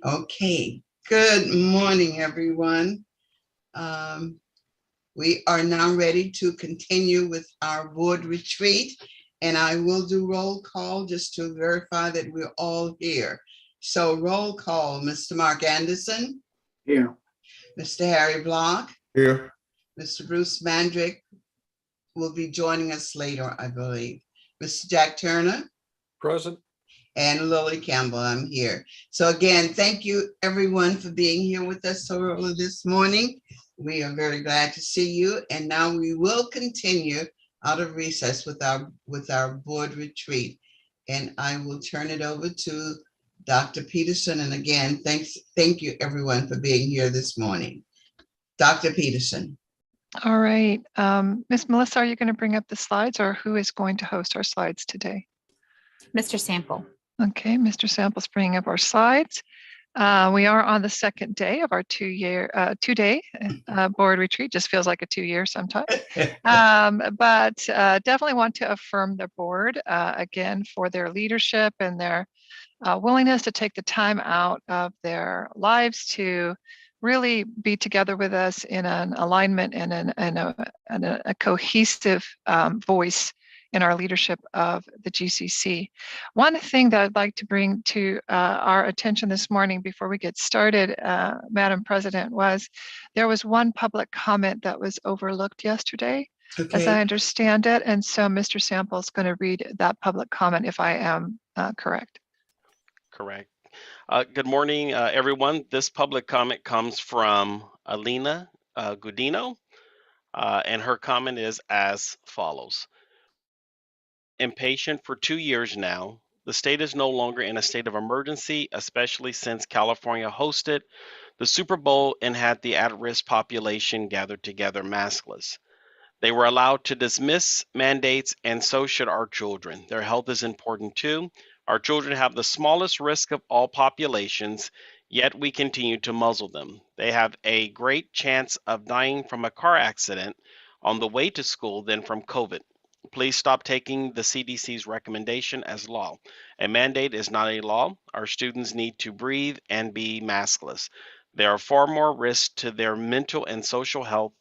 Okay, good morning, everyone. Um, we are now ready to continue with our board retreat, and I will do roll call just to verify that we're all here. So roll call, Mr. Mark Anderson, Here. Mr. Harry Block, Here. Mr. Bruce Mandrick will be joining us later, I believe. Mr. Jack Turner, Present. and Lily Campbell, I'm here. So again, thank you everyone for being here with us so early this morning. We are very glad to see you. And now we will continue out of recess with our board retreat. And I will turn it over to Dr. Peterson. And again, thank you everyone for being here this morning. Dr. Peterson. All right. Miss Melissa, are you going to bring up the slides, or who is going to host our slides today? Mr. Sample. Okay, Mr. Sample's bringing up our slides. We are on the second day of our two-day board retreat. Just feels like a 2-year sometimes. But definitely want to affirm the board again for their leadership and their willingness to take the time out of their lives to really be together with us in an alignment and a cohesive voice in our leadership of the GCC. One thing that I'd like to bring to our attention this morning before we get started, Madam President, was there was one public comment that was overlooked yesterday, as I understand it. And so Mr. Sample is going to read that public comment if I am correct. Correct. Good morning, everyone. This public comment comes from Alina Gudino, and her comment is as follows. Impatient for 2 years now, the state is no longer in a state of emergency, especially since California hosted the Super Bowl and had the at-risk population gathered together maskless. They were allowed to dismiss mandates, and so should our children. Their health is important too. Our children have the smallest risk of all populations, yet we continue to muzzle them. They have a great chance of dying from a car accident on the way to school than from COVID. Please stop taking the CDC's recommendation as law. A mandate is not a law. Our students need to breathe and be maskless. There are far more risks to their mental and social health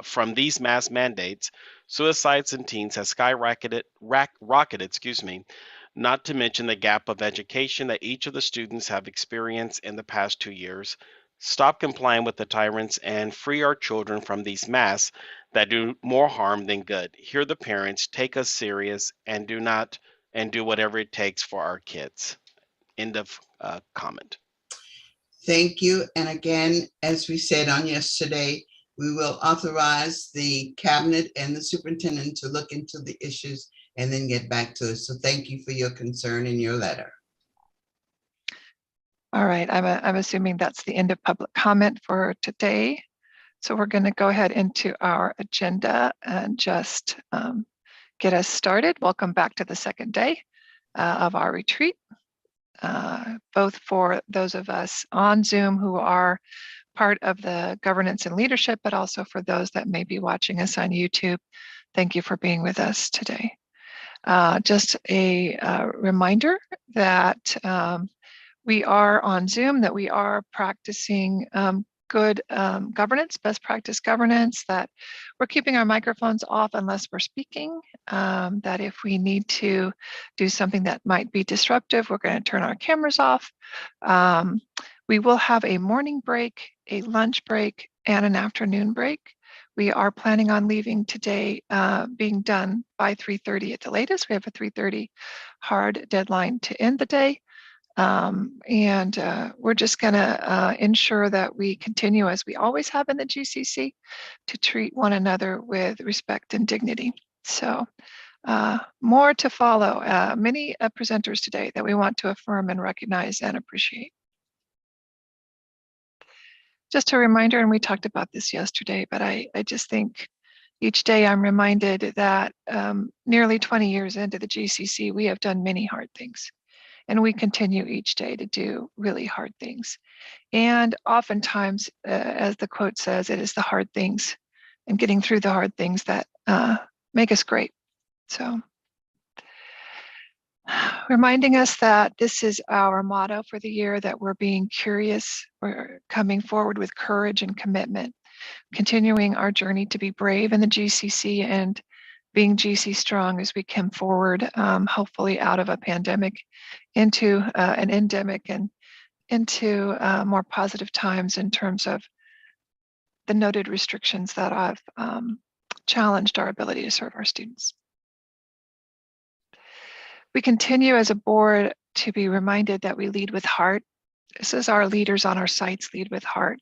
from these mass mandates. Suicides in teens has skyrocketed, not to mention the gap of education that each of the students have experienced in the past 2 years. Stop complying with the tyrants and free our children from these masks that do more harm than good. Hear the parents, take us serious, and do whatever it takes for our kids. End of comment. Thank you. And again, as we said on yesterday, we will authorize the cabinet and the superintendent to look into the issues and then get back to us. So thank you for your concern in your letter. All right, I'm assuming that's the end of public comment for today. So we're going to go ahead into our agenda and just get us started. Welcome back to the second day of our retreat, both for those of us on Zoom who are part of the governance and leadership, but also for those that may be watching us on YouTube. Thank you for being with us today. Just a reminder that we are on Zoom, that we are practicing good governance, best practice governance, that we're keeping our microphones off unless we're speaking, that if we need to do something that might be disruptive, we're going to turn our cameras off. We will have a morning break, a lunch break, and an afternoon break. We are planning on leaving today, being done by 3:30 at the latest. We have a 3:30 hard deadline to end the day. And we're just going to ensure that we continue, as we always have in the GCC, to treat one another with respect and dignity. So more to follow. Many presenters today that we want to affirm and recognize and appreciate. Just a reminder, and we talked about this yesterday, but I just think each day I'm reminded that nearly 20 years into the GCC, we have done many hard things. And we continue each day to do really hard things. And oftentimes, as the quote says, it is the hard things and getting through the hard things that make us great. So reminding us that this is our motto for the year, that we're being curious, we're coming forward with courage and commitment, continuing our journey to be brave in the GCC and being GC strong as we come forward, hopefully out of a pandemic into an endemic and into more positive times in terms of the noted restrictions that have challenged our ability to serve our students. We continue as a board to be reminded that we lead with heart. This is our leaders on our sites lead with heart,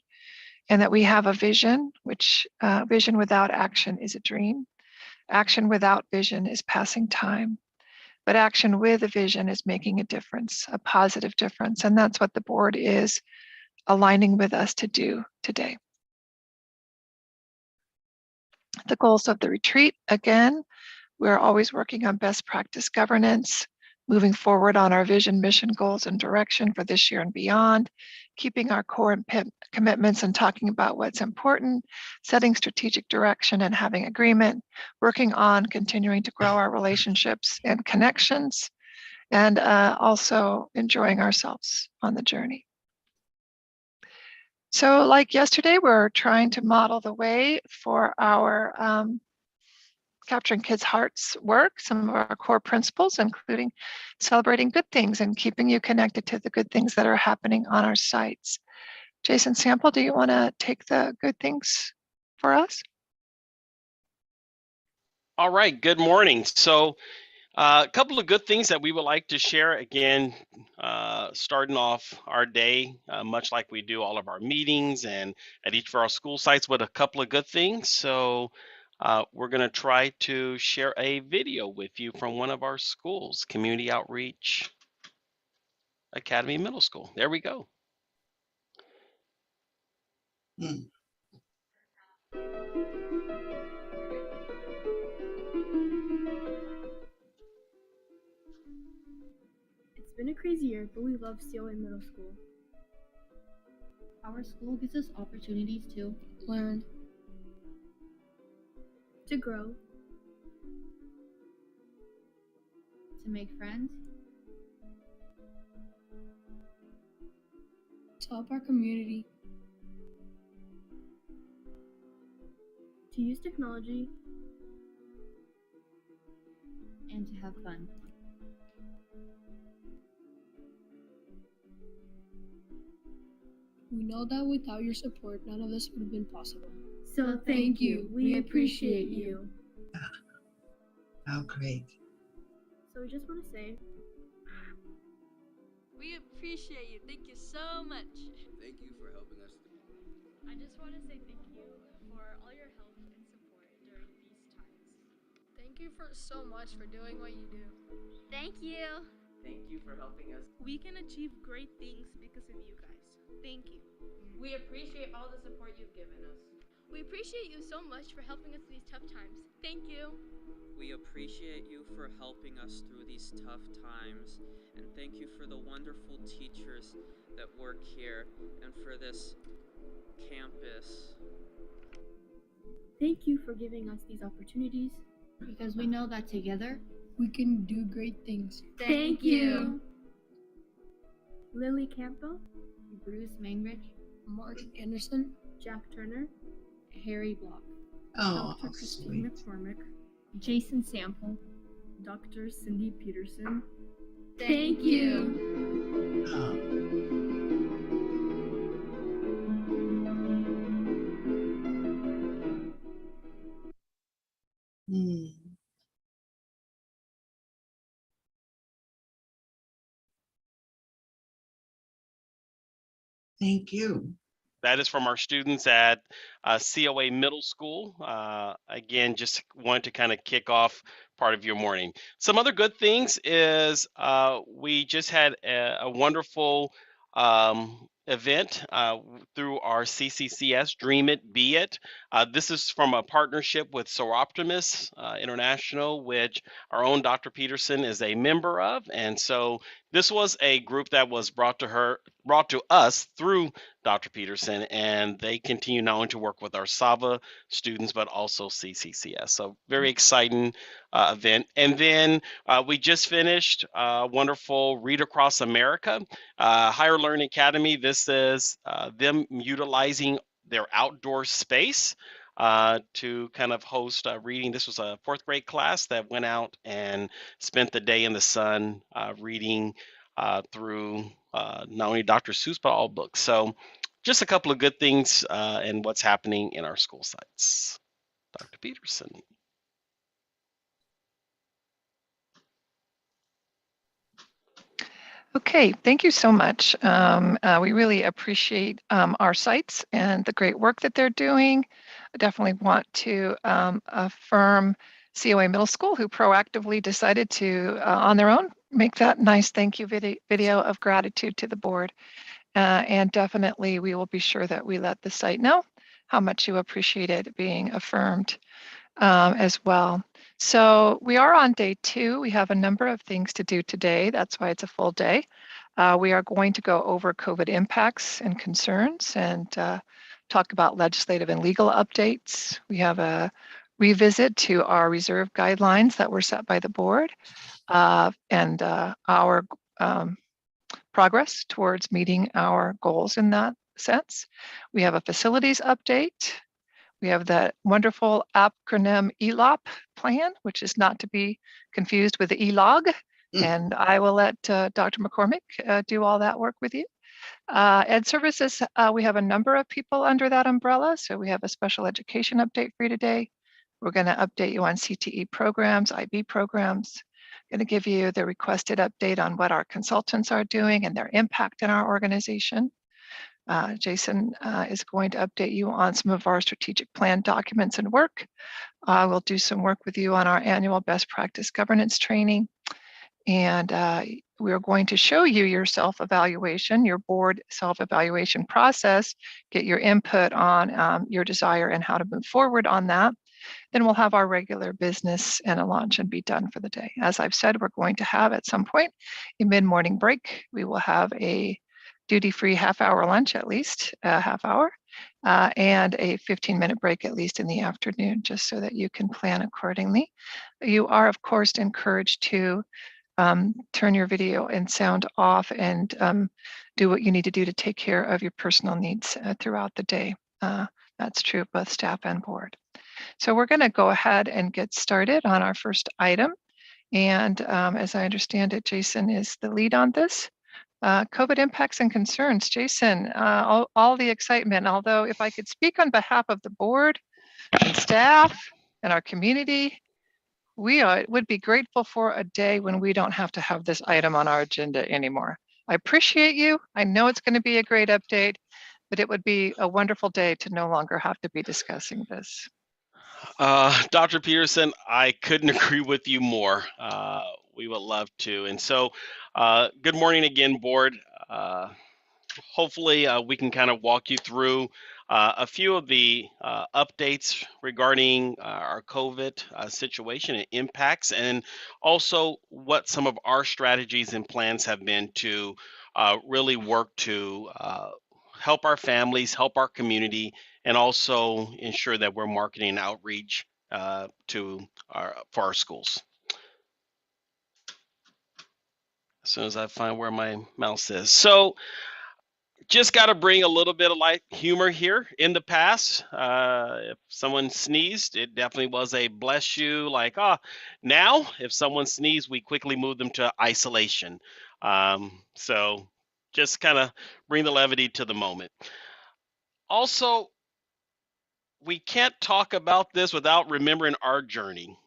and that we have a vision, which vision without action is a dream. Action without vision is passing time, but action with a vision is making a difference, a positive difference. And that's what the board is aligning with us to do today. The goals of the retreat, again, we're always working on best practice governance, moving forward on our vision, mission, goals, and direction for this year and beyond, keeping our core commitments and talking about what's important, setting strategic direction and having agreement, working on continuing to grow our relationships and connections, and also enjoying ourselves on the journey. So like yesterday, we're trying to model the way for our Capturing Kids' Hearts work, some of our core principles, including celebrating good things and keeping you connected to the good things that are happening on our sites. Jason Sample, do you want to take the good things for us? All right, good morning. So a couple of good things that we would like to share, again, starting off our day, much like we do all of our meetings and at each of our school sites, with a couple of good things. So we're going to try to share a video with you from one of our schools, Community Outreach Academy Middle School. There we go. Hmm. It's been a crazy year, but we love COA Middle School. Our school gives us opportunities to learn, To grow, to make friends, to help our community, to use technology, and to have fun. We know that without your support, none of this would have been possible. so thank you. We appreciate you. Oh, great. So we just want to say, We appreciate you. Thank you so much. Thank you for helping us. I just want to say thank you for all your help and support during these times. Thank you for so much for doing what you do. Thank you. Thank you for helping us. We can achieve great things because of you guys. Thank you. We appreciate all the support you've given us. We appreciate you so much for helping us these tough times. Thank you. We appreciate you for helping us through these tough times, and thank you for the wonderful teachers that work here and for this campus. thank you for giving us these opportunities. Because we know that together, We can do great things. Thank you. Lily Campbell, Bruce Mainrich, Mark Anderson, Jack Turner, Harry Block, Oh, Dr. Christine sweet. McCormick, Jason Sample. Dr. Cindy Peterson. Thank you. Oh. Hmm. Thank you. That is from our students at COA Middle School. Again, just wanted to kind of kick off part of your morning. Some other good things is we just had a wonderful event through our CCCS, Dream It, Be It. This is from a partnership with Soroptimus International, which our own Dr. Peterson is a member of. And so This was a group that was brought to us through Dr. Peterson, and they continue not only to work with our SAVA students, but also CCCS. So very exciting event. And then we just finished a wonderful Read Across America, Higher Learning Academy. This is them utilizing their outdoor space to kind of host reading. This was a fourth grade class that went out and spent the day in the sun reading through not only Dr. Seuss, but all books. So just a couple of good things and what's happening in our school sites. Dr. Peterson. Okay, thank you so much. We really appreciate our sites and the great work that they're doing. I definitely want to affirm COA Middle School, who proactively decided to, on their own, make that nice thank you video of gratitude to the board. And definitely we will be sure that we let the site know how much you appreciate it being affirmed as well. So we are on day 2. We have a number of things to do today. That's why it's a full day. We are going to go over COVID impacts and concerns and talk about legislative and legal updates. We have a revisit to our reserve guidelines that were set by the board and our progress towards meeting our goals in that sense. We have a facilities update. We have that wonderful acronym ELOP plan, which is not to be confused with the ELOG. And I will let Dr. McCormick do all that work with you. Ed Services, we have a number of people under that umbrella. So we have a special education update for you today. We're going to update you on CTE programs, IB programs. Going to give you the requested update on what our consultants are doing and their impact in our organization. Jason is going to update you on some of our strategic plan documents and work. We'll do some work with you on our annual best practice governance training. And we're going to show you your self-evaluation, your board self-evaluation process, get your input on your desire and how to move forward on that. Then we'll have our regular business and a lunch and be done for the day. As I've said, we're going to have at some point a mid-morning break. We will have a duty-free half-hour lunch, at least a half hour, and a 15-minute break at least in the afternoon, just so that you can plan accordingly. You are, of course, encouraged to turn your video and sound off and do what you need to do to take care of your personal needs throughout the day. That's true of both staff and board. So we're going to go ahead and get started on our first item. And as I understand it, Jason is the lead on this. COVID impacts and concerns. Jason, all the excitement, although if I could speak on behalf of the board and staff and our community, we would be grateful for a day when we don't have to have this item on our agenda anymore. I appreciate you. I know it's going to be a great update, but it would be a wonderful day to no longer have to be discussing this. Dr. Peterson, I couldn't agree with you more. We would love to. And so, good morning again, board. Hopefully, we can kind of walk you through a few of the updates regarding our COVID situation and impacts, and also what some of our strategies and plans have been to really work to help our families, help our community, and also ensure that we're marketing and outreach for our schools. As soon as I find where my mouse is. So just got to bring a little bit of light humor here. In the past, if someone sneezed, it definitely was a bless you, like, now if someone sneezed, we quickly move them to isolation. So just kind of bring the levity to the moment. Also, we can't talk about this without remembering our journey.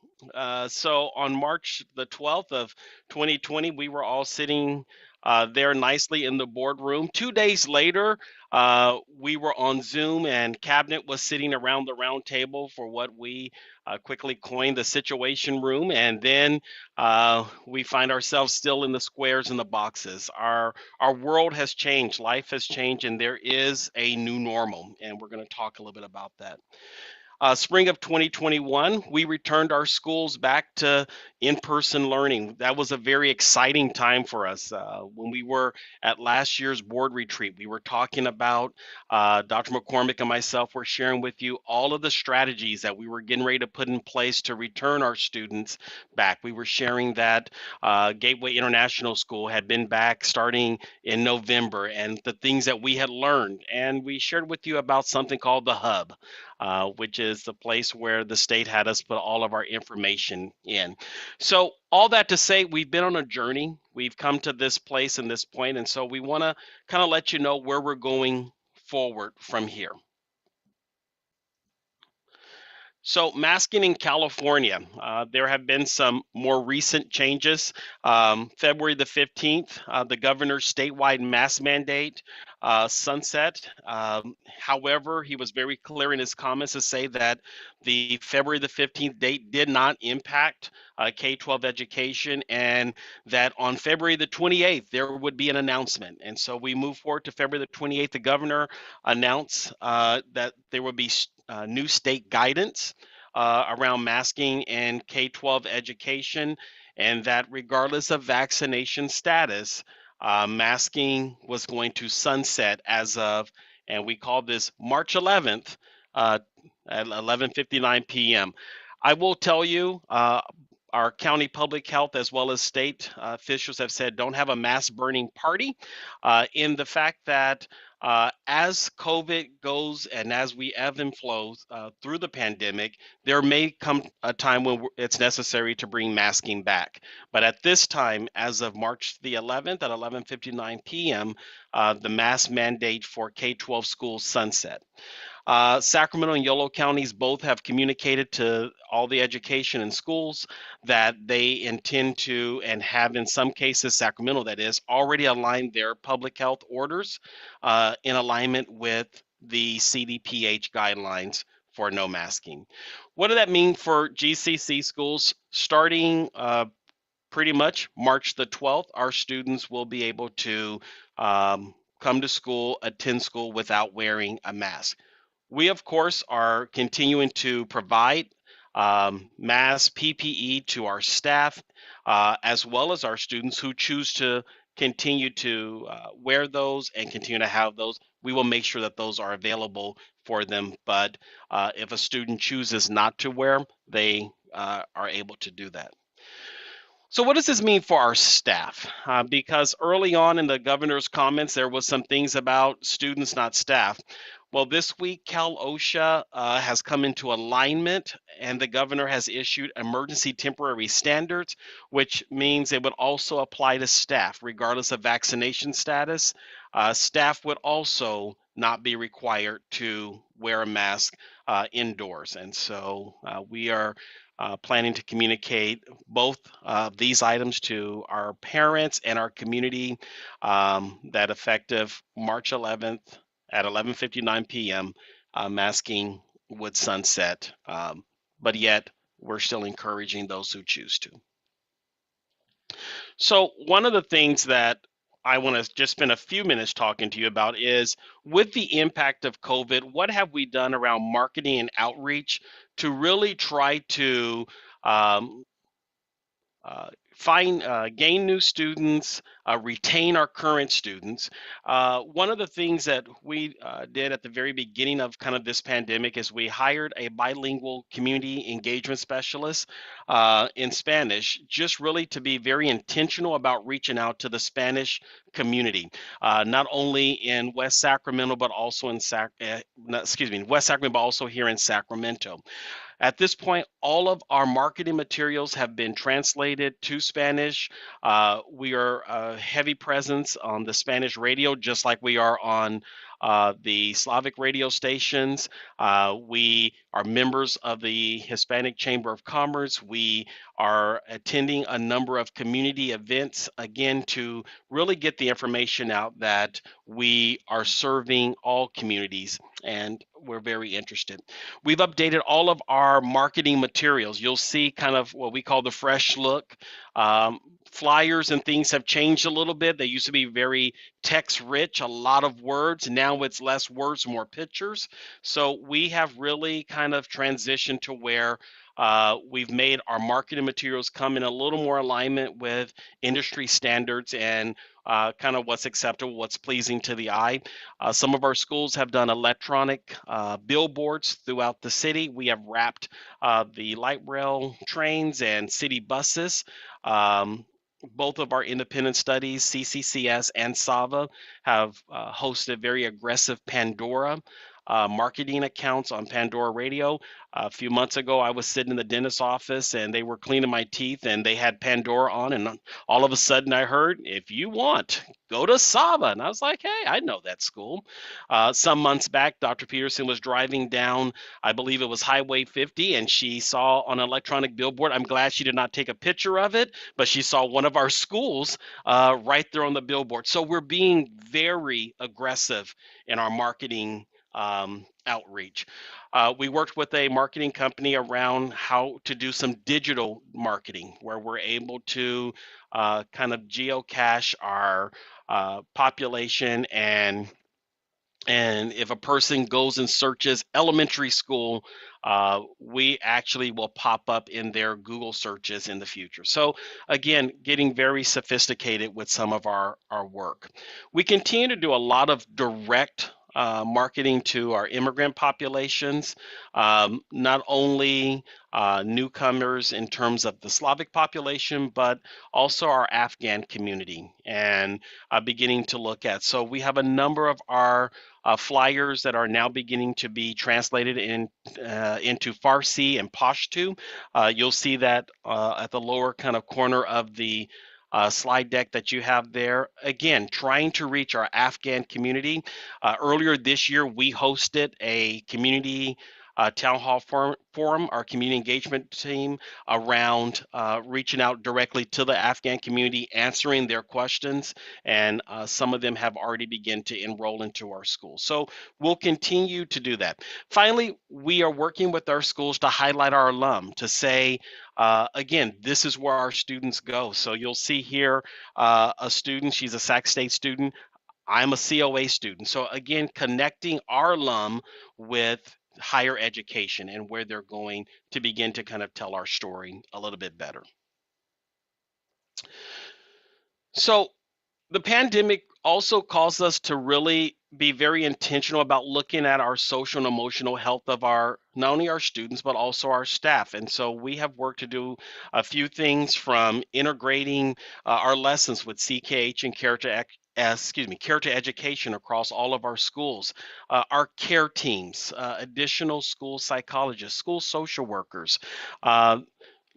So on March the 12th of 2020, we were all sitting there nicely in the boardroom. 2 days later, we were on Zoom and cabinet was sitting around the round table for what we quickly coined the situation room. And then we find ourselves still in the squares and the boxes. Our world has changed, life has changed, and there is a new normal. And we're going to talk a little bit about that. Spring of 2021, we returned our schools back to in-person learning. That was a very exciting time for us. When we were at last year's board retreat, we were talking about, Dr. McCormick and myself were sharing with you all of the strategies that we were getting ready to put in place to return our students back. We were sharing that Gateway International School had been back starting in November and the things that we had learned. And we shared with you about something called the Hub, which is the place where the state had us put all of our information in. So all that to say, we've been on a journey. We've come to this place and this point, and so we want to kind of let you know where we're going forward from here. So masking in California, there have been some more recent changes. February the 15th, the governor's statewide mask mandate sunset. However, he was very clear in his comments to say that the February the 15th date did not impact K-12 education, and that on February the 28th, there would be an announcement. And so we move forward to February the 28th. The governor announced that there would be new state guidance around masking and K-12 education, and that regardless of vaccination status, masking was going to sunset as of, and we call this March 11th at 11:59 p.m. I will tell you, our county public health as well as state officials have said don't have a mass burning party, in the fact that as COVID goes and as we ebb and flow through the pandemic, there may come a time when it's necessary to bring masking back. But at this time, as of March the 11th at 11:59 p.m., the mask mandate for K-12 schools sunset. Sacramento and Yolo counties both have communicated to all the education and schools that they intend to, and have in some cases, Sacramento that is, already aligned their public health orders in alignment with the CDPH guidelines for no masking. What does that mean for GCC schools? Starting pretty much March the 12th, our students will be able to come to school, attend school without wearing a mask. We, of course, are continuing to provide mass PPE to our staff, as well as our students who choose to continue to wear those and continue to have those. We will make sure that those are available for them. But if a student chooses not to wear, they are able to do that. So what does this mean for our staff? Because early on in the governor's comments, there was some things about students, not staff. Well, this week, Cal OSHA has come into alignment, and the governor has issued emergency temporary standards, which means it would also apply to staff, regardless of vaccination status. Staff would also not be required to wear a mask indoors. And so we are planning to communicate both these items to our parents and our community, that effective March 11th, at 11:59 p.m., masking would sunset, but yet we're still encouraging those who choose to. So one of the things that I want to just spend a few minutes talking to you about is, with the impact of COVID, what have we done around marketing and outreach to really try to gain new students, retain our current students. One of the things that we did at the very beginning of kind of this pandemic is we hired a bilingual community engagement specialist in Spanish, just really to be very intentional about reaching out to the Spanish community, not only in West Sacramento, but also in West Sacramento, but also here in Sacramento. At this point, all of our marketing materials have been translated to Spanish. We are a heavy presence on the Spanish radio, just like we are on the Slavic radio stations. We are members of the Hispanic Chamber of Commerce. We are attending a number of community events, again, to really get the information out that we are serving all communities, and we're very interested. We've updated all of our marketing materials. You'll see kind of what we call the fresh look flyers and things have changed a little bit. They used to be very text rich, a lot of words. Now it's less words, more pictures. So we have really kind of transitioned to where we've made our marketing materials come in a little more alignment with industry standards and kind of what's acceptable, what's pleasing to the eye. Some of our schools have done electronic billboards throughout the city. We have wrapped the light rail trains and city buses. Both of our independent studies, CCCS and SAVA, have hosted very aggressive Pandora marketing accounts on Pandora Radio. A few months ago, I was sitting in the dentist's office and they were cleaning my teeth and they had Pandora on. And all of a sudden I heard, if you want, go to Saba. And I was like, hey, I know that school. Some months back, Dr. Peterson was driving down, I believe it was Highway 50, and she saw on an electronic billboard. I'm glad she did not take a picture of it, but she saw one of our schools right there on the billboard. So we're being very aggressive in our marketing outreach. We worked with a marketing company around how to do some digital marketing where we're able to kind of geocache our population and if a person goes and searches elementary school, we actually will pop up in their Google searches in the future. So again, getting very sophisticated with some of our work. We continue to do a lot of direct marketing to our immigrant populations, not only newcomers in terms of the Slavic population, but also our Afghan community, and beginning to look at. So we have a number of our flyers that are now beginning to be translated into Farsi and Pashto. You'll see that at the lower kind of corner of the slide deck that you have there. Again, trying to reach our Afghan community. Earlier this year, we hosted a community town hall forum, our community engagement team, around reaching out directly to the Afghan community, answering their questions, and some of them have already begun to enroll into our schools. So we'll continue to do that. Finally, we are working with our schools to highlight our alum, to say, again, this is where our students go. So you'll see here a student, she's a Sac State student. I'm a COA student. So again, connecting our alum with higher education and where they're going to begin to kind of tell our story a little bit better. So the pandemic also caused us to really be very intentional about looking at our social and emotional health of our, not only our students, but also our staff. And so we have worked to do a few things, from integrating our lessons with CKH and care to education across all of our schools, our care teams, additional school psychologists, school social workers.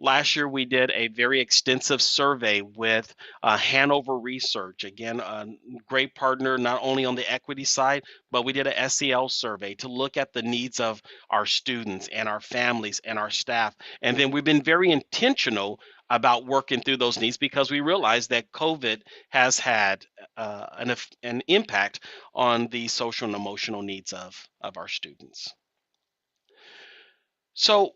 Last year, we did a very extensive survey with Hanover Research. Again, a great partner, not only on the equity side, but we did a SEL survey to look at the needs of our students and our families and our staff. And then we've been very intentional about working through those needs, because we realize that COVID has had an impact on the social and emotional needs of our students. So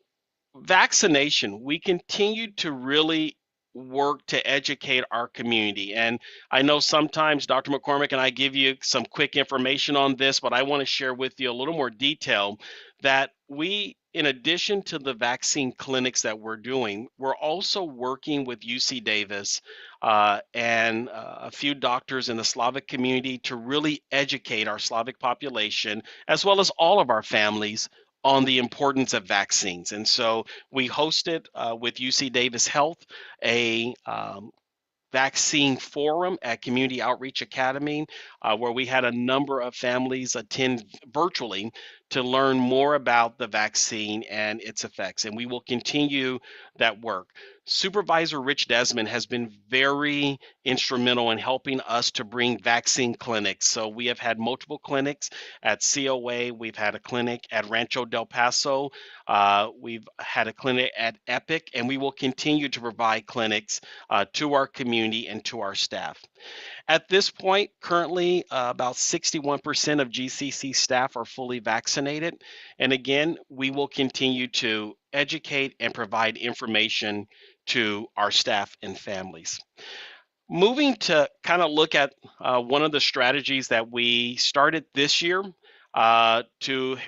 vaccination, we continue to really work to educate our community. And I know sometimes Dr. McCormick and I give you some quick information on this, but I want to share with you a little more detail that we, in addition to the vaccine clinics that we're doing, we're also working with UC Davis and a few doctors in the Slavic community to really educate our Slavic population, as well as all of our families, on the importance of vaccines. And so we hosted with UC Davis Health a vaccine forum at Community Outreach Academy, where we had a number of families attend virtually to learn more about the vaccine and its effects. And we will continue that work. Supervisor Rich Desmond has been very instrumental in helping us to bring vaccine clinics. So we have had multiple clinics at COA. We've had a clinic at Rancho Del Paso. We've had a clinic at Epic, and we will continue to provide clinics to our community and to our staff. At this point, currently, about 61% of GCC staff are fully vaccinated. And again, we will continue to educate and provide information to our staff and families. Moving to kind of look at one of the strategies that we started this year to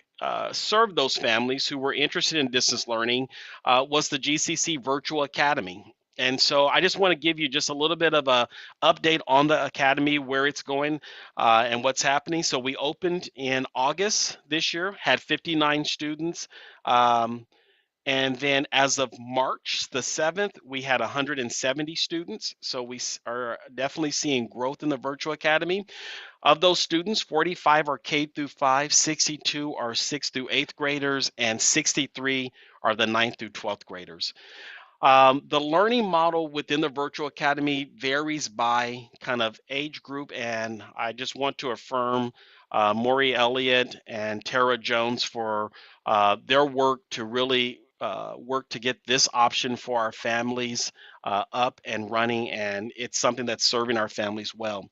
serve those families who were interested in distance learning was the GCC Virtual Academy. And so I just want to give you just a little bit of a update on the academy, where it's going and what's happening. So we opened in August this year, had 59 students. And then as of March the 7th, we had 170 students. So we are definitely seeing growth in the virtual academy. Of those students, 45 are K through 5, 62 are 6th through 8th graders, and 63 are the 9th through 12th graders. The learning model within the virtual academy varies by kind of age group, and I just want to affirm Maury Elliott and Tara Jones for their work to really work to get this option for our families up and running, and it's something that's serving our families well.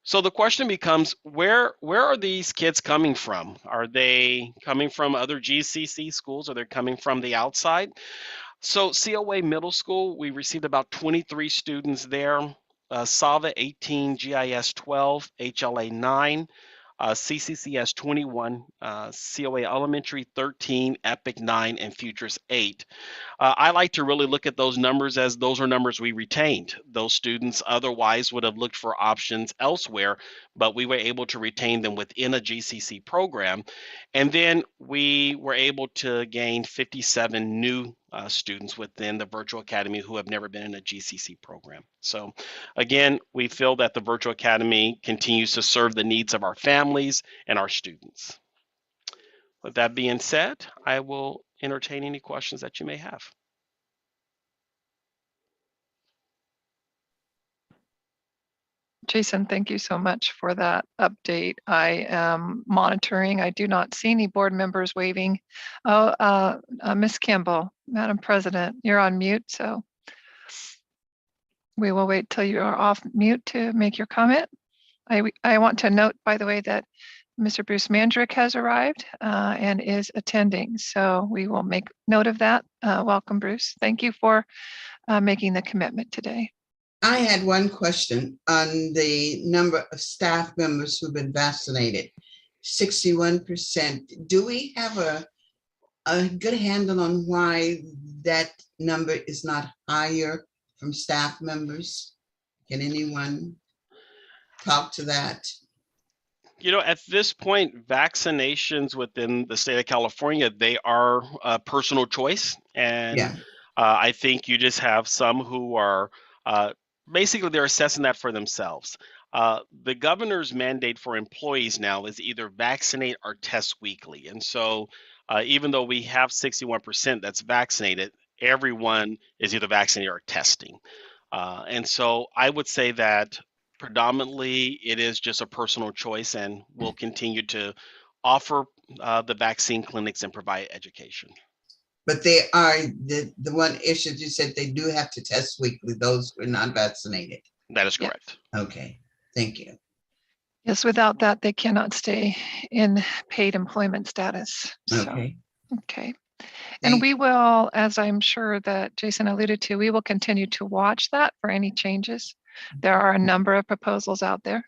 So the question becomes, where are these kids coming from? Are they coming from other GCC schools? Are they coming from the outside? So COA Middle School, we received about 23 students there. SAVA 18, GIS 12, HLA 9, CCCS 21, COA Elementary 13, EPIC 9, and Futures 8. I like to really look at those numbers as those are numbers we retained. Those students otherwise would have looked for options elsewhere, but we were able to retain them within a GCC program. And then we were able to gain 57 new students within the virtual academy who have never been in a GCC program. So again, we feel that the virtual academy continues to serve the needs of our families and our students. With that being said, I will entertain any questions that you may have. Jason, thank you so much for that update. I am monitoring. I do not see any board members waving. Oh, Ms. Campbell, Madam President, you're on mute, so we will wait till you are off mute to make your comment. I want to note, by the way, that Mr. Bruce Mandrick has arrived and is attending, so we will make note of that. Welcome, Bruce. Thank you for making the commitment today. I had one question on the number of staff members who've been vaccinated, 61%. Do we have a good handle on why that number is not higher from staff members? Can anyone talk to that? You know, at this point, vaccinations within the state of California, they are a personal choice. And Yeah. I think you just have some who are basically they're assessing that for themselves. The governor's mandate for employees now is either vaccinate or test weekly. And so even though we have 61% that's vaccinated, everyone is either vaccinated or testing. And so I would say that predominantly it is just a personal choice, and we'll continue to offer the vaccine clinics and provide education. But they are the one issue you said they do have to test weekly, those who are not vaccinated. That is correct. Okay, thank you. Yes, without that, they cannot stay in paid employment status. So, okay. And we will, as I'm sure that Jason alluded to, we will continue to watch that for any changes. There are a number of proposals out there,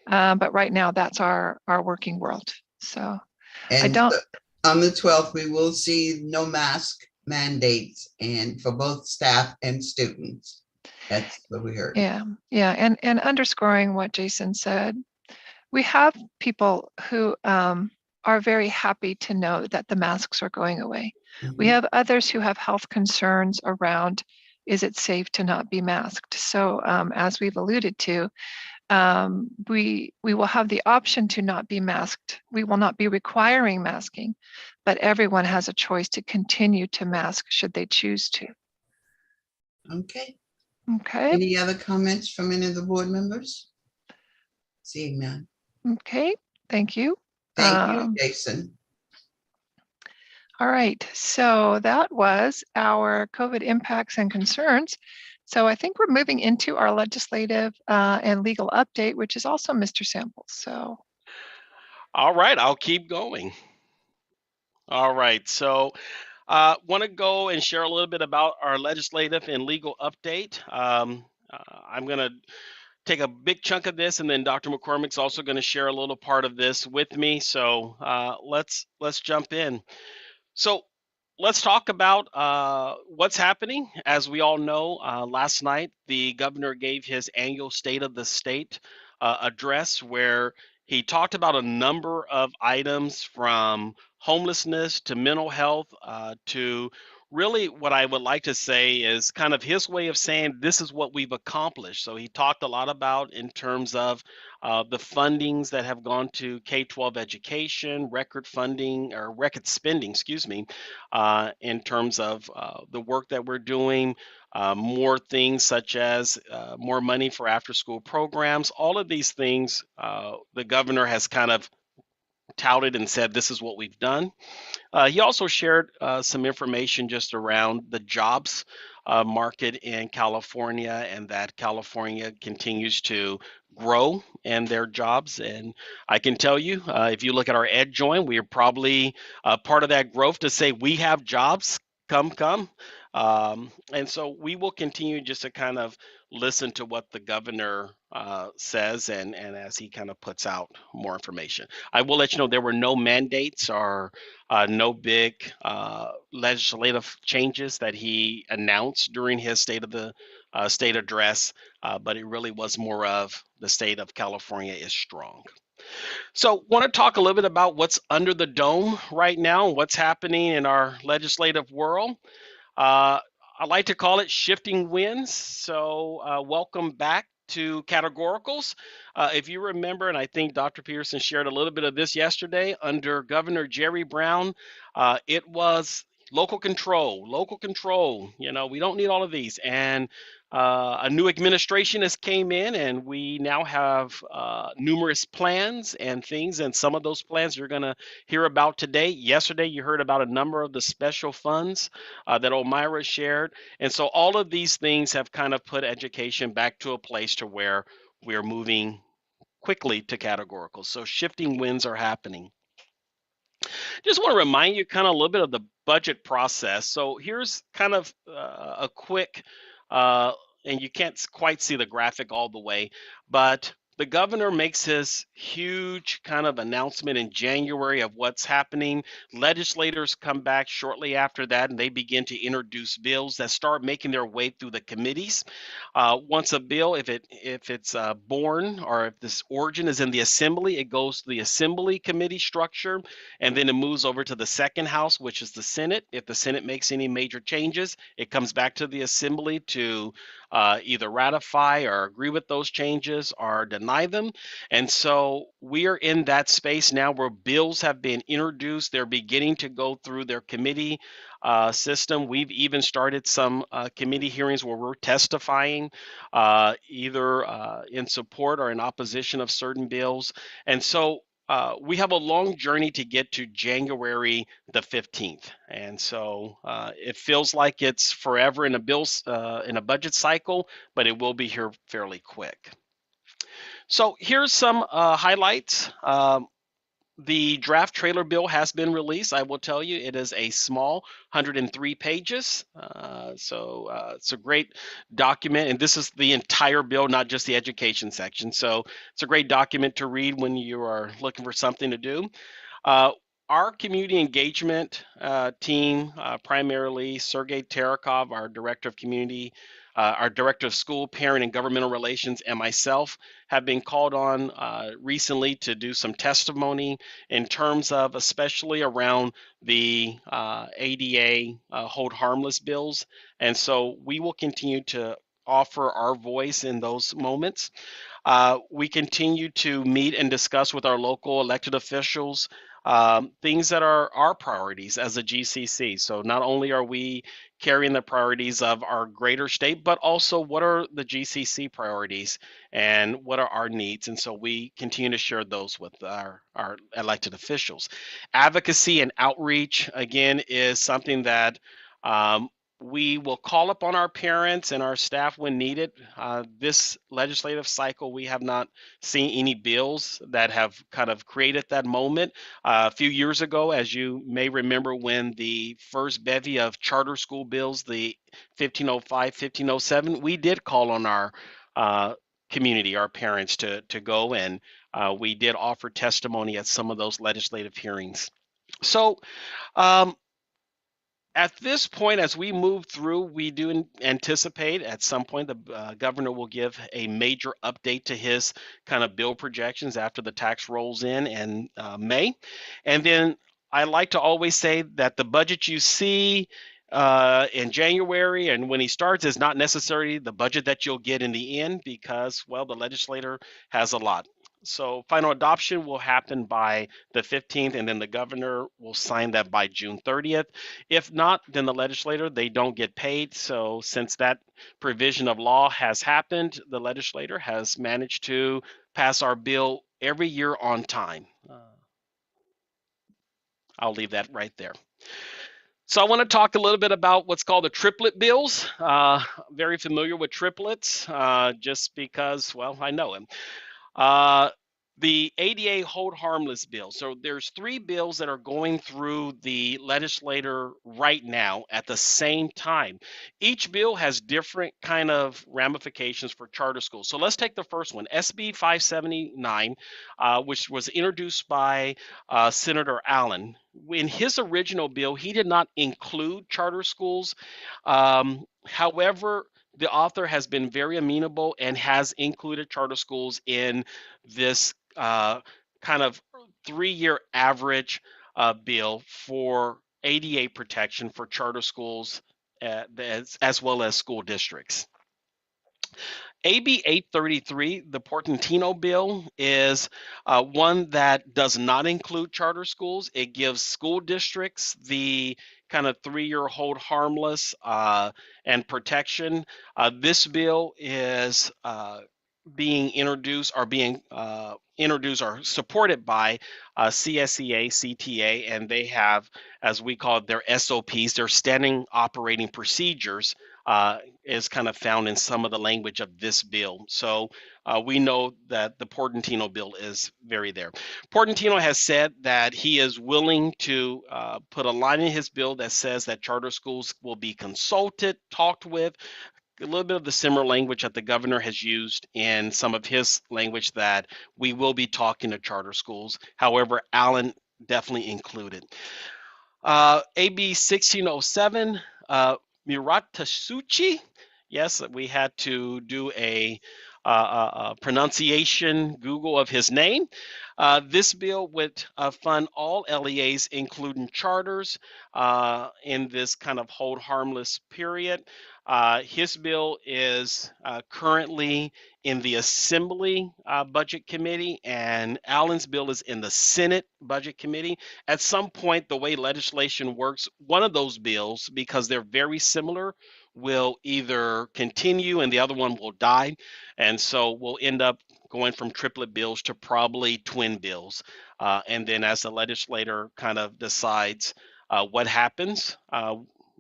but right now that's our working world. So and I don't. On the 12th, we will see no mask mandates, and for both staff and students. That's what we heard. Yeah, and underscoring what Jason said, we have people who are very happy to know that the masks are going away. Mm-hmm. We have others who have health concerns around, is it safe to not be masked? So as we've alluded to, we will have the option to not be masked. We will not be requiring masking, but everyone has a choice to continue to mask should they choose to. Okay. Okay. Any other comments from any of the board members? Seeing none. Okay, thank you. Thank you, Jason. All right, so that was our COVID impacts and concerns. So I think we're moving into our legislative and legal update, which is also Mr. Samples. So. All right, I'll keep going. All right, so Want to go and share a little bit about our legislative and legal update. I'm going to take a big chunk of this, and then Dr. McCormick's also going to share a little part of this with me. So let's jump in. So let's talk about what's happening. As we all know, last night the governor gave his annual State of the State address where he talked about a number of items from homelessness to mental health to really what I would like to say is kind of his way of saying this is what we've accomplished. So he talked a lot about in terms of the fundings that have gone to K-12 education, record funding or record spending, excuse me, in terms of the work that we're doing, more things such as more money for after-school programs. All of these things, the governor has kind of touted and said, this is what we've done. He also shared some information just around the jobs market in California and that California continues to grow in their jobs. And I can tell you, if you look at our ed join, we are probably part of that growth to say we have jobs, come. And so we will continue just to kind of listen to what the governor says and as he kind of puts out more information. I will let you know there were no mandates or no big legislative changes that he announced during his State of the State address, but it really was more of the state of California is strong. So, want to talk a little bit about what's under the dome right now and what's happening in our legislative world. I like to call it shifting winds. So, welcome back to categoricals. If you remember, and I think Dr. Peterson shared a little bit of this yesterday, under Governor Jerry Brown, it was local control. You know, we don't need all of these. And a new administration has came in, and we now have numerous plans and things. And some of those plans you're going to hear about today. Yesterday, you heard about a number of the special funds that Omira shared. And so all of these things have kind of put education back to a place to where we're moving quickly to categorical. So shifting winds are happening. Just want to remind you kind of a little bit of the budget process. So here's kind of a quick, and you can't quite see the graphic all the way, but the governor makes his huge kind of announcement in January of what's happening. Legislators come back shortly after that, and they begin to introduce bills that start making their way through the committees. Once a bill, if it's born or if this origin is in the assembly, it goes to the assembly committee structure, and then it moves over to the second house, which is the Senate. If the Senate makes any major changes, it comes back to the assembly to either ratify or agree with those changes or deny them. And so we are in that space now where bills have been introduced. They're beginning to go through their committee system. We've even started some committee hearings where we're testifying either in support or in opposition of certain bills. And so we have a long journey to get to January the 15th. And so it feels like it's forever in a budget cycle, but it will be here fairly quick. So here's some highlights. The draft trailer bill has been released. I will tell you, it is a small 103 pages. So it's a great document. And this is the entire bill, not just the education section. So it's a great document to read when you are looking for something to do. Our community engagement team, primarily Sergey Terekov, our director of community, our director of school, parent, and governmental relations, and myself have been called on recently to do some testimony in terms of especially around the ADA hold harmless bills. And so we will continue to offer our voice in those moments. We continue to meet and discuss with our local elected officials things that are our priorities as a GCC. So not only are we carrying the priorities of our greater state, but also what are the GCC priorities and what are our needs? And so we continue to share those with our elected officials. Advocacy and outreach, again, is something that We will call upon our parents and our staff when needed. This legislative cycle, we have not seen any bills that have kind of created that moment. A few years ago, as you may remember, when the first bevy of charter school bills, the 1505, 1507, we did call on our community, our parents, to go, and we did offer testimony at some of those legislative hearings. So, at this point, as we move through, we do anticipate at some point the governor will give a major update to his kind of bill projections after the tax rolls in May. And then I like to always say that the budget you see in January and when he starts is not necessarily the budget that you'll get in the end because, well, the legislator has a lot. So final adoption will happen by the 15th, and then the governor will sign that by June 30th. If not, then the legislator, they don't get paid. So since that provision of law has happened, the legislator has managed to pass our bill every year on time. I'll leave that right there. So I want to talk a little bit about what's called the Triplet Bills. Very familiar with triplets, just because, well, I know him. The ADA Hold Harmless bill. So there's 3 bills that are going through the legislator right now at the same time. Each bill has different kind of ramifications for charter schools. So let's take the first one, SB 579, which was introduced by Senator Allen. In his original bill, he did not include charter schools. However, the author has been very amenable and has included charter schools in this kind of 3-year average bill for ADA protection for charter schools as well as school districts. AB 833, the Portantino bill, is one that does not include charter schools. It gives school districts the kind of 3-year hold harmless and protection. This bill is being introduced or supported by CSEA, CTA, and they have, as we call it, their SOPs, their standing operating procedures, is kind of found in some of the language of this bill. So we know that the Portantino bill is very there. Portantino has said that he is willing to put a line in his bill that says that charter schools will be consulted, talked with, a little bit of the similar language that the governor has used in some of his language, that we will be talking to charter schools. However, Allen definitely included. AB 1607, Muratasuchi. Yes, we had to do a pronunciation Google of his name. This bill would fund all LEAs, including charters, in this kind of hold harmless period. His bill is currently in the Assembly Budget Committee, and Allen's bill is in the Senate Budget Committee. At some point, the way legislation works, one of those bills, because they're very similar, will either continue and the other one will die. And so we'll end up going from triplet bills to probably twin bills. And then as the legislator kind of decides what happens,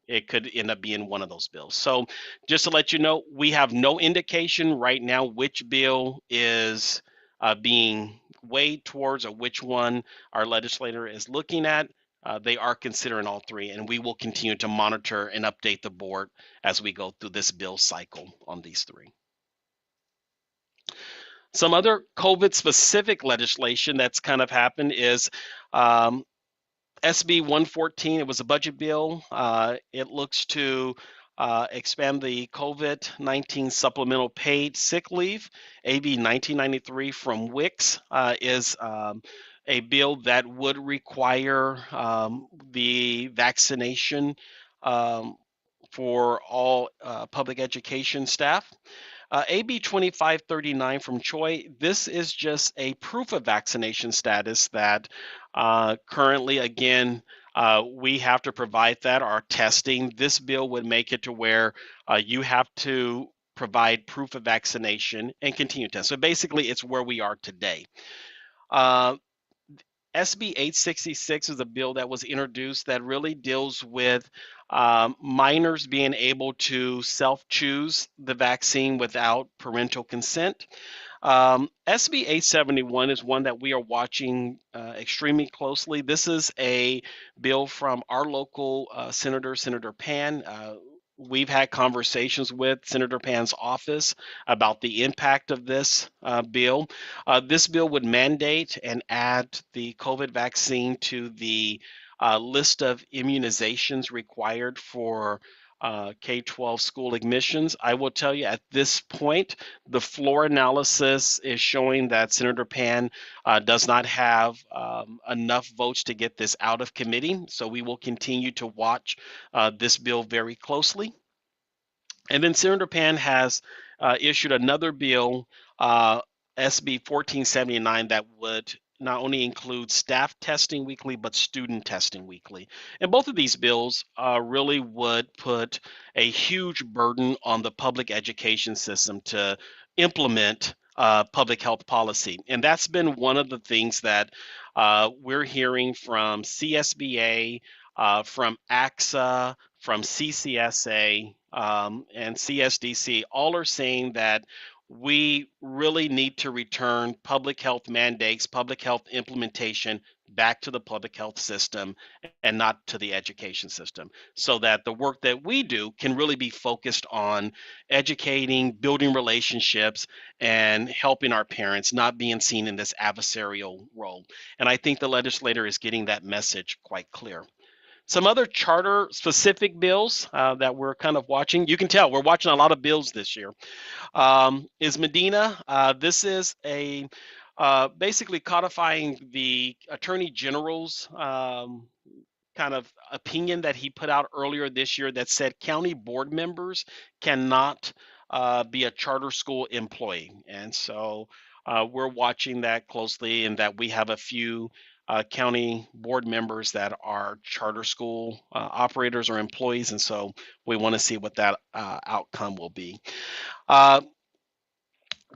it could end up being one of those bills. So just to let you know, we have no indication right now which bill is being weighed towards or which one our legislator is looking at. They are considering all 3, and we will continue to monitor and update the board as we go through this bill cycle on these 3. Some other COVID-specific legislation that's kind of happened is SB 114. It was a budget bill. It looks to expand the COVID-19 supplemental paid sick leave. AB 1993 from WICS is a bill that would require the vaccination for all public education staff. AB 2539 from Choi, this is just a proof of vaccination status that currently, again, we have to provide that, our testing. This bill would make it to where you have to provide proof of vaccination and continue to test. So basically, it's where we are today. SB 866 is a bill that was introduced that really deals with minors being able to self-choose the vaccine without parental consent. SB 871 is one that we are watching extremely closely. This is a bill from our local senator, Senator Pan. We've had conversations with Senator Pan's office about the impact of this bill. This bill would mandate and add the COVID vaccine to the list of immunizations required for K-12 school admissions. I will tell you at this point, the floor analysis is showing that Senator Pan does not have enough votes to get this out of committee. So we will continue to watch this bill very closely. And then Senator Pan has issued another bill, SB 1479, that would not only include staff testing weekly, but student testing weekly. And both of these bills really would put a huge burden on the public education system to implement public health policy. And that's been one of the things that we're hearing from CSBA, from AXA, from CCSA, and CSDC. All are saying that we really need to return public health mandates, public health implementation back to the public health system and not to the education system, so that the work that we do can really be focused on educating, building relationships, and helping our parents, not being seen in this adversarial role. And I think the legislator is getting that message quite clear. Some other charter specific bills that we're kind of watching, you can tell we're watching a lot of bills this year, is Medina. This is a basically codifying the Attorney General's kind of opinion that he put out earlier this year that said county board members cannot be a charter school employee. And so we're watching that closely, and that we have a few county board members that are charter school operators or employees. And so we want to see what that outcome will be.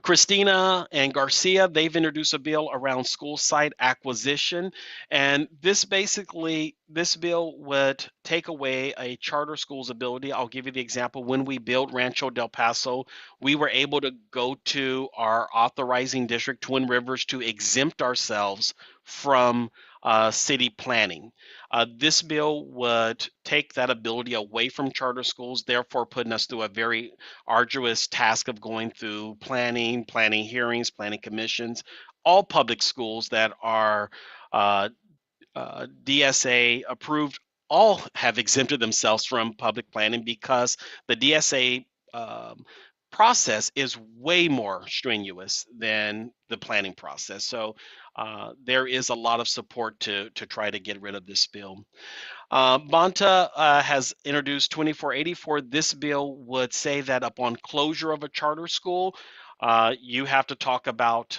Christina and Garcia, they've introduced a bill around school site acquisition. And this bill would take away a charter school's ability. I'll give you the example. When we built Rancho Del Paso, we were able to go to our authorizing district, Twin Rivers, to exempt ourselves from city planning. This bill would take that ability away from charter schools, therefore putting us through a very arduous task of going through planning hearings, planning commissions. All public schools that are DSA approved all have exempted themselves from public planning, because the DSA process is way more strenuous than the planning process. So there is a lot of support to try to get rid of this bill. Bonta has introduced 2484. This bill would say that upon closure of a charter school, you have to talk about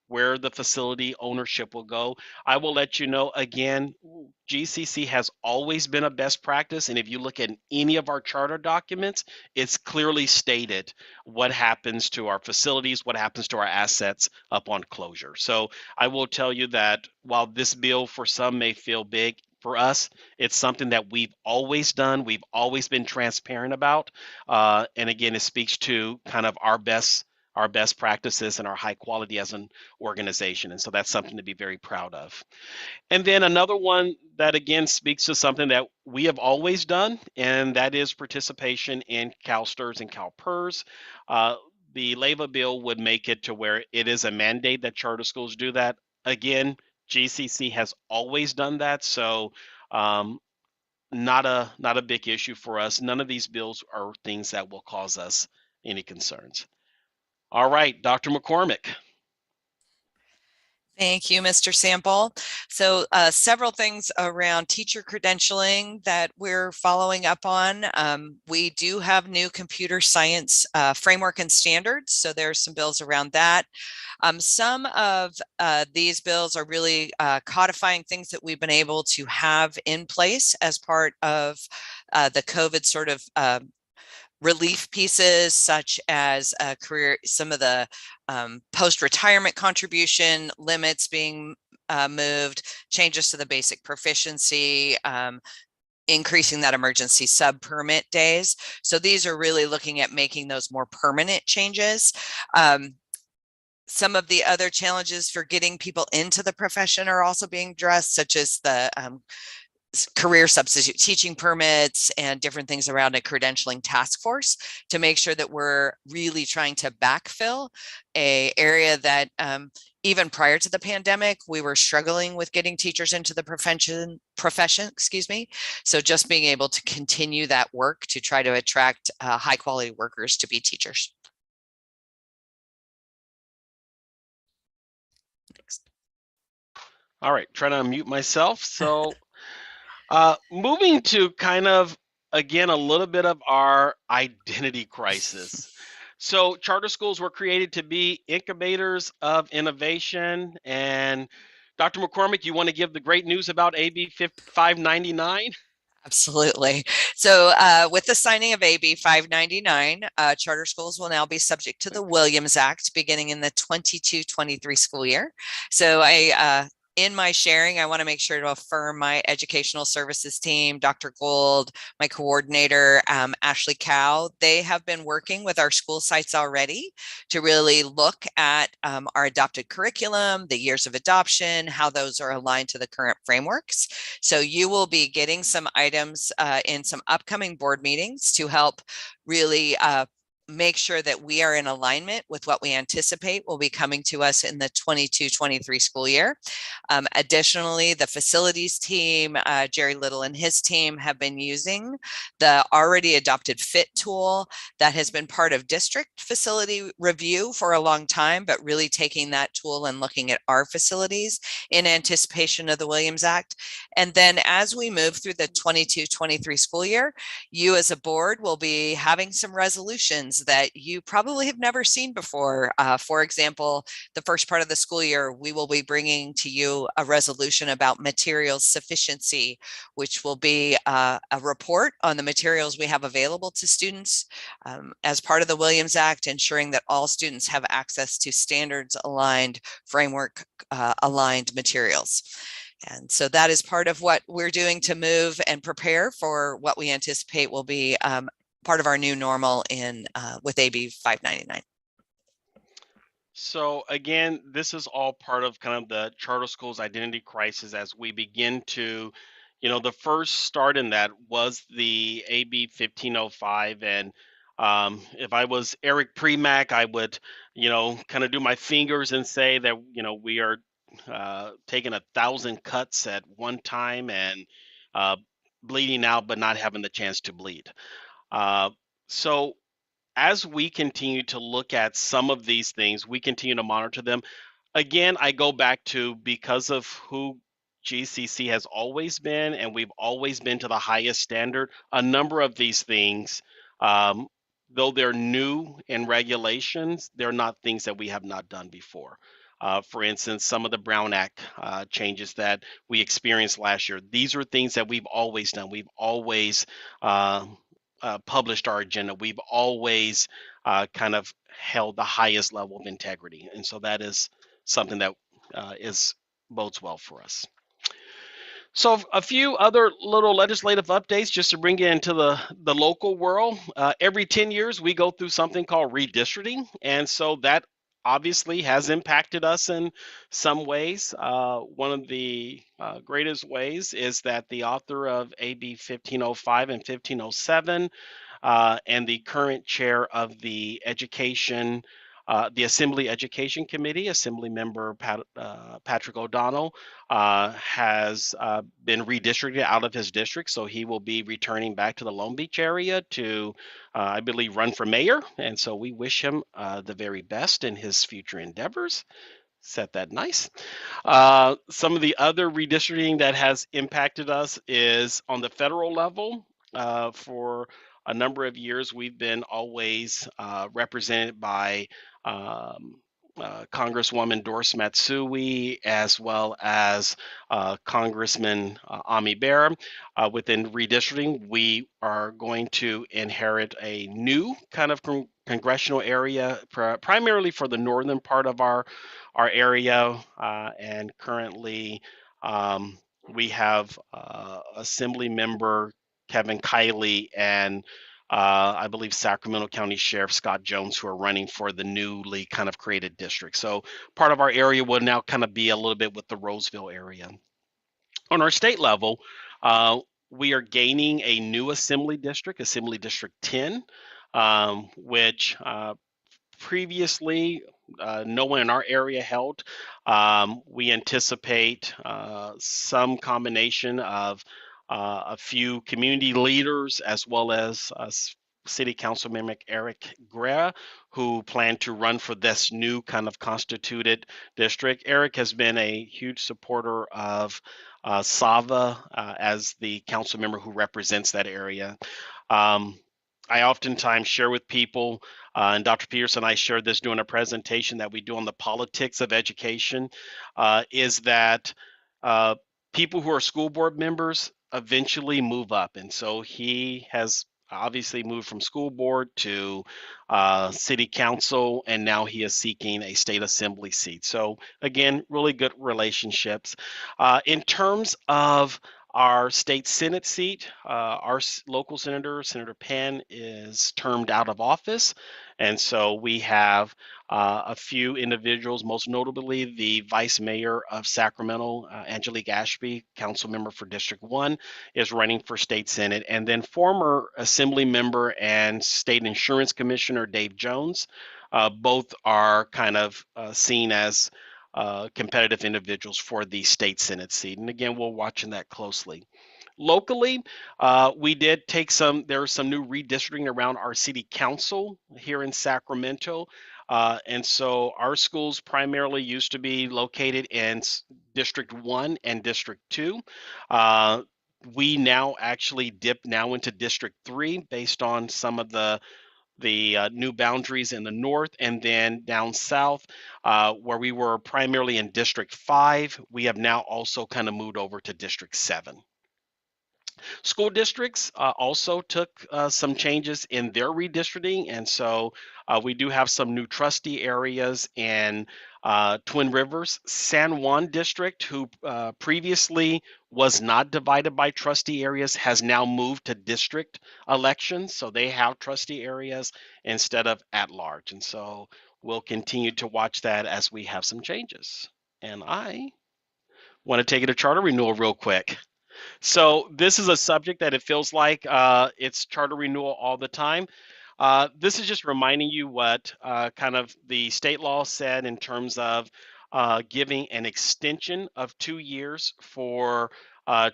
where the facility ownership will go. I will let you know, again, GCC has always been a best practice. And if you look at any of our charter documents, it's clearly stated what happens to our facilities, what happens to our assets upon closure. So I will tell you that while this bill for some may feel big, for us, it's something that we've always done. We've always been transparent about. And again, it speaks to kind of our best practices and our high quality as an organization. And so that's something to be very proud of. And then another one that again speaks to something that we have always done, and that is participation in CalSTRS and CalPERS. The LEVA bill would make it to where it is a mandate that charter schools do that. Again, GCC has always done that. So not a big issue for us. None of these bills are things that will cause us any concerns. All right, Dr. McCormick. Thank you, Mr. Sample. So several things around teacher credentialing that we're following up on. We do have new computer science framework and standards. So there's some bills around that. Some of these bills are really codifying things that we've been able to have in place as part of the COVID sort of relief pieces, such as some of the post-retirement contribution limits being moved, changes to the basic proficiency, increasing that emergency sub-permit days. So these are really looking at making those more permanent changes. Some of the other challenges for getting people into the profession are also being addressed, such as the career substitute teaching permits and different things around a credentialing task force to make sure that we're really trying to backfill an area that even prior to the pandemic, we were struggling with getting teachers into the profession, excuse me. So just being able to continue that work to try to attract high quality workers to be teachers. Next. All right, trying to unmute myself. So moving to kind of, again, a little bit of our identity crisis. So charter schools were created to be incubators of innovation. And Dr. McCormick, you want to give the great news about AB 599? Absolutely. So with the signing of AB 599, charter schools will now be subject to the Williams Act beginning in the 22-23 school year. So in my sharing, I want to make sure to affirm my educational services team, Dr. Gold, my coordinator, Ashley Cow. They have been working with our school sites already to really look at our adopted curriculum, the years of adoption, how those are aligned to the current frameworks. So you will be getting some items in some upcoming board meetings to help really make sure that we are in alignment with what we anticipate will be coming to us in the 22-23 school year. Additionally, the facilities team, Jerry Little and his team have been using the already adopted FIT tool that has been part of district facility review for a long time, but really taking that tool and looking at our facilities in anticipation of the Williams Act. And then as we move through the 22-23 school year, you as a board will be having some resolutions that you probably have never seen before. For example, the first part of the school year, we will be bringing to you a resolution about materials sufficiency, which will be a report on the materials we have available to students as part of the Williams Act, ensuring that all students have access to standards aligned, framework aligned materials. And so that is part of what we're doing to move and prepare for what we anticipate will be part of our new normal in with AB 599. So again, this is all part of kind of the charter schools identity crisis as we begin to, the first start in that was the AB 1505. And if I was Eric Premack, I would, kind of do my fingers and say that, we are taking 1,000 cuts at one time and bleeding out, but not having the chance to bleed. So as we continue to look at some of these things, we continue to monitor them. Again, I go back to because of who GCC has always been, and we've always been to the highest standard. A number of these things, though they're new in regulations, they're not things that we have not done before. For instance, some of the Brown Act changes that we experienced last year, these are things that we've always done. We've always published our agenda. We've always kind of held the highest level of integrity. And so that is something that bodes well for us. So a few other little legislative updates just to bring it into the local world. Every 10 years, we go through something called redistricting. And so that obviously has impacted us in some ways. One of the greatest ways is that the author of AB 1505 and 1507 and the current chair of the Assembly Education Committee, Assembly Member Patrick O'Donnell, has been redistricted out of his district. So he will be returning back to the Long Beach area to, I believe, run for mayor. And so we wish him the very best in his future endeavors. Set that nice. Some of the other redistricting that has impacted us is on the federal level. For a number of years, we've been always represented by Congresswoman Doris Matsui, as well as Congressman Ami Bera. Within redistricting, we are going to inherit a new kind of congressional area, primarily for the northern part of our area, and currently we have Assembly Member Kevin Kiley and I believe Sacramento County Sheriff Scott Jones, who are running for the newly kind of created district. So part of our area will now kind of be a little bit with the Roseville area. On our state level, we are gaining a new Assembly District, Assembly District 10, which previously no one in our area held. We anticipate some combination of a few community leaders as well as City Council Member Eric Guerra, who plan to run for this new kind of constituted district. Eric has been a huge supporter of Sava as the council member who represents that area. I oftentimes share with people, and Dr. Peterson and I shared this during a presentation that we do on the politics of education, is that people who are school board members eventually move up. And so he has obviously moved from school board to city council, and now he is seeking a state assembly seat. So again, really good relationships. In terms of our state Senate seat, our local senator, Senator Penn, is termed out of office. And so we have a few individuals, most notably the Vice Mayor of Sacramento, Angelique Ashby, council member for District 1, is running for state Senate. And then former Assembly member and State Insurance Commissioner Dave Jones, both are kind of seen as competitive individuals for the state Senate seat. And again, we're watching that closely. Locally, we did take there's some new redistricting around our city council here in Sacramento. And so our schools primarily used to be located in District 1 and District 2. We now actually dip now into District 3 based on some of the new boundaries in the north, and then down south, where we were primarily in District 5, we have now also kind of moved over to District 7. School districts also took some changes in their redistricting, and so we do have some new trustee areas in Twin Rivers. San Juan District, who previously was not divided by trustee areas, has now moved to district elections, so they have trustee areas instead of at large. And so we'll continue to watch that as we have some changes. And I want to take it to charter renewal real quick. So this is a subject that it feels like it's charter renewal all the time. This is just reminding you what kind of the state law said in terms of giving an extension of 2 years for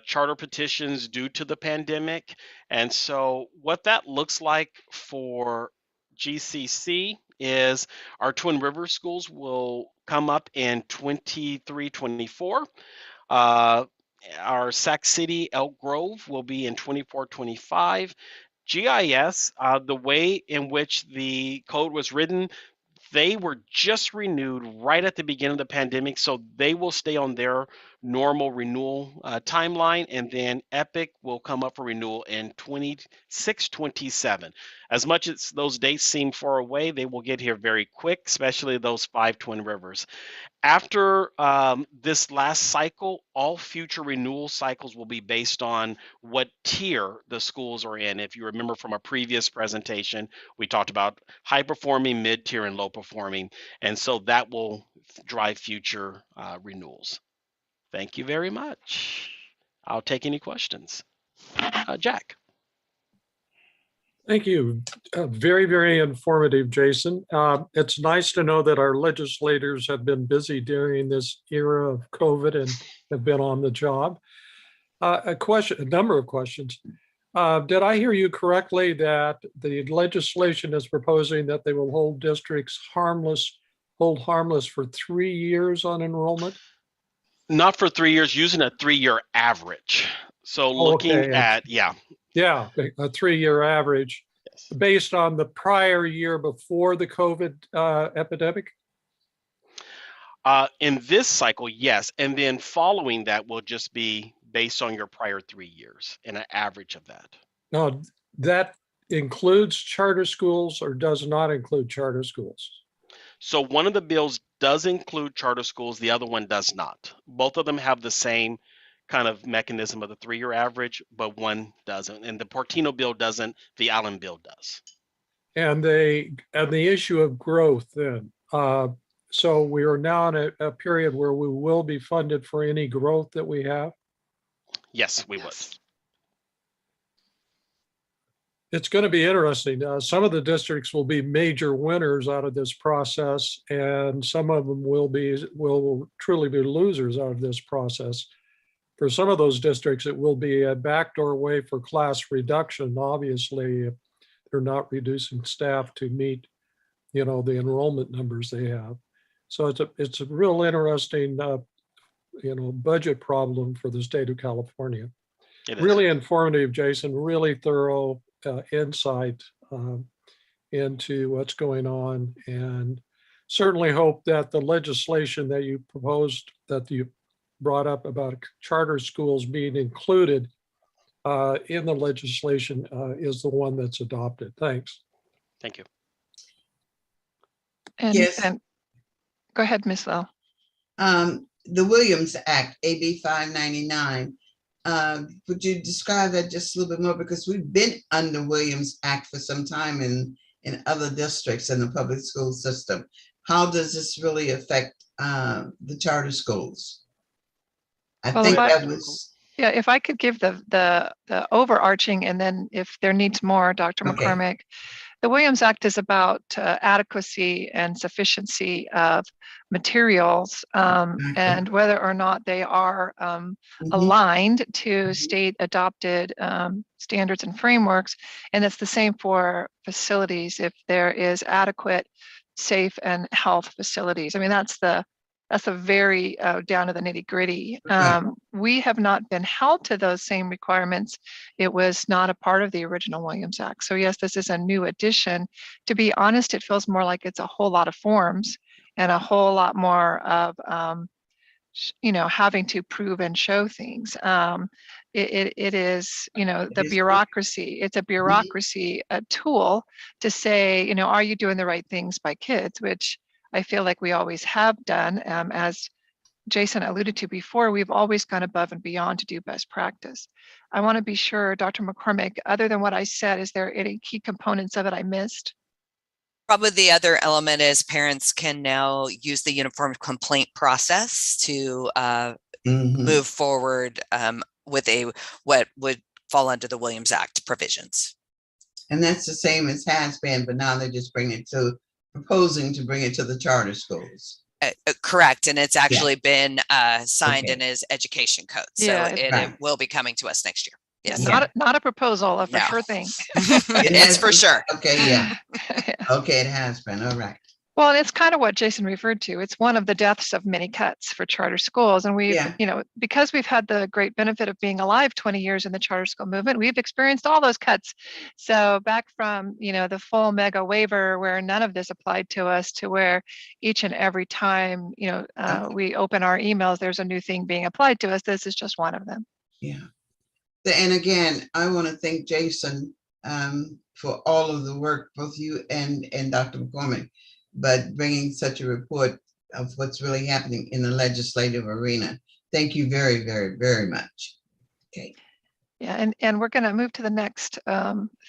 charter petitions due to the pandemic. And so what that looks like for GCC is our Twin Rivers schools will come up in 23-24. Our Sac City, Elk Grove will be in 24-25. GIS, the way in which the code was written, they were just renewed right at the beginning of the pandemic, so they will stay on their normal renewal timeline, and then Epic will come up for renewal in 26-27. As much as those dates seem far away, they will get here very quick, especially those 5 Twin Rivers. After this last cycle, all future renewal cycles will be based on what tier the schools are in. If you remember from a previous presentation, we talked about high performing, mid tier, and low performing. And so that will drive future renewals. Thank you very much. I'll take any questions. Jack. Thank you. Very, very informative, Jason. It's nice to know that our legislators have been busy during this era of COVID and have been on the job. A number of questions. Did I hear you correctly that the legislation is proposing that they will hold districts harmless for 3 years on enrollment? Not for 3 years, using a 3-year average. So looking at, Yeah, a 3-year average based on the prior year before the COVID epidemic? In this cycle, yes. And then following that will just be based on your prior 3 years and an average of that. No, that includes charter schools or does not include charter schools? So one of the bills does include charter schools, the other one does not. Both of them have the same kind of mechanism of the 3-year average, but one doesn't. And the Portino bill doesn't, the Allen bill does. And the issue of growth then. So we are now in a period where we will be funded for any growth that we have. Yes, we would. It's going to be interesting. Some of the districts will be major winners out of this process, and some of them will truly be losers out of this process. For some of those districts, it will be a backdoor way for class reduction. Obviously, if they're not reducing staff to meet, the enrollment numbers they have. So it's a real interesting, budget problem for the state of California. Really informative, Jason. Really thorough insight into what's going on, and certainly hope that the legislation that you proposed, that you brought up about charter schools being included in the legislation is the one that's adopted. Thanks. Thank you. And go ahead, Ms. Lowe. The Williams Act, AB 599. Would you describe that just a little bit more? Because we've been under Williams Act for some time in other districts in the public school system. How does this really affect the charter schools? If I could give the overarching, and then if there needs more, Dr. McCormick. The Williams Act is about adequacy and sufficiency of materials and whether or not they are aligned to state adopted standards and frameworks. And it's the same for facilities. If there is adequate, safe and health facilities. I mean, that's a very down to the nitty gritty. We have not been held to those same requirements. It was not a part of the original Williams Act. So yes, this is a new addition. To be honest, it feels more like it's a whole lot of forms and a whole lot more of, having to prove and show things. It is, the bureaucracy. It's a bureaucracy tool to say, are you doing the right things by kids, which I feel like we always have done. As Jason alluded to before, we've always gone above and beyond to do best practice. I want to be sure, Dr. McCormick, other than what I said, is there any key components of it I missed? Probably the other element is parents can now use the uniform complaint process to move forward with what would fall under the Williams Act provisions. And that's the same as has been, but now they're just proposing to bring it to the charter schools. Correct. And it's actually been signed in his education code. So it will be coming to us next year. Yes. Not a proposal, for sure thing. It's for sure. Okay, yeah. Okay, it has been. All right. Well, it's kind of what Jason referred to. It's one of the deaths of many cuts for charter schools. And we've, because we've had the great benefit of being alive 20 years in the charter school movement, we've experienced all those cuts. So back from, the full mega waiver where none of this applied to us to where each and every time, we open our emails, there's a new thing being applied to us. This is just one of them. Yeah. And again, I want to thank Jason for all of the work, both you and Dr. McCormick, but bringing such a report of what's really happening in the legislative arena. Thank you very, very, very much. Okay. Yeah, and we're going to move to the next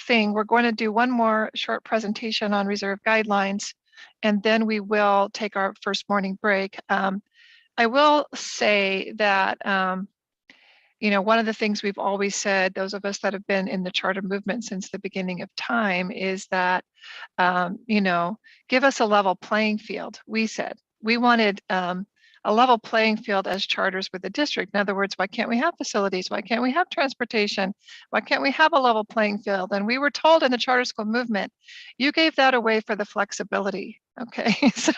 thing. We're going to do one more short presentation on reserve guidelines, and then we will take our first morning break. I will say that one of the things we've always said, those of us that have been in the charter movement since the beginning of time, is that, give us a level playing field. We said we wanted a level playing field as charters with the district. In other words, why can't we have facilities? Why can't we have transportation? Why can't we have a level playing field? And we were told in the charter school movement, you gave that away for the flexibility. Okay, so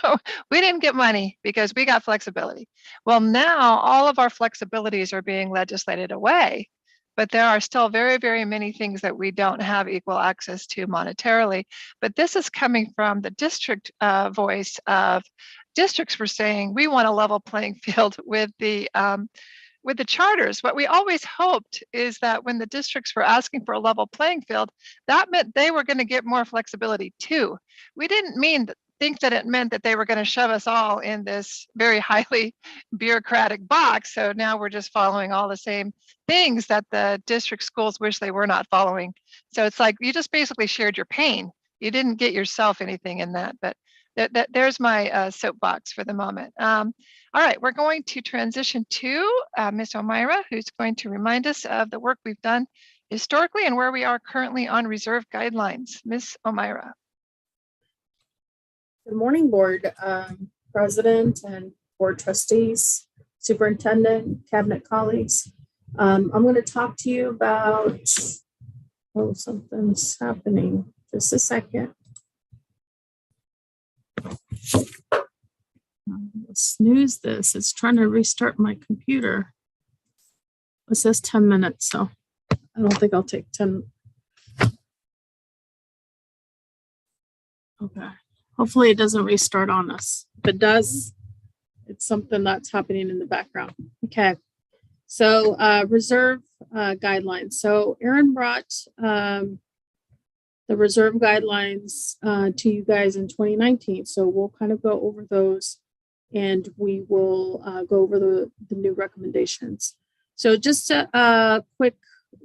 we didn't get money because we got flexibility. Well, now all of our flexibilities are being legislated away, but there are still very, very many things that we don't have equal access to monetarily. But this is coming from the district voice of districts were saying, we want a level playing field with the with the charters, what we always hoped is that when the districts were asking for a level playing field, that meant they were going to get more flexibility too. We didn't think that it meant that they were going to shove us all in this very highly bureaucratic box. So now we're just following all the same things that the district schools wish they were not following. So it's like you just basically shared your pain. You didn't get yourself anything in that, but there's my soapbox for the moment. All right, we're going to transition to Ms. O'Meara, who's going to remind us of the work we've done historically and where we are currently on reserve guidelines. Ms. O'Meara. Good morning, board president and board trustees, superintendent, cabinet colleagues. I'm going to talk to you about, oh, something's happening. Just a second. Snooze this. It's trying to restart my computer. It says 10 minutes, so I don't think I'll take 10. Okay. Hopefully it doesn't restart on us. If it does, it's something that's happening in the background. Okay. So reserve guidelines. So Erin brought the reserve guidelines to you guys in 2019. So we'll kind of go over those and we will go over the new recommendations. So just a quick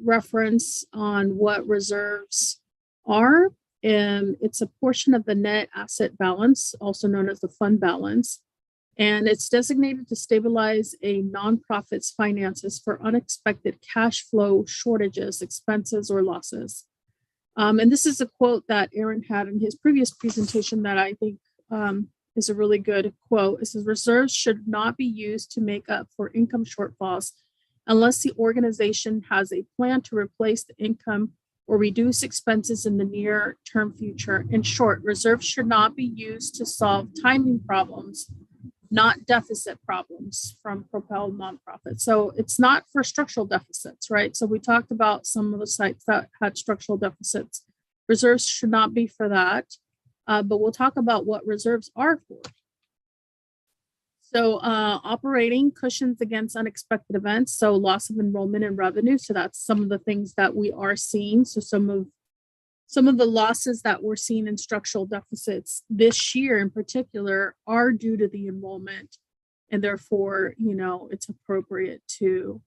reference on what reserves are. It's a portion of the net asset balance, also known as the fund balance. And it's designated to stabilize a nonprofit's finances for unexpected cash flow shortages, expenses, or losses. And this is a quote that Aaron had in his previous presentation that I think is a really good quote. It says, reserves should not be used to make up for income shortfalls unless the organization has a plan to replace the income or reduce expenses in the near term future. In short, reserves should not be used to solve timing problems, not deficit problems from propelled nonprofits. So it's not for structural deficits, right? So we talked about some of the sites that had structural deficits. Reserves should not be for that, but we'll talk about what reserves are for. So operating cushions against unexpected events, so loss of enrollment and revenue. So that's some of the things that we are seeing. So some of the losses that we're seeing in structural deficits this year in particular are due to the enrollment, and therefore, you know, it's appropriate to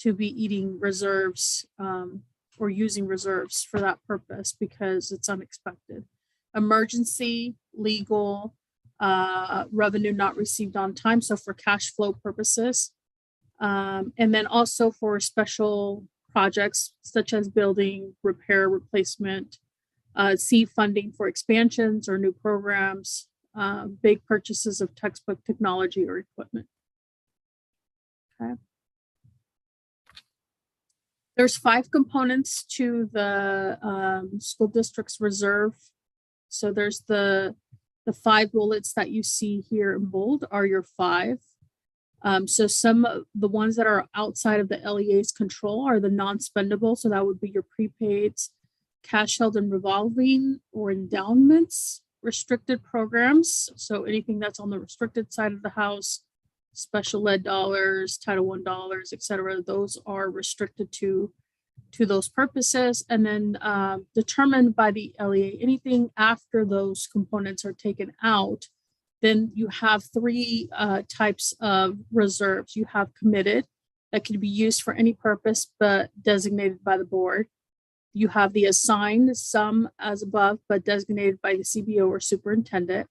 be eating reserves or using reserves for that purpose because it's unexpected. Emergency, legal, revenue not received on time, so for cash flow purposes, and then also for special projects such as building, repair, replacement, seed funding for expansions or new programs, big purchases of textbook, technology, or equipment. Okay. There's 5 components to the school district's reserve. So there's the 5 bullets that you see here in bold are your 5. So some of the ones that are outside of the LEA's control are the non-spendable. So that would be your prepaids, cash held and revolving or endowments, restricted programs. So anything that's on the restricted side of the house, special ed dollars, Title I dollars, et cetera, those are restricted to those purposes. And then determined by the LEA, anything after those components are taken out, then you have 3 types of reserves. You have committed, that can be used for any purpose but designated by the board. You have the assigned, some as above but designated by the CBO or superintendent.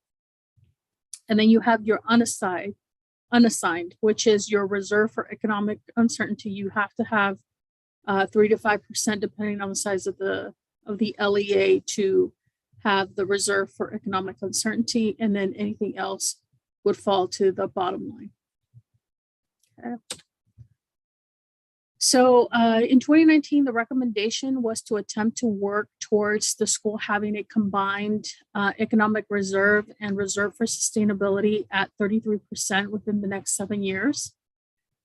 And then you have your unassigned, which is your reserve for economic uncertainty. You have to have 3 to 5%, depending on the size of the LEA, to have the reserve for economic uncertainty, and then anything else would fall to the bottom line. Okay. So in 2019, the recommendation was to attempt to work towards the school having a combined economic reserve and reserve for sustainability at 33% within the next 7 years.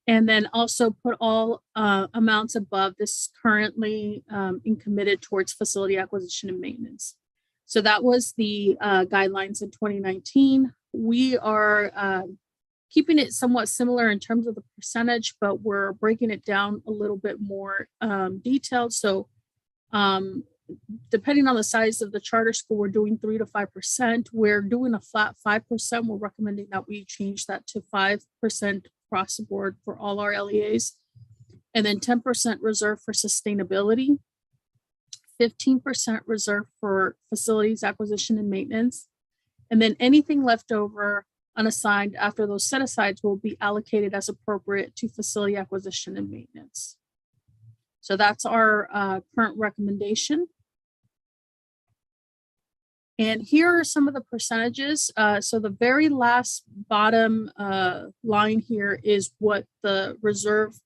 And then also put all amounts above this currently in committed towards facility acquisition and maintenance. So that was the guidelines in 2019. We are keeping it somewhat similar in terms of the percentage, but we're breaking it down a little bit more detailed. So depending on the size of the charter school, we're doing 3 to 5%. We're doing a flat 5%. We're recommending that we change that to 5% across the board for all our LEAs. And then 10% reserved for sustainability, 15% reserved for facilities acquisition and maintenance. And then anything left over unassigned after those set asides will be allocated as appropriate to facility acquisition and maintenance. So that's our current recommendation. And here are some of the percentages. So the very last bottom line here is what the reserves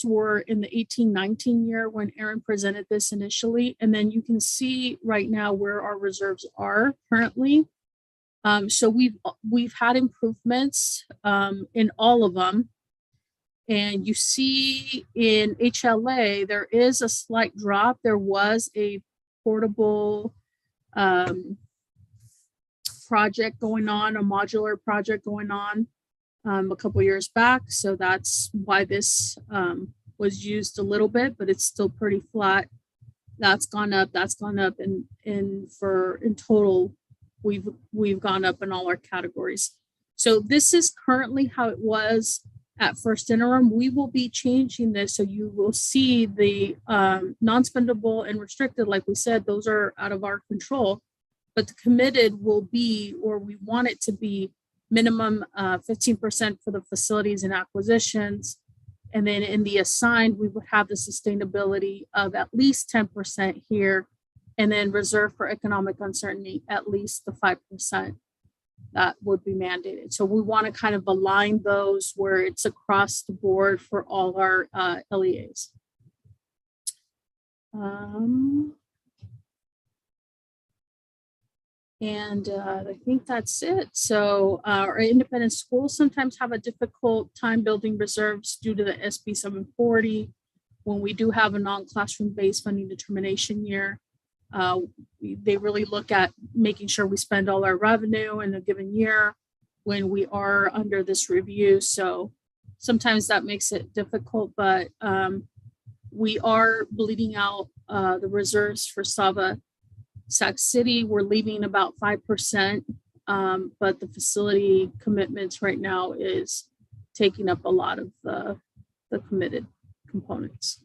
were in the 18-19 year when Aaron presented this initially. And then you can see right now where our reserves are currently. So we've had improvements in all of them. And you see in HLA, there is a slight drop. There was a portable project going on, a modular project going on a couple years back. So that's why this was used a little bit, but it's still pretty flat. That's gone up, and in total, we've gone up in all our categories. So this is currently how it was at first interim. We will be changing this, so you will see the non-spendable and restricted, like we said, those are out of our control, but the committed will be, or we want it to be, minimum 15% for the facilities and acquisitions. And then in the assigned, we would have the sustainability of at least 10% here, and then reserve for economic uncertainty, at least the 5%. That would be mandated. So we want to kind of align those where it's across the board for all our LEAs. And I think that's it. So our independent schools sometimes have a difficult time building reserves due to the SB 740. When we do have a non-classroom based funding determination year, they really look at making sure we spend all our revenue in a given year when we are under this review. So sometimes that makes it difficult, but we are bleeding out the reserves for Sava Sac City. We're leaving about 5%, but the facility commitments right now is taking up a lot of the committed components.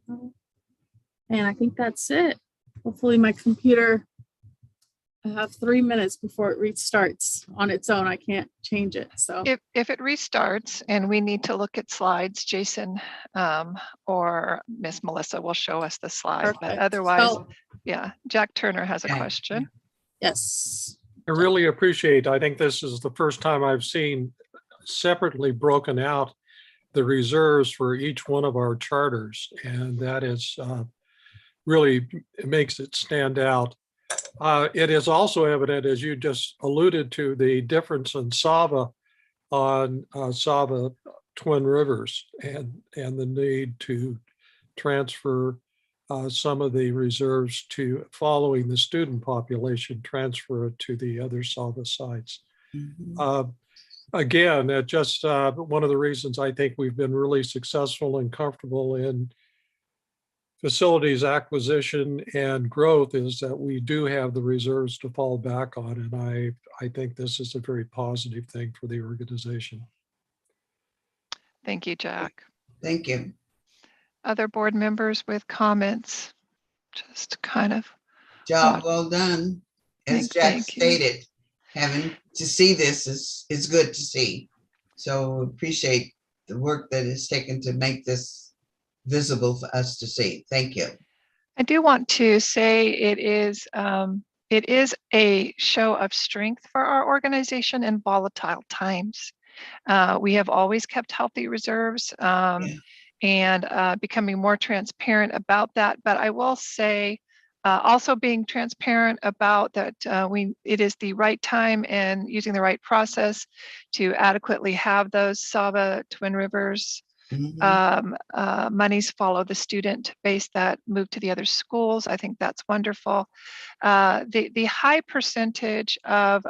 And I think that's it. Hopefully my computer, I have 3 minutes before it restarts on its own. I can't change it. So if it restarts and we need to look at slides, Jason or Miss Melissa will show us the slide. Perfect. But otherwise, So, yeah, Jack Turner has a question. yes. I really appreciate, I think this is the first time I've seen separately broken out the reserves for each one of our charters. And that is really, it makes it stand out. It is also evident, as you just alluded to, the difference in Sava on Sava Twin Rivers and the need to transfer some of the reserves to, following the student population, transfer it to the other Sava sites. Mm-hmm. Again, it just one of the reasons I think we've been really successful and comfortable in facilities acquisition and growth is that we do have the reserves to fall back on. And I think this is a very positive thing for the organization. Thank you, Jack. Thank you. Other board members with comments? Just kind of. Job well done. As Jack stated, having to see this is good to see. So appreciate the work that is taken to make this visible for us to see. Thank you. I do want to say it is a show of strength for our organization in volatile times. We have always kept healthy reserves and becoming more transparent about that. But I will say also being transparent about that it is the right time and using the right process to adequately have those Sava Twin Rivers Monies follow the student base that move to the other schools. I think that's wonderful. The high percentage of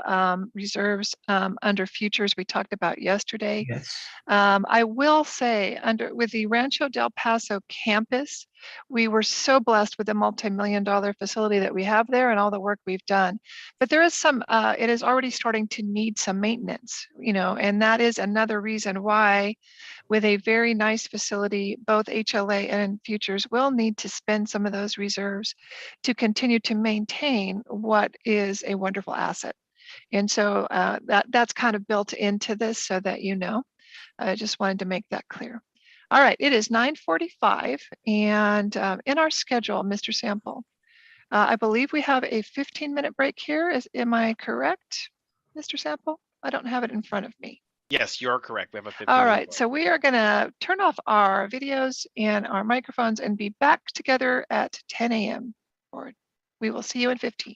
reserves under futures we talked about yesterday. Yes. I will say with the Rancho del Paso campus, we were so blessed with the multi-million-dollar facility that we have there and all the work we've done. But there is some, it is already starting to need some maintenance, and that is another reason why with a very nice facility, both HLA and futures will need to spend some of those reserves to continue to maintain what is a wonderful asset. And so that's kind of built into this so that I just wanted to make that clear. All right, it is 9:45, and in our schedule, Mr. Sample, I believe we have a 15-minute break here. Am I correct, Mr. Sample? I don't have it in front of me. Yes, you're correct. We have a 15 All minute right, break. so we are going to turn off our videos and our microphones and be back together at 10 a.m. We will see you in 15.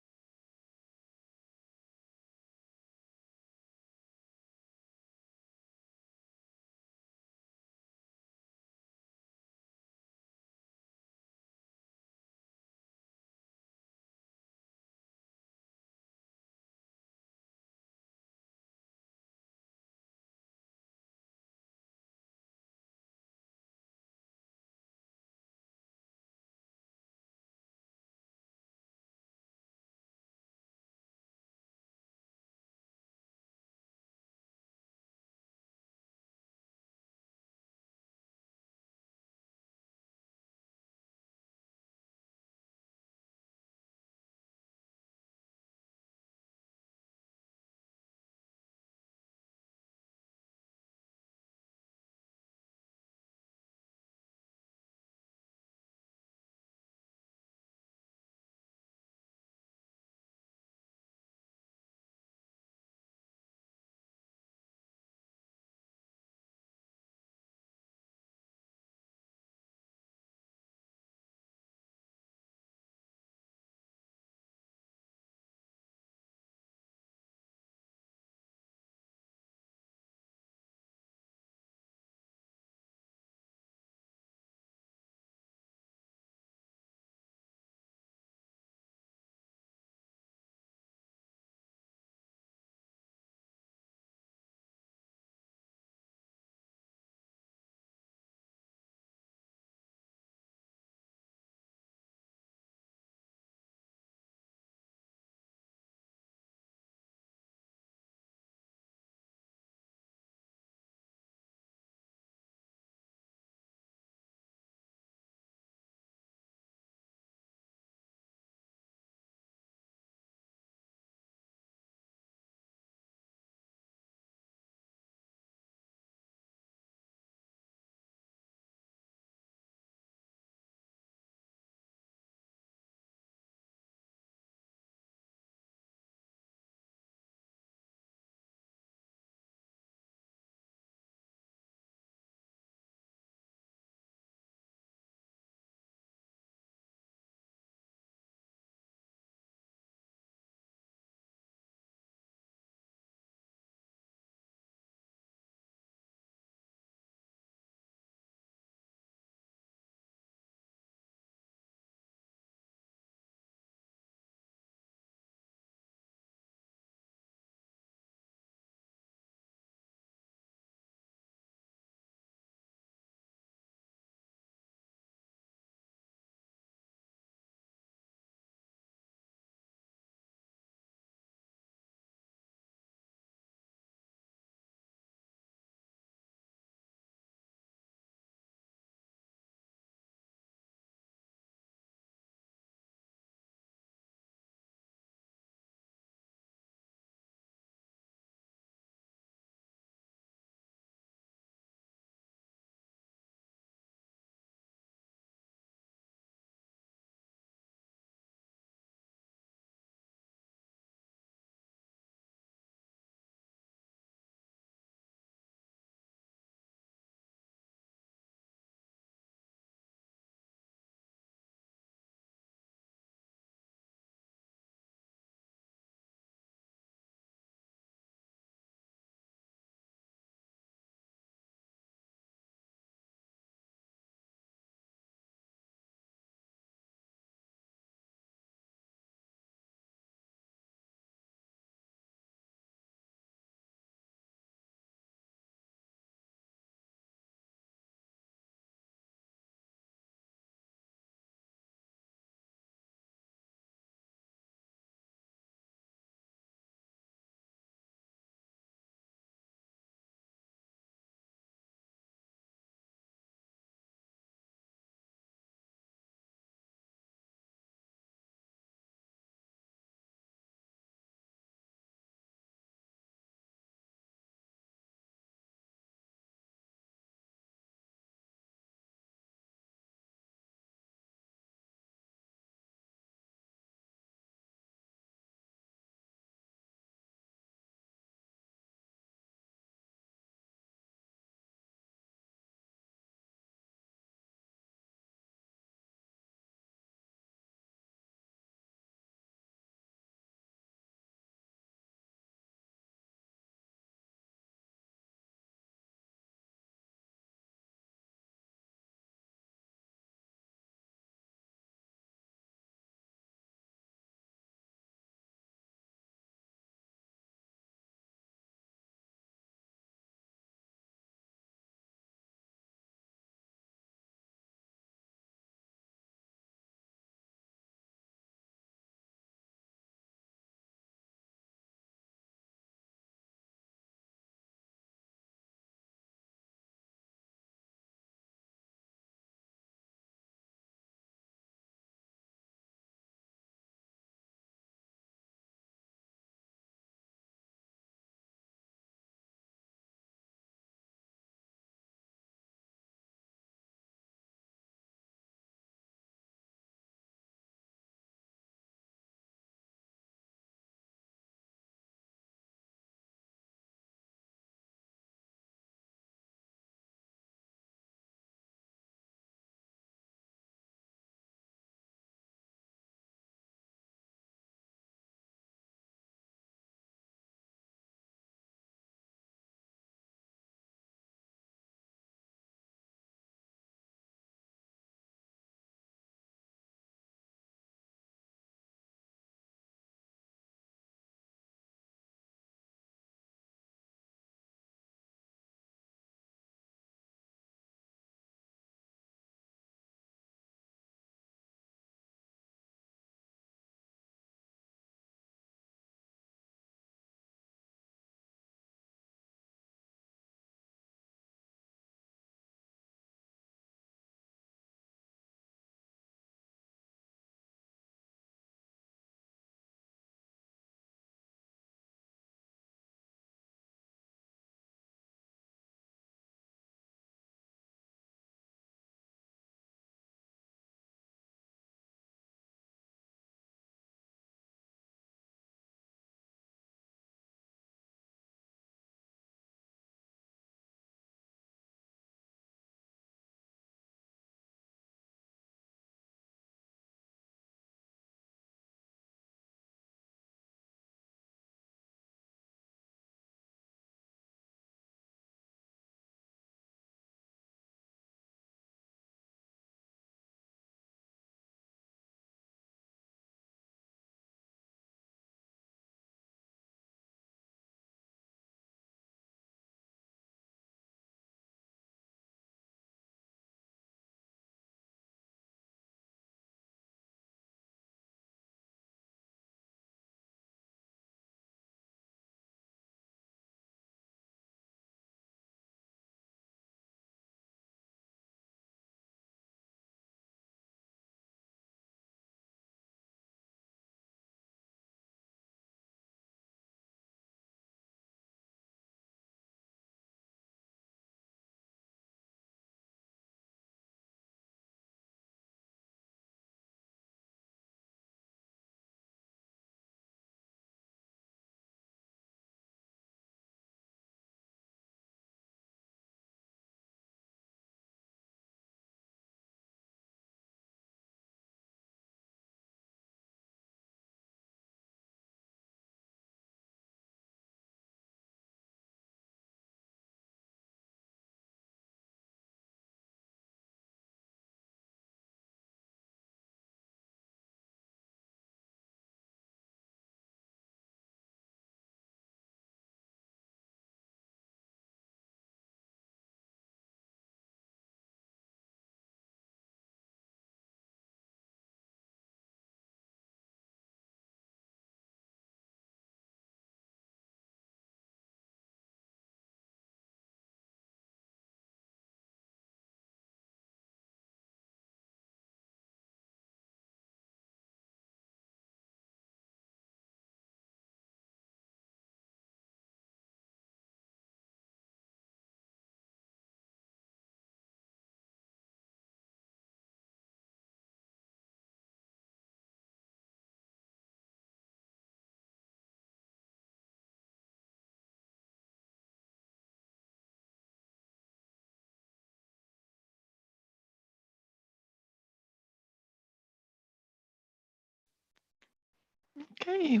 Okay,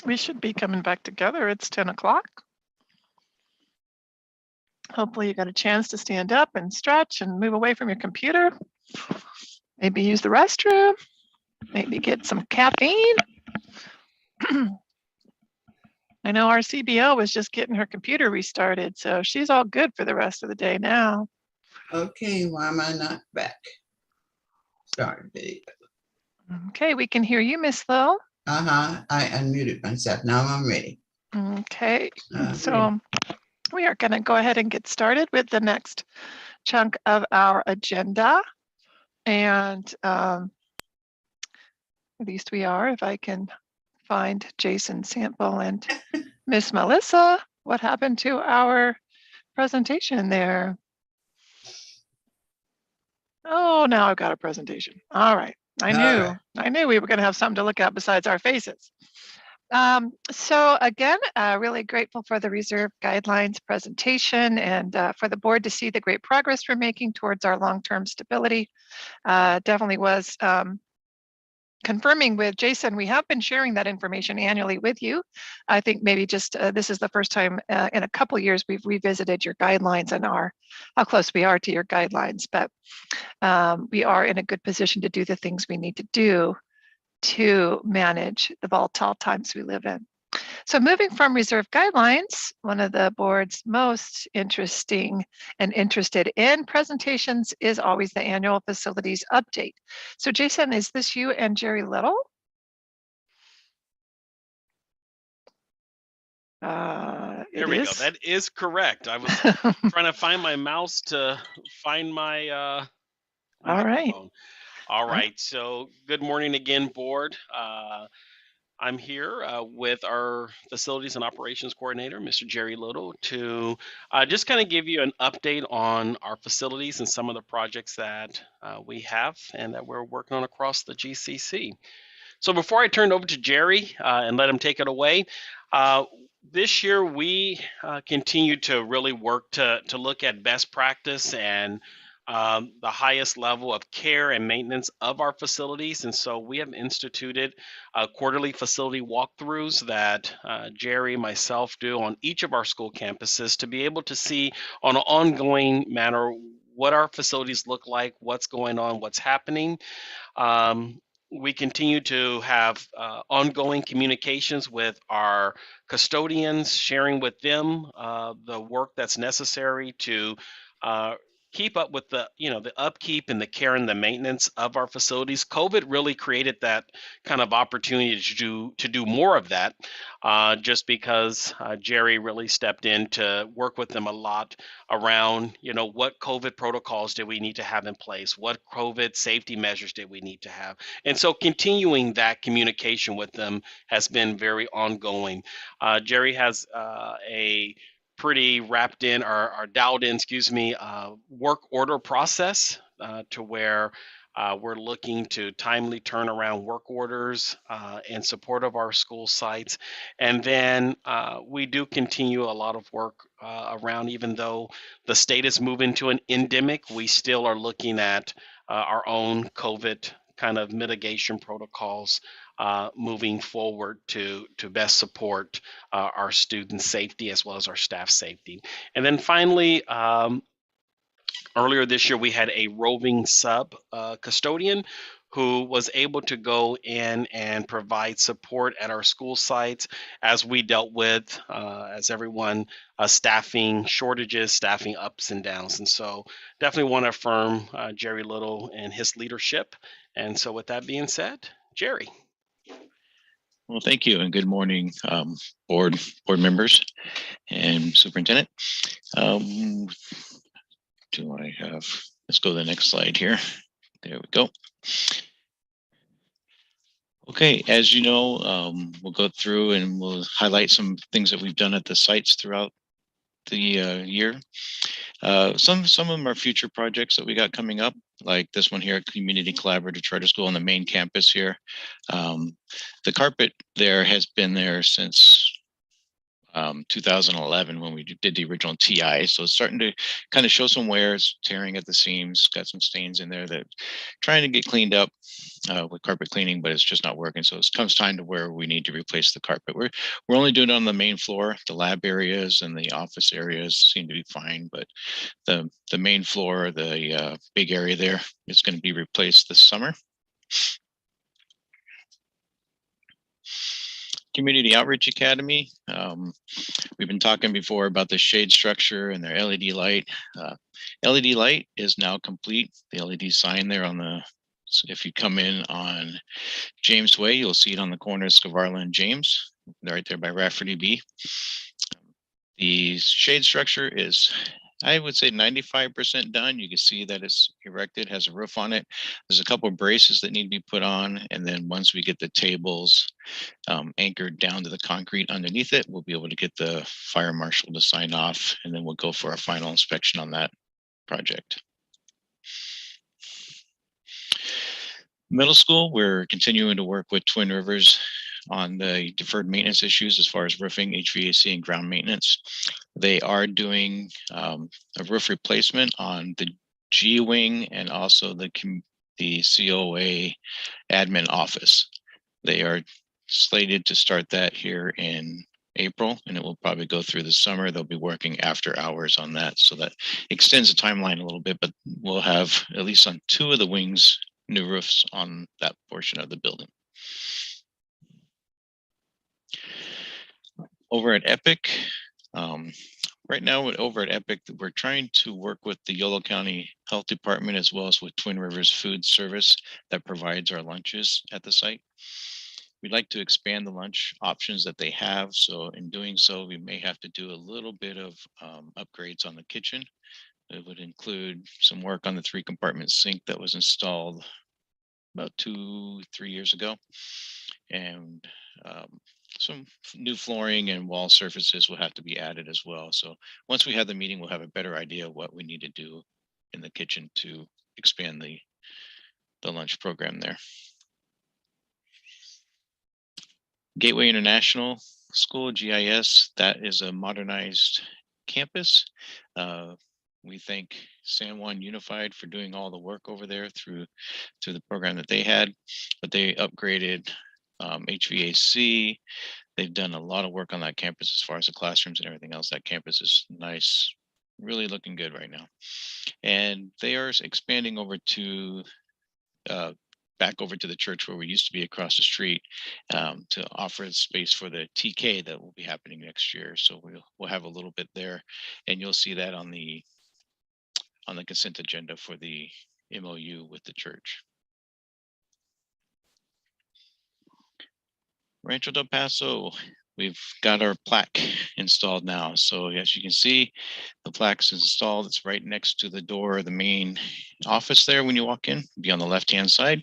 we should be coming back together. It's 10 o'clock. Hopefully you got a chance to stand up and stretch and move away from your computer. Maybe use the restroom, maybe get some caffeine. I know our CBO was just getting her computer restarted, so she's all good for the rest of the day now. Okay, why am I not back? Start video. Okay, we can hear you, Miss Lil. I unmuted myself. Now I'm ready. Okay, so we are going to go ahead and get started with the next chunk of our agenda. And at least we are, if I can find Jason Sample and Miss Melissa. What happened to our presentation there? Oh, now I've got a presentation. All right. I knew we were going to have something to look at besides our faces. So again, really grateful for the reserve guidelines presentation and for the board to see the great progress we're making towards our long-term stability. Definitely was confirming with Jason, we have been sharing that information annually with you. I think maybe just this is the first time in a couple years we've revisited your guidelines and how close we are to your guidelines, but we are in a good position to do the things we need to do to manage the volatile times we live in. So moving from reserve guidelines, one of the board's most interesting and interested in presentations is always the annual facilities update. So Jason, is this you and Jerry Little? There we go. That is correct. I was trying to find my mouse to find my microphone. All right. So good morning again, board. I'm here with our facilities and operations coordinator, Mr. Jerry Little, to just kind of give you an update on our facilities and some of the projects that we have and that we're working on across the GCC. So before I turn it over to Jerry and let him take it away, this year we continue to really work to look at best practice and the highest level of care and maintenance of our facilities. And so we have instituted quarterly facility walkthroughs that Jerry, myself do on each of our school campuses to be able to see on an ongoing manner what our facilities look like, what's going on, what's happening. We continue to have ongoing communications with our custodians, sharing with them the work that's necessary to keep up with the upkeep and the care and the maintenance of our facilities. COVID really created that kind of opportunity to do more of that, just because Jerry really stepped in to work with them a lot around, what COVID protocols did we need to have in place? What COVID safety measures did we need to have? And so continuing that communication with them has been very ongoing. Jerry has a pretty wrapped in or dialed in, work order process to where we're looking to timely turn around work orders in support of our school sites. And then we do continue a lot of work around, even though the state is moving to an endemic, we still are looking at our own COVID kind of mitigation protocols moving forward to best support our student safety as well as our staff safety. And then finally, earlier this year, we had a roving sub custodian who was able to go in and provide support at our school sites as we dealt with, as everyone, staffing shortages, staffing ups and downs. And so definitely want to affirm Jerry Little and his leadership. And so with that being said, Jerry. Well, thank you and good morning, board members and superintendent. Do I have, let's go to the next slide here. There we go. Okay, as you know, we'll go through and we'll highlight some things that we've done at the sites throughout the year. Some of them are future projects that we got coming up, like this one here, Community Collaborative Charter School on the main campus here. The carpet there has been there since 2011 when we did the original TI. So it's starting to kind of show some wears, tearing at the seams, got some stains in there that trying to get cleaned up with carpet cleaning, but it's just not working. So it comes time to where we need to replace the carpet. We're only doing it on the main floor. The lab areas and the office areas seem to be fine, but the main floor, the big area there, is going to be replaced this summer. Community Outreach Academy. We've been talking before about the shade structure and their LED light. LED light is now complete. The LED sign there on the, so if you come in on James Way, you'll see it on the corner of Scavarla and James, right there by Rafferty B. The shade structure is, I would say, 95% done. You can see that it's erected, has a roof on it. There's a couple of braces that need to be put on. And then once we get the tables anchored down to the concrete underneath it, we'll be able to get the fire marshal to sign off, and then we'll go for our final inspection on that project. Middle school, we're continuing to work with Twin Rivers on the deferred maintenance issues as far as roofing, HVAC, and ground maintenance. They are doing a roof replacement on the G wing and also the COA admin office. They are slated to start that here in April, and it will probably go through the summer. They'll be working after hours on that, so that extends the timeline a little bit, but we'll have at least on 2 of the wings new roofs on that portion of the building. Over at Epic, right now over at Epic, we're trying to work with the Yolo County Health Department as well as with Twin Rivers Food Service that provides our lunches at the site. We'd like to expand the lunch options that they have. So in doing so, we may have to do a little bit of upgrades on the kitchen. It would include some work on the 3-compartment sink that was installed about 2-3 years ago. And some new flooring and wall surfaces will have to be added as well. So once we have the meeting, we'll have a better idea of what we need to do in the kitchen to expand the lunch program there. Gateway International School, GIS, that is a modernized campus. We thank San Juan Unified for doing all the work over there through the program that they had, but they upgraded HVAC. They've done a lot of work on that campus as far as the classrooms and everything else. That campus is nice, really looking good right now. And they are expanding over to back over to the church where we used to be across the street to offer space for the TK that will be happening next year. So we'll have a little bit there, and you'll see that on the consent agenda for the MOU with the church. Rancho Del Paso, we've got our plaque installed now. So as you can see, the plaque's installed. It's right next to the door of the main office there when you walk in, be on the left-hand side.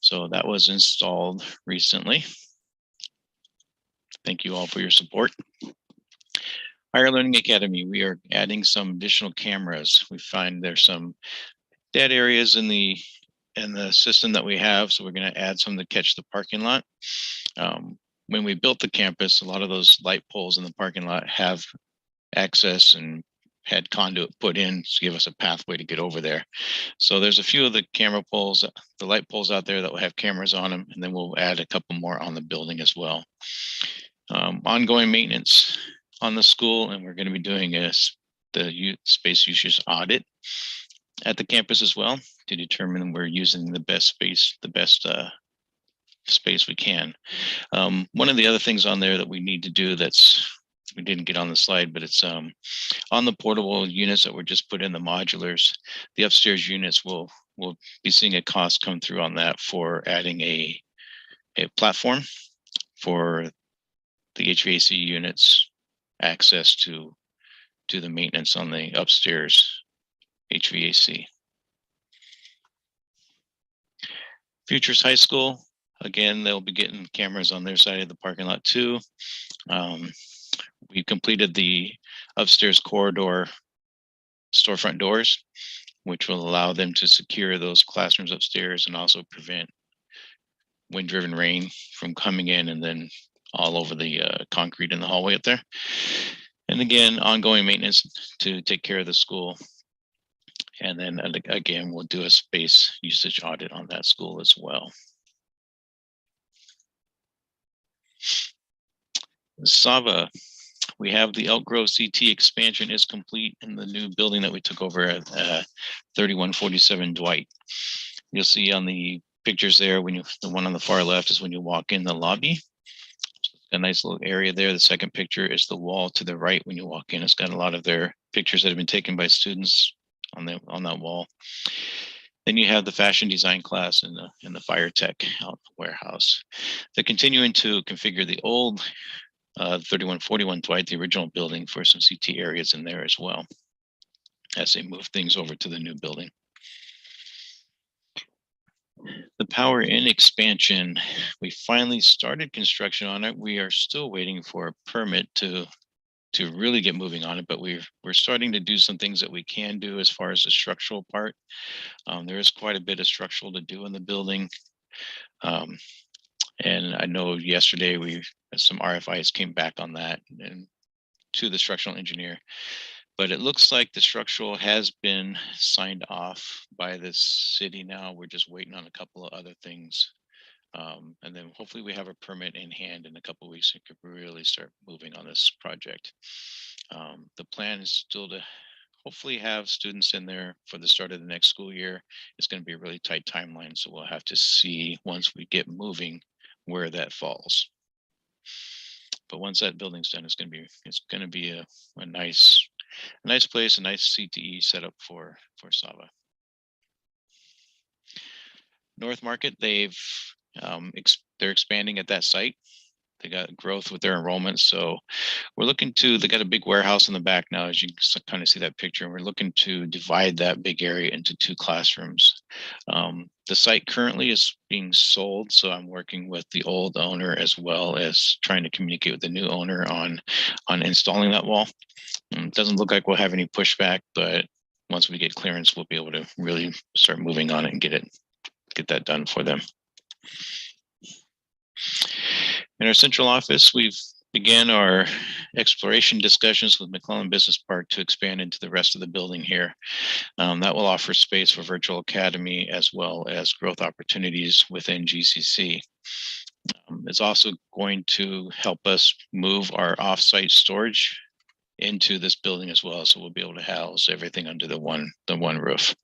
So that was installed recently. Thank you all for your support. Higher Learning Academy, we are adding some additional cameras. We find there's some dead areas in the system that we have, so we're going to add some to catch the parking lot. When we built the campus, a lot of those light poles in the parking lot have access and had conduit put in to give us a pathway to get over there. So there's a few of the camera poles, the light poles out there that will have cameras on them, and then we'll add a couple more on the building as well. Ongoing maintenance on the school, and we're going to be doing the space usage audit at the campus as well to determine we're using the best space, space we can. One of the other things on there that we need to do we didn't get on the slide, but it's on the portable units that were just put in the modulars. The upstairs units will be seeing a cost come through on that for adding a platform for the HVAC units access to the maintenance on the upstairs HVAC. Futures High School, again, they'll be getting cameras on their side of the parking lot too. We completed the upstairs corridor storefront doors, which will allow them to secure those classrooms upstairs and also prevent wind-driven rain from coming in and then all over the concrete in the hallway up there. And again, ongoing maintenance to take care of the school. And then again, we'll do a space usage audit on that school as well. Sava, we have the Elk Grove CT expansion is complete in the new building that we took over at 3147 Dwight. You'll see on the pictures there, the one on the far left is when you walk in the lobby. A nice little area there. The second picture is the wall to the right when you walk in. It's got a lot of their pictures that have been taken by students on that wall. Then you have the fashion design class in the fire tech out in the warehouse. They're continuing to configure the old 3141 Dwight, the original building, for some CT areas in there as well as they move things over to the new building. The Power In expansion, we finally started construction on it. We are still waiting for a permit to really get moving on it, but we're starting to do some things that we can do as far as the structural part. There is quite a bit of structural to do in the building. And I know yesterday some RFIs came back on that and to the structural engineer. But it looks like the structural has been signed off by the city now. We're just waiting on a couple of other things. And then hopefully we have a permit in hand in a couple of weeks and could really start moving on this project. The plan is still to hopefully have students in there for the start of the next school year. It's going to be a really tight timeline, so we'll have to see once we get moving where that falls. But once that building's done, it's going to be a nice place, a nice CTE setup for Sava. North Market, they're expanding at that site. They got growth with their enrollment, so they got a big warehouse in the back now, as you can kind of see that picture, and we're looking to divide that big area into 2 classrooms. The site currently is being sold, so I'm working with the old owner as well as trying to communicate with the new owner on installing that wall. It doesn't look like we'll have any pushback, but once we get clearance, we'll be able to really start moving on it and get that done for them. In our central office, we've began our exploration discussions with McClellan Business Park to expand into the rest of the building here. That will offer space for virtual academy as well as growth opportunities within GCC. It's also going to help us move our offsite storage into this building as well, so we'll be able to house everything under the one roof.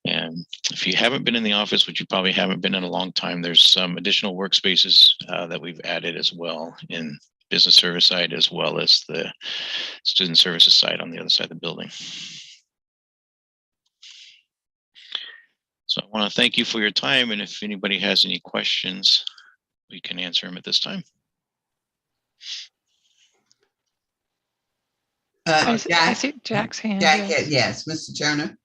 And if you haven't been in the office, which you probably haven't been in a long time, there's some additional workspaces that we've added as well in business service side as well as the student services side on the other side of the building. So I want to thank you for your time, and if anybody has any questions, we can answer them at this time. I see Jack's hand. Yes, Mr. Turner.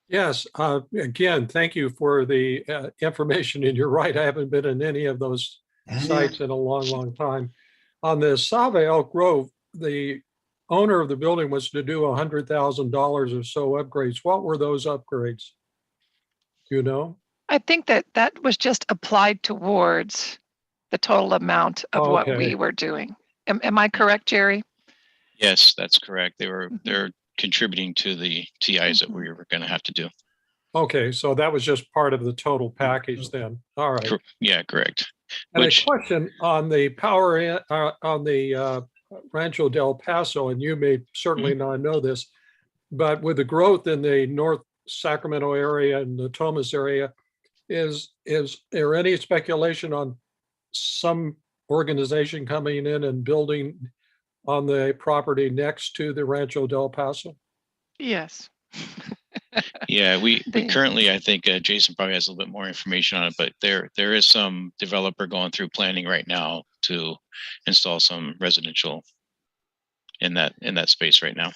Yes, again, thank you for the information, and you're right, I haven't been in any of those sites in a long time. On the Sava Elk Grove, the owner of the building was to do $100,000 or so upgrades. What were those upgrades? Do you know? I think that was just applied towards the total amount of what we were doing. Am I correct, Jerry? Yes, that's correct. They're contributing to the TIs that we were going to have to do. Okay, so that was just part of the total package then. All right. Yeah, correct. And a question on the power on the Rancho Del Paso, and you may certainly not know this, but with the growth in the North Sacramento area and the Thomas area, is there any speculation on some organization coming in and building on the property next to the Rancho Del Paso? Yes. Yeah, we currently, I think Jason probably has a little bit more information on it, but there is some developer going through planning right now to install some residential in that space right now.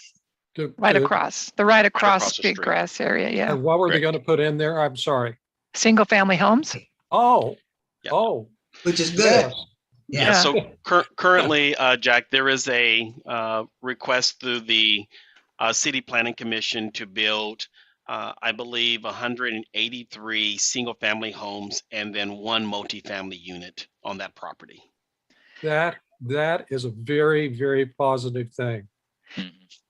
Right across the big grass area. Yeah. And what were they going to put in there? I'm sorry. Single family homes. Oh, which is good. Yeah. So currently, Jack, there is a request through the City Planning Commission to build, I believe, 183 single-family homes and then 1 multifamily unit on that property. That is a very, very positive thing.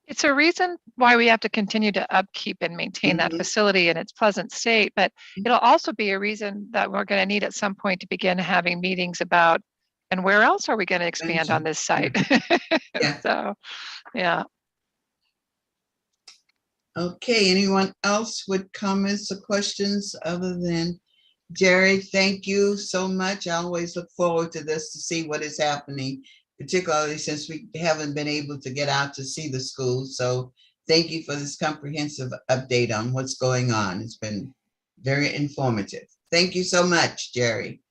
It's a reason why we have to continue to upkeep and maintain that facility in its pleasant state, but it'll also be a reason that we're going to need at some point to begin having meetings about, and where else are we going to expand on this site? Yeah. So, yeah. Okay, anyone else with comments or questions other than Jerry? Thank you so much. I always look forward to this to see what is happening, particularly since we haven't been able to get out to see the schools. So thank you for this comprehensive update on what's going on. It's been very informative. Thank you so much, Jerry.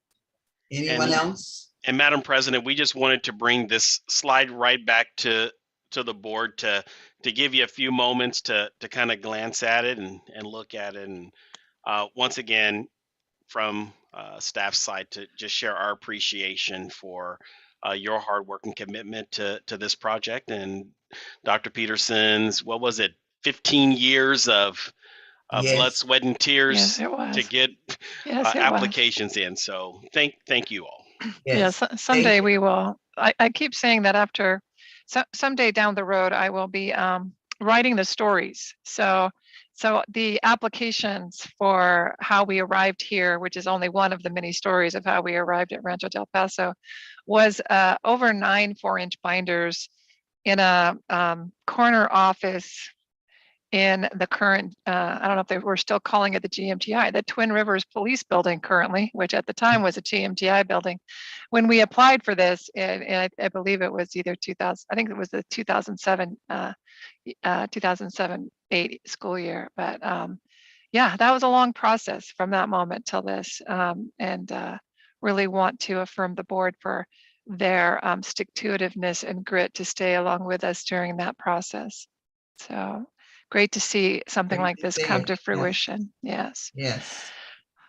Anyone else? And Madam President, we just wanted to bring this slide right back to the board to give you a few moments to kind of glance at it and look at it. And once again, from staff side, to just share our appreciation for your hard work and commitment to this project. And Dr. Peterson's, what was it, 15 years of blood, sweat, and tears to get applications in. So thank you all. Yes, someday we will. I keep saying that after someday down the road, I will be writing the stories. So the applications for how we arrived here, which is only one of the many stories of how we arrived at Rancho del Paso, was over 9 4-inch binders in a corner office in the current, I don't know if they were still calling it the GMTI, the Twin Rivers Police Building currently, which at the time was a GMTI building. When we applied for this, and I believe it was either 2000, I think it was the 2007-8 school year. But yeah, that was a long process from that moment till this, and really want to affirm the board for their stick-to-itiveness and grit to stay along with us during that process. So great to see something like this come to fruition. Yes. Yes.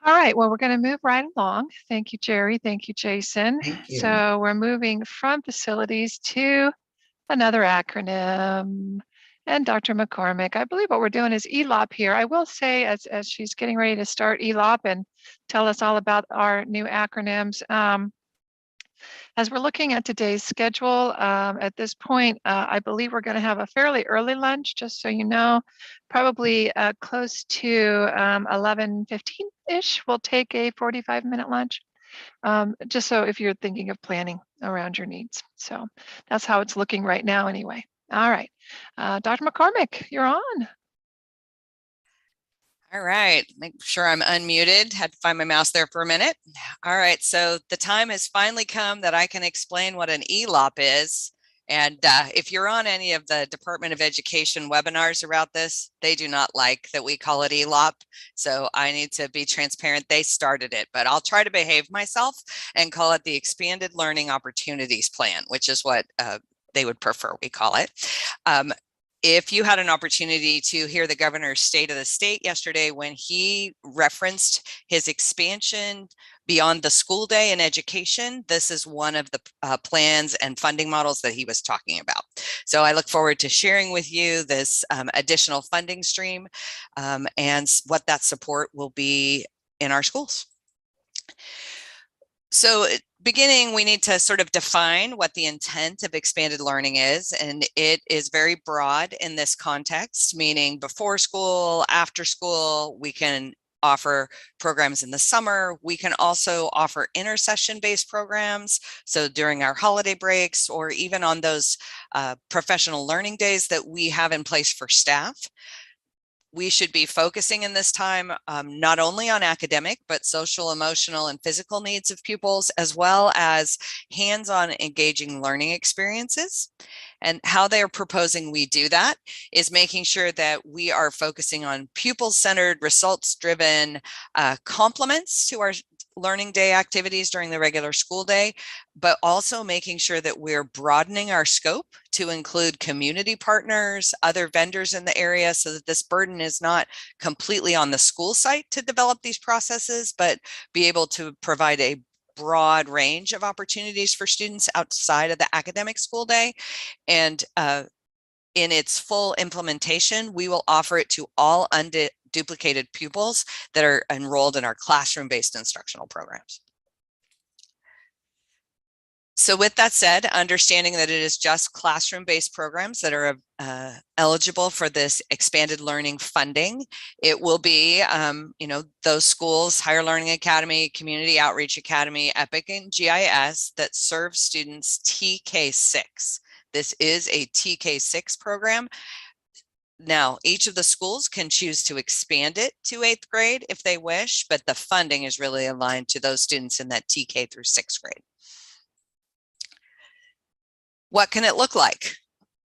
All right. Well, we're going to move right along. Thank you, Jerry. Thank you, Jason. Thank you. So we're moving from facilities to another acronym. And Dr. McCormick, I believe what we're doing is ELOP here. I will say, as she's getting ready to start ELOP and tell us all about our new acronyms, as we're looking at today's schedule, at this point, I believe we're going to have a fairly early lunch, just so you know, probably close to 11:15-ish. We'll take a 45-minute lunch, just so if you're thinking of planning around your needs. So that's how it's looking right now anyway. All right, Dr. McCormick, you're on. All right, make sure I'm unmuted. Had to find my mouse there for a minute. All right, so the time has finally come that I can explain what an ELOP is. And if you're on any of the Department of Education webinars about this, they do not like that we call it ELOP. So I need to be transparent. They started it, but I'll try to behave myself and call it the Expanded Learning Opportunities Plan, which is what they would prefer we call it. If you had an opportunity to hear the governor's State of the State yesterday, when he referenced his expansion beyond the school day in education, this is one of the plans and funding models that he was talking about. So I look forward to sharing with you this additional funding stream and what that support will be in our schools. So beginning, we need to sort of define what the intent of expanded learning is, and it is very broad in this context, meaning before school, after school, we can offer programs in the summer. We can also offer intersession-based programs. So during our holiday breaks, or even on those professional learning days that we have in place for staff. We should be focusing in this time not only on academic, but social, emotional, and physical needs of pupils, as well as hands-on engaging learning experiences. And how they are proposing we do that is making sure that we are focusing on pupil-centered, results-driven complements to our learning day activities during the regular school day, but also making sure that we're broadening our scope to include community partners, other vendors in the area, so that this burden is not completely on the school site to develop these processes, but be able to provide a broad range of opportunities for students outside of the academic school day. And in its full implementation, we will offer it to all unduplicated pupils that are enrolled in our classroom-based instructional programs. So with that said, understanding that it is just classroom-based programs that are eligible for this expanded learning funding, it will be, those schools, Higher Learning Academy, Community Outreach Academy, EPIC, and GIS that serve students TK6. This is a TK6 program. Now, each of the schools can choose to expand it to 8th grade if they wish, but the funding is really aligned to those students in that TK through 6th grade. What can it look like?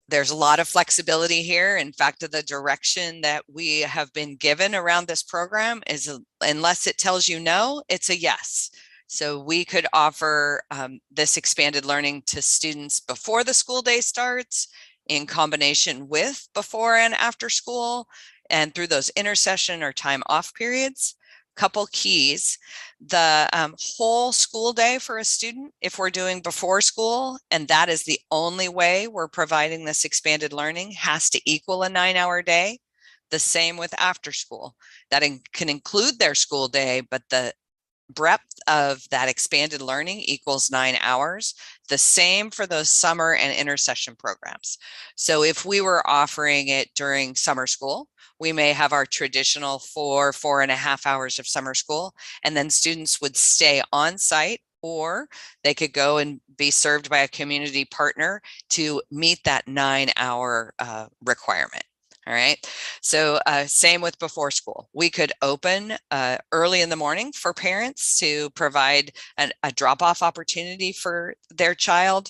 There's a lot of flexibility here. In fact, the direction that we have been given around this program is, unless it tells you no, it's a yes. So we could offer this expanded learning to students before the school day starts, in combination with before and after school, and through those intersession or time off periods. Couple keys: the whole school day for a student, if we're doing before school, and that is the only way we're providing this expanded learning, has to equal a 9-hour day. The same with after school. That can include their school day, but the breadth of that expanded learning equals 9 hours. The same for those summer and intersession programs. So if we were offering it during summer school, we may have our traditional 4.5 hours of summer school, and then students would stay on site, or they could go and be served by a community partner to meet that 9-hour requirement. All right, so same with before school. We could open early in the morning for parents to provide a drop-off opportunity for their child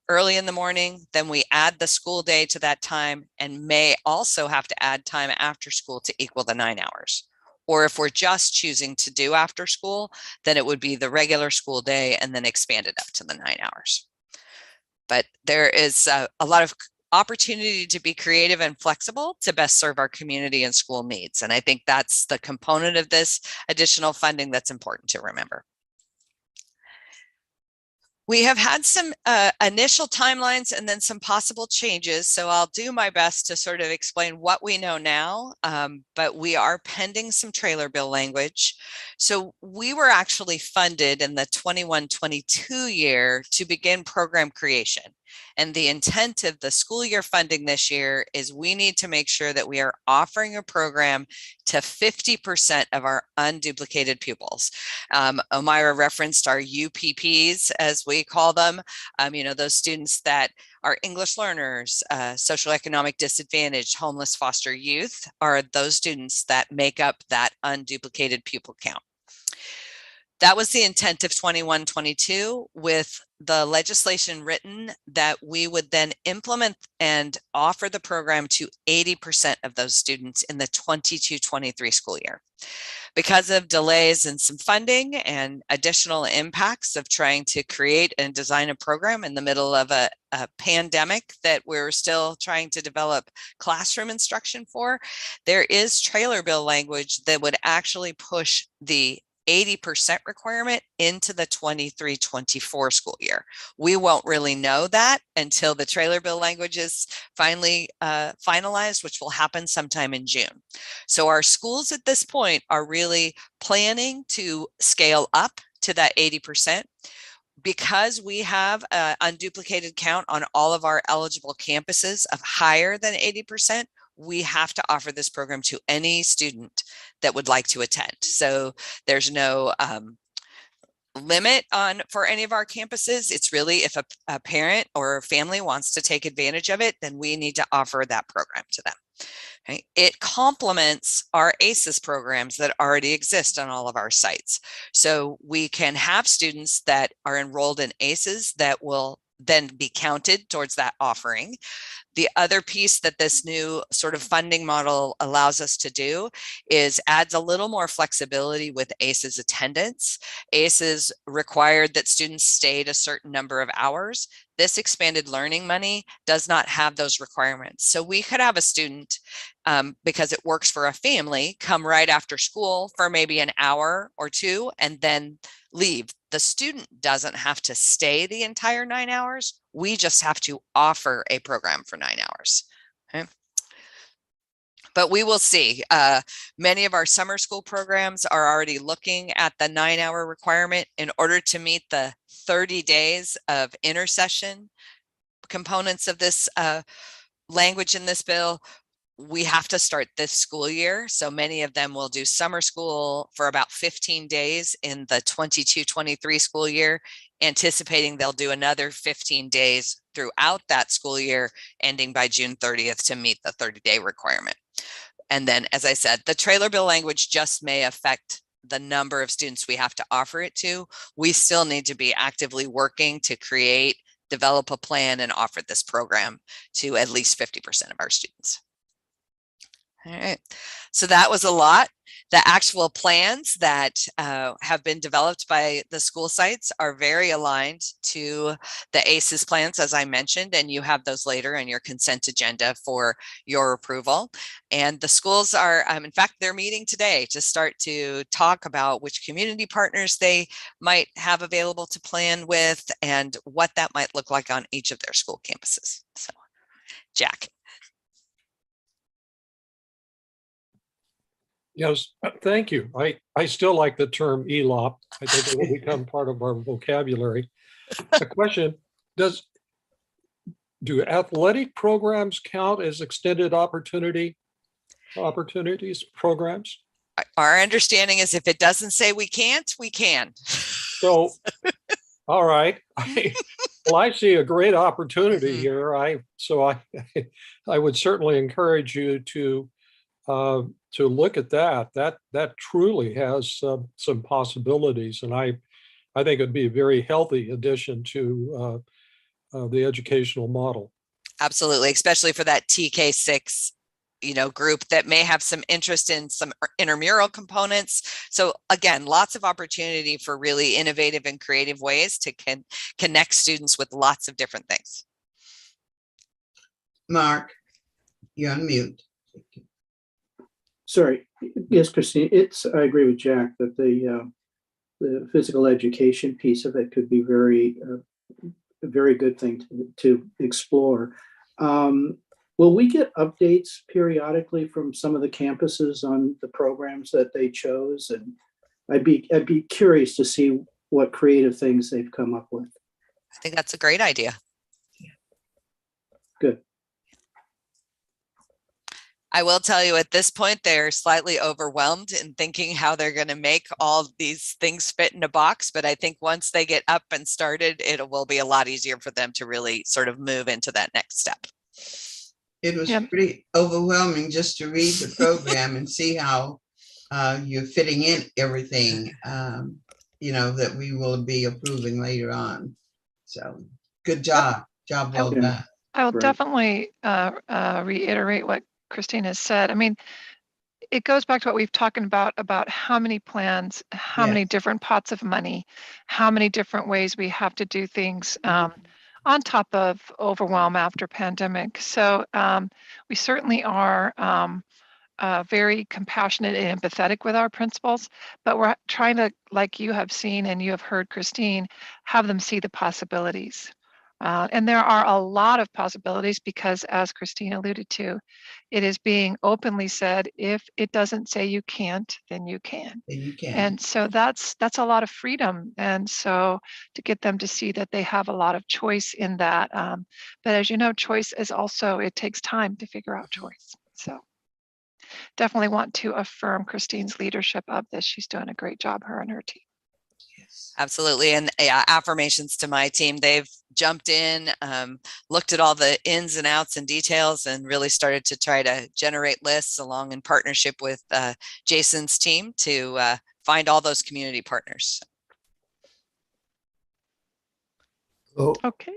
early in the morning. Then we add the school day to that time, and may also have to add time after school to equal the 9 hours. Or if we're just choosing to do after school, then it would be the regular school day and then expand it up to the 9 hours. But there is a lot of opportunity to be creative and flexible to best serve our community and school needs. And I think that's the component of this additional funding that's important to remember. We have had some initial timelines and then some possible changes. So I'll do my best to sort of explain what we know now, but we are pending some trailer bill language. So we were actually funded in the 21-22 year to begin program creation. And the intent of the school year funding this year is we need to make sure that we are offering a program to 50% of our unduplicated pupils. Omira referenced our UPPs, as we call them, those students that are English learners, social economic disadvantaged, homeless foster youth are those students that make up that unduplicated pupil count. That was the intent of 21-22, with the legislation written that we would then implement and offer the program to 80% of those students in the 22-23 school year. Because of delays in some funding and additional impacts of trying to create and design a program in the middle of a pandemic that we're still trying to develop classroom instruction for, there is trailer bill language that would actually push the 80% requirement into the 23-24 school year. We won't really know that until the trailer bill language is finally finalized, which will happen sometime in June. So our schools at this point are really planning to scale up to that 80%. Because we have an unduplicated count on all of our eligible campuses of higher than 80%, we have to offer this program to any student that would like to attend. So there's no limit for any of our campuses. It's really, if a parent or a family wants to take advantage of it, then we need to offer that program to them. Okay. It complements our ACES programs that already exist on all of our sites. So we can have students that are enrolled in ACES that will then be counted towards that offering. The other piece that this new sort of funding model allows us to do is adds a little more flexibility with ACES attendance. ACES required that students stayed a certain number of hours. This expanded learning money does not have those requirements. So we could have a student, because it works for a family, come right after school for maybe an hour or two and then leave. The student doesn't have to stay the entire 9 hours. We just have to offer a program for 9 hours. Okay. but we will see. Many of our summer school programs are already looking at the 9-hour requirement in order to meet the 30 days of intercession components of this language in this bill. We have to start this school year. So many of them will do summer school for about 15 days in the 22-23 school year, anticipating they'll do another 15 days throughout that school year, ending by June 30th to meet the 30-day requirement. And then, as I said, the trailer bill language just may affect the number of students we have to offer it to. We still need to be actively working to create, develop a plan, and offer this program to at least 50% of our students. All right, so that was a lot. The actual plans that have been developed by the school sites are very aligned to the ACES plans, as I mentioned, and you have those later in your consent agenda for your approval. And the schools are, in fact, they're meeting today to start to talk about which community partners they might have available to plan with and what that might look like on each of their school campuses. So, Jack. Yes, thank you. I still like the term ELOP. I think it will become part of our vocabulary. A question, do athletic programs count as extended opportunities programs? Our understanding is if it doesn't say we can't, we can. So, all right. Well, I see a great opportunity here. I would certainly encourage you to look at that. That truly has some possibilities, and I think it'd be a very healthy addition to the educational model. Absolutely, especially for that TK6, group that may have some interest in some intramural components. So again, lots of opportunity for really innovative and creative ways to connect students with lots of different things. Mark, you're on mute. Sorry. Yes, Christine, I agree with Jack that the physical education piece of it could be a very good thing to explore. Will we get updates periodically from some of the campuses on the programs that they chose? And I'd be curious to see what creative things they've come up with. I think that's a great idea. Good. I will tell you at this point, they're slightly overwhelmed in thinking how they're going to make all these things fit in a box. But I think once they get up and started, it will be a lot easier for them to really sort of move into that next step. It was pretty overwhelming just to read the program and see how you're fitting in everything, that we will be approving later on. So good job. Job well done. I will definitely reiterate what Christine has said. I mean, it goes back to what we've talked about how many plans, how many different pots of money, how many different ways we have to do things on top of overwhelm after pandemic. So we certainly are very compassionate and empathetic with our principals, but we're trying to, like you have seen and you have heard, Christine, have them see the possibilities. And there are a lot of possibilities because, as Christine alluded to, it is being openly said, if it doesn't say you can't, then you can. Then you can. And so that's a lot of freedom. And so to get them to see that they have a lot of choice in that. But as you know, choice is also, it takes time to figure out choice. So definitely want to affirm Christine's leadership of this. She's doing a great job, her and her team. Absolutely. And affirmations to my team. They've jumped in, looked at all the ins and outs and details, and really started to try to generate lists along in partnership with Jason's team to find all those community partners. Oh. Okay.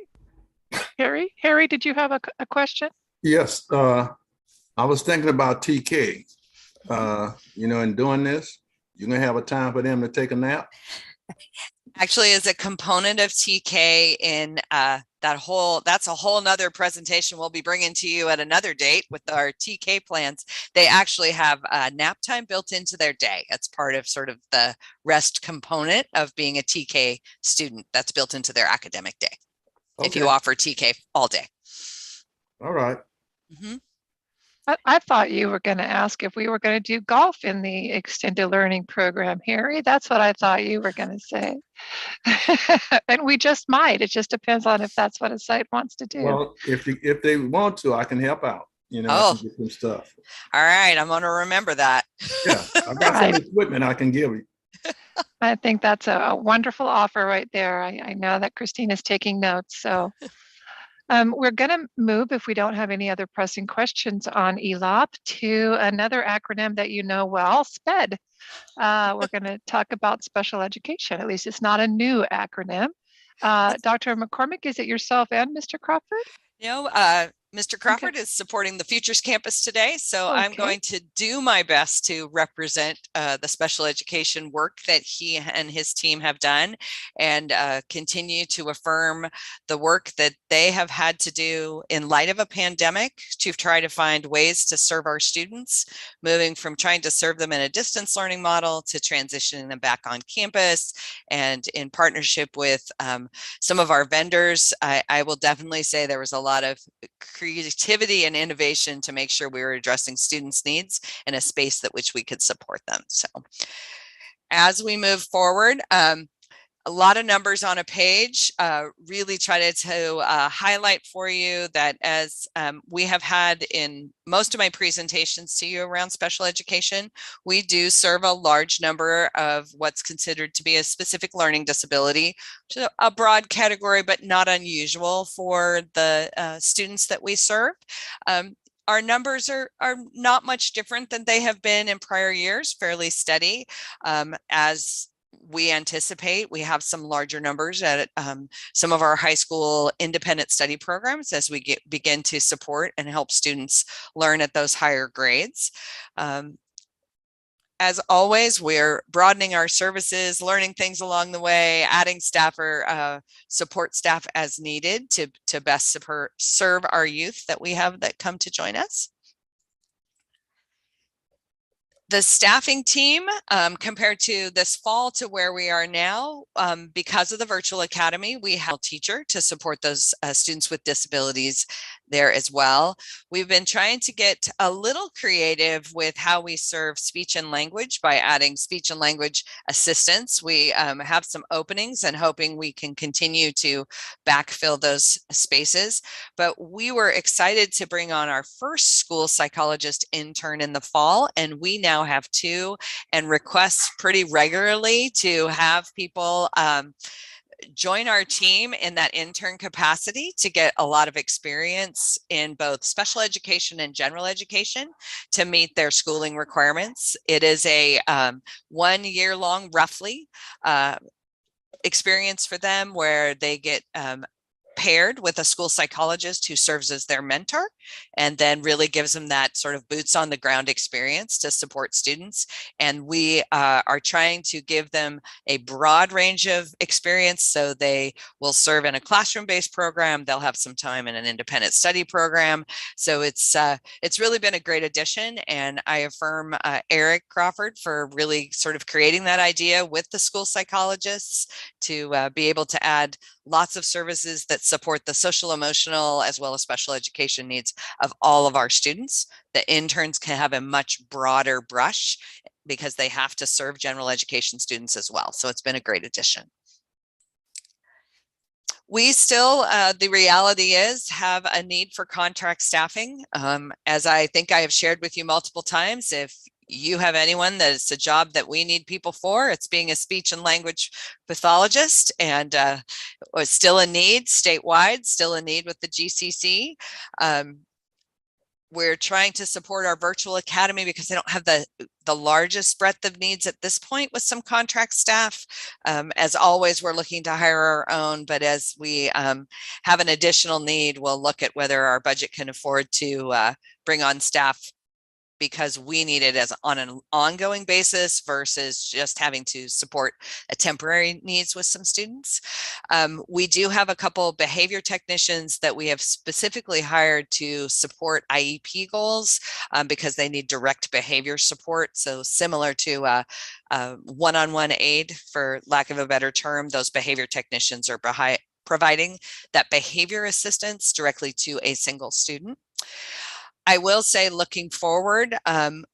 Harry, did you have a question? Yes. I was thinking about TK. In doing this, you're going to have a time for them to take a nap? Actually, as a component of TK in that's a whole nother presentation we'll be bringing to you at another date with our TK plans. They actually have nap time built into their day. It's part of sort of the rest component of being a TK student. That's built into their academic day. Okay. If you offer TK all day. All right. Mm-hmm. I thought you were going to ask if we were going to do golf in the extended learning program, Harry. That's what I thought you were going to say. And we just might. It just depends on if that's what a site wants to do. Well, if they want to, I can help out. You know, I Oh, can get some stuff. all right. I'm going to remember that. Yeah, I've got some equipment I can give you. I think that's a wonderful offer right there. I know that Christina's taking notes. So we're going to move, if we don't have any other pressing questions on ELOP, to another acronym that you know well, SPED. We're going to talk about special education. At least it's not a new acronym. Dr. McCormick, is it yourself and Mr. Crawford? Mr. Crawford is supporting the Futures Campus today, so I'm going to do my best to represent the special education work that he and his team have done, and continue to affirm the work that they have had to do in light of a pandemic to try to find ways to serve our students, moving from trying to serve them in a distance learning model to transitioning them back on campus. And in partnership with some of our vendors, I will definitely say there was a lot of creativity and innovation to make sure we were addressing students' needs in a space that which we could support them. So as we move forward, a lot of numbers on a page, really try to highlight for you that as we have had in most of my presentations to you around special education, we do serve a large number of what's considered to be a specific learning disability, a broad category, but not unusual for the students that we serve. Our numbers are not much different than they have been in prior years, fairly steady. As we anticipate, we have some larger numbers at some of our high school independent study programs as we begin to support and help students learn at those higher grades. As always, we're broadening our services, learning things along the way, adding staff or support staff as needed to best serve our youth that we have that come to join us. The staffing team, compared to this fall to where we are now, because of the virtual academy, we have a teacher to support those students with disabilities there as well. We've been trying to get a little creative with how we serve speech and language by adding speech and language assistants. We have some openings and hoping we can continue to backfill those spaces. But we were excited to bring on our first school psychologist intern in the fall, and we now have 2 and request pretty regularly to have people join our team in that intern capacity to get a lot of experience in both special education and general education to meet their schooling requirements. It is a 1 year long, roughly, experience for them where they get paired with a school psychologist who serves as their mentor and then really gives them that sort of boots on the ground experience to support students. And we are trying to give them a broad range of experience. So they will serve in a classroom-based program. They'll have some time in an independent study program. So it's really been a great addition. And I affirm Eric Crawford for really sort of creating that idea with the school psychologists to be able to add lots of services that support the social, emotional, as well as special education needs of all of our students. The interns can have a much broader brush because they have to serve general education students as well. So it's been a great addition. We still, the reality is, have a need for contract staffing. As I think I have shared with you multiple times, if you have anyone that it's a job that we need people for, it's being a speech and language pathologist, and was still a need statewide, still a need with the GCC. We're trying to support our virtual academy because they don't have the largest breadth of needs at this point with some contract staff. As always, we're looking to hire our own, but as we have an additional need, we'll look at whether our budget can afford to bring on staff because we need it as on an ongoing basis versus just having to support a temporary needs with some students. We do have a couple behavior technicians that we have specifically hired to support IEP goals because they need direct behavior support. So similar to one-on-one aid, for lack of a better term, those behavior technicians are providing that behavior assistance directly to a single student. I will say, looking forward,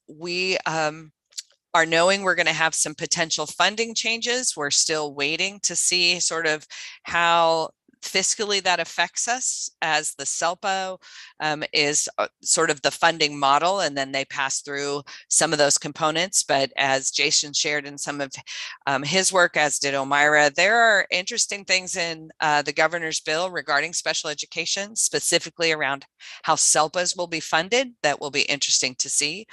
we are knowing we're going to have some potential funding changes. We're still waiting to see sort of how fiscally that affects us, as the SELPO is sort of the funding model, and then they pass through some of those components. But as Jason shared in some of his work, as did Omira, there are interesting things in the governor's bill regarding special education, specifically around how SELPAs will be funded. That will be interesting to see.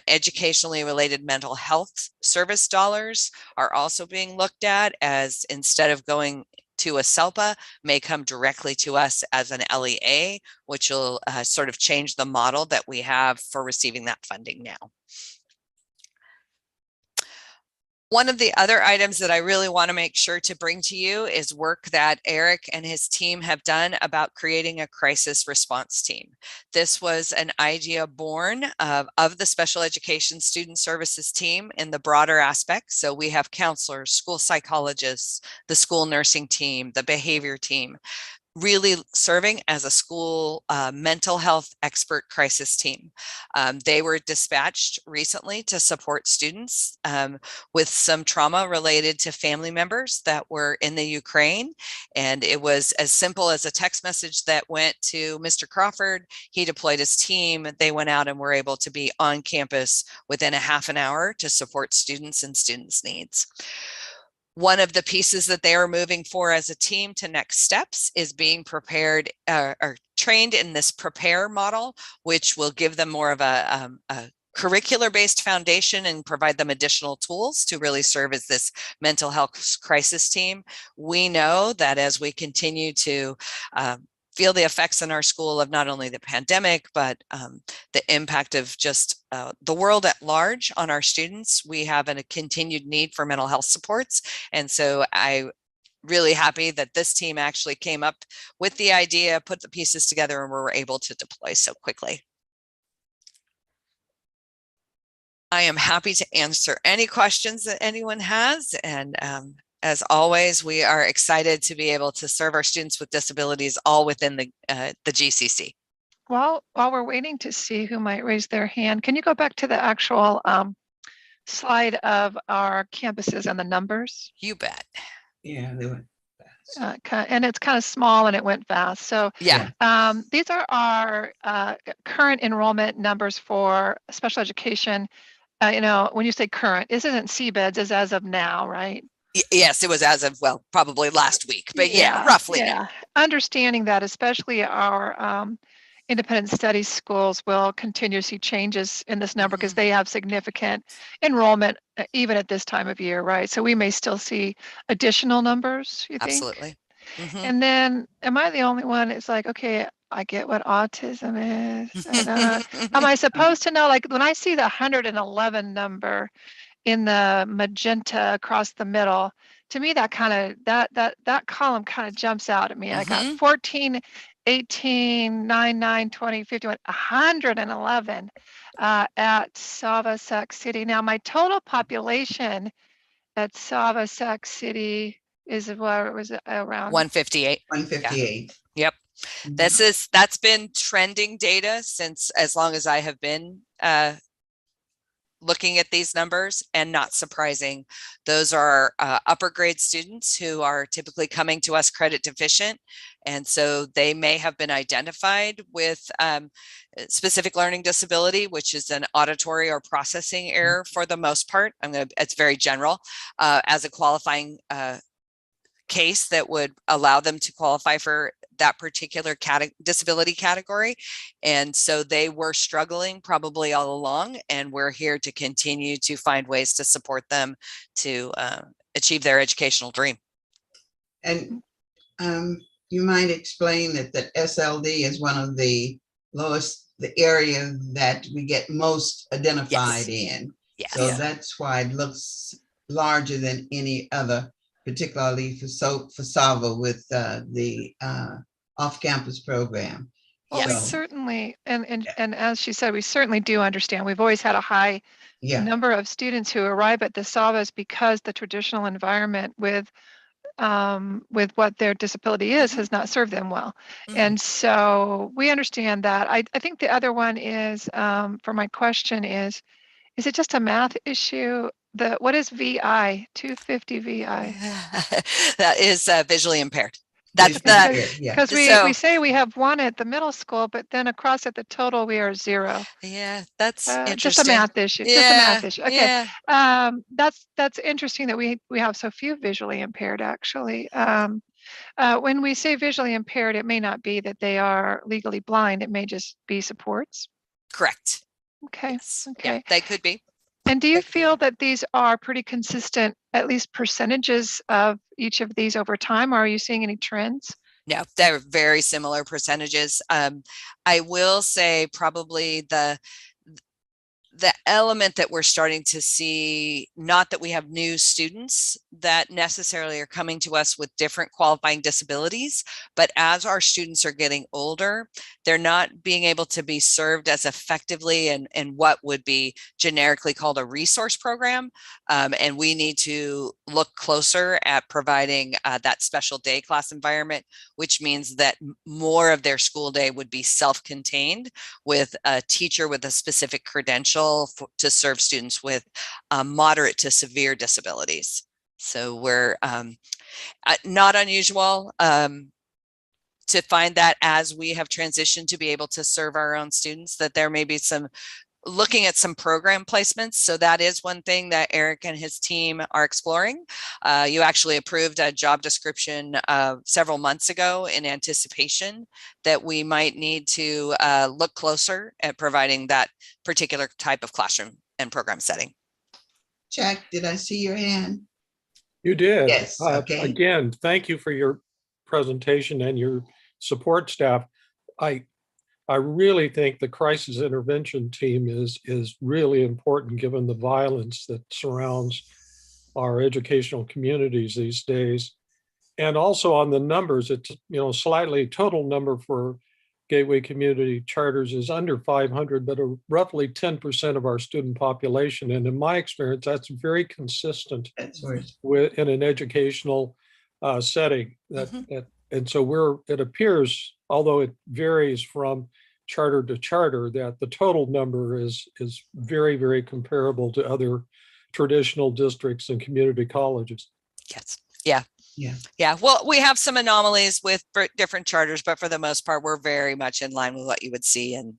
Educationally related mental health service dollars are also being looked at, as instead of going to a SELPA, may come directly to us as an LEA, which will sort of change the model that we have for receiving that funding now. One of the other items that I really want to make sure to bring to you is work that Eric and his team have done about creating a crisis response team. This was an idea born of the special education student services team in the broader aspect. So we have counselors, school psychologists, the school nursing team, the behavior team, really serving as a school mental health expert crisis team. They were dispatched recently to support students with some trauma related to family members that were in the Ukraine. And it was as simple as a text message that went to Mr. Crawford. He deployed his team. They went out and were able to be on campus within a half an hour to support students and students' needs. One of the pieces that they are moving for as a team to next steps is being prepared or trained in this prepare model, which will give them more of a curricular-based foundation and provide them additional tools to really serve as this mental health crisis team. We know that as we continue to feel the effects in our school of not only the pandemic, but the impact of just the world at large on our students, we have a continued need for mental health supports. And so I'm really happy that this team actually came up with the idea, put the pieces together, and were able to deploy so quickly. I am happy to answer any questions that anyone has. And as always, we are excited to be able to serve our students with disabilities all within the GCC. While we're waiting to see who might raise their hand, can you go back to the actual slide of our campuses and the numbers? You bet. Yeah, they went fast. And it's kind of small and it went fast. So yeah, these are our current enrollment numbers for special education. You know, when you say current, this isn't CBEDS, is as of now, right? Yes, it was as of, well, probably last week, but yeah, roughly. Yeah, understanding that especially our independent studies schools will continue to see changes in this number because they have significant enrollment even at this time of year, right? So we may still see additional numbers, you think? Absolutely. And then, am I the only one? It's like, okay, I get what autism is. And, am I supposed to know, like when I see the 111 number in the magenta across the middle, to me that kind of that column kind of jumps out at me. I got 14, 18, 9, 9, 20, 51, 111 at Sauk City. Now my total population at Sauk City is what was around 158. 158. Yeah. Yep. That's been trending data since as long as I have been looking at these numbers, and not surprising. Those are upper grade students who are typically coming to us credit deficient. And so they may have been identified with specific learning disability, which is an auditory or processing error for the most part. It's very general, as a qualifying case that would allow them to qualify for that particular disability category. And so they were struggling probably all along, and we're here to continue to find ways to support them to achieve their educational dream. And you might explain that the SLD is one of the lowest, the area that we get most identified in. Yes. So that's why it looks larger than any other, particularly for SAVA with the off-campus program. Well, we certainly, and as she said, we certainly do understand. We've always had a high number of students who arrive at the SAVAs because the traditional environment with with what their disability is has not served them well. And so we understand that. I think the other one is, for my question is it just a math issue? What is VI, 250 VI? That is visually impaired. That's because we say we have 1 at the middle school, but then across at the total we are 0. Yeah, that's interesting. Just a math issue. Yeah, just a math issue. Okay. Yeah. That's interesting that we have so few visually impaired actually. When we say visually impaired, it may not be that they are legally blind. It may just be supports. Correct. Okay. Yes. Okay. Yeah, they could be. And do you feel that these are pretty consistent, at least percentages of each of these over time? Or are you seeing any trends? No, they're very similar percentages. I will say probably the element that we're starting to see, not that we have new students that necessarily are coming to us with different qualifying disabilities, but as our students are getting older, they're not being able to be served as effectively in what would be generically called a resource program. And we need to look closer at providing that special day class environment, which means that more of their school day would be self-contained with a teacher with a specific credential to serve students with moderate to severe disabilities. So we're not unusual to find that as we have transitioned to be able to serve our own students, that there may be some looking at some program placements. So that is one thing that Eric and his team are exploring. You actually approved a job description several months ago in anticipation that we might need to look closer at providing that particular type of classroom and program setting. Jack, did I see your hand? You did. Yes. Okay. Again, thank you for your presentation and your support staff. I really think the crisis intervention team is really important given the violence that surrounds our educational communities these days. And also on the numbers, it's, slightly total number for Gateway Community Charters is under 500, but roughly 10% of our student population. And in my experience, that's very consistent in an educational setting. And so it appears, although it varies from charter to charter, that the total number is very, very comparable to other traditional districts and community colleges. Yes. Yeah. Yeah. Well, we have some anomalies with different charters, but for the most part, we're very much in line with what you would see in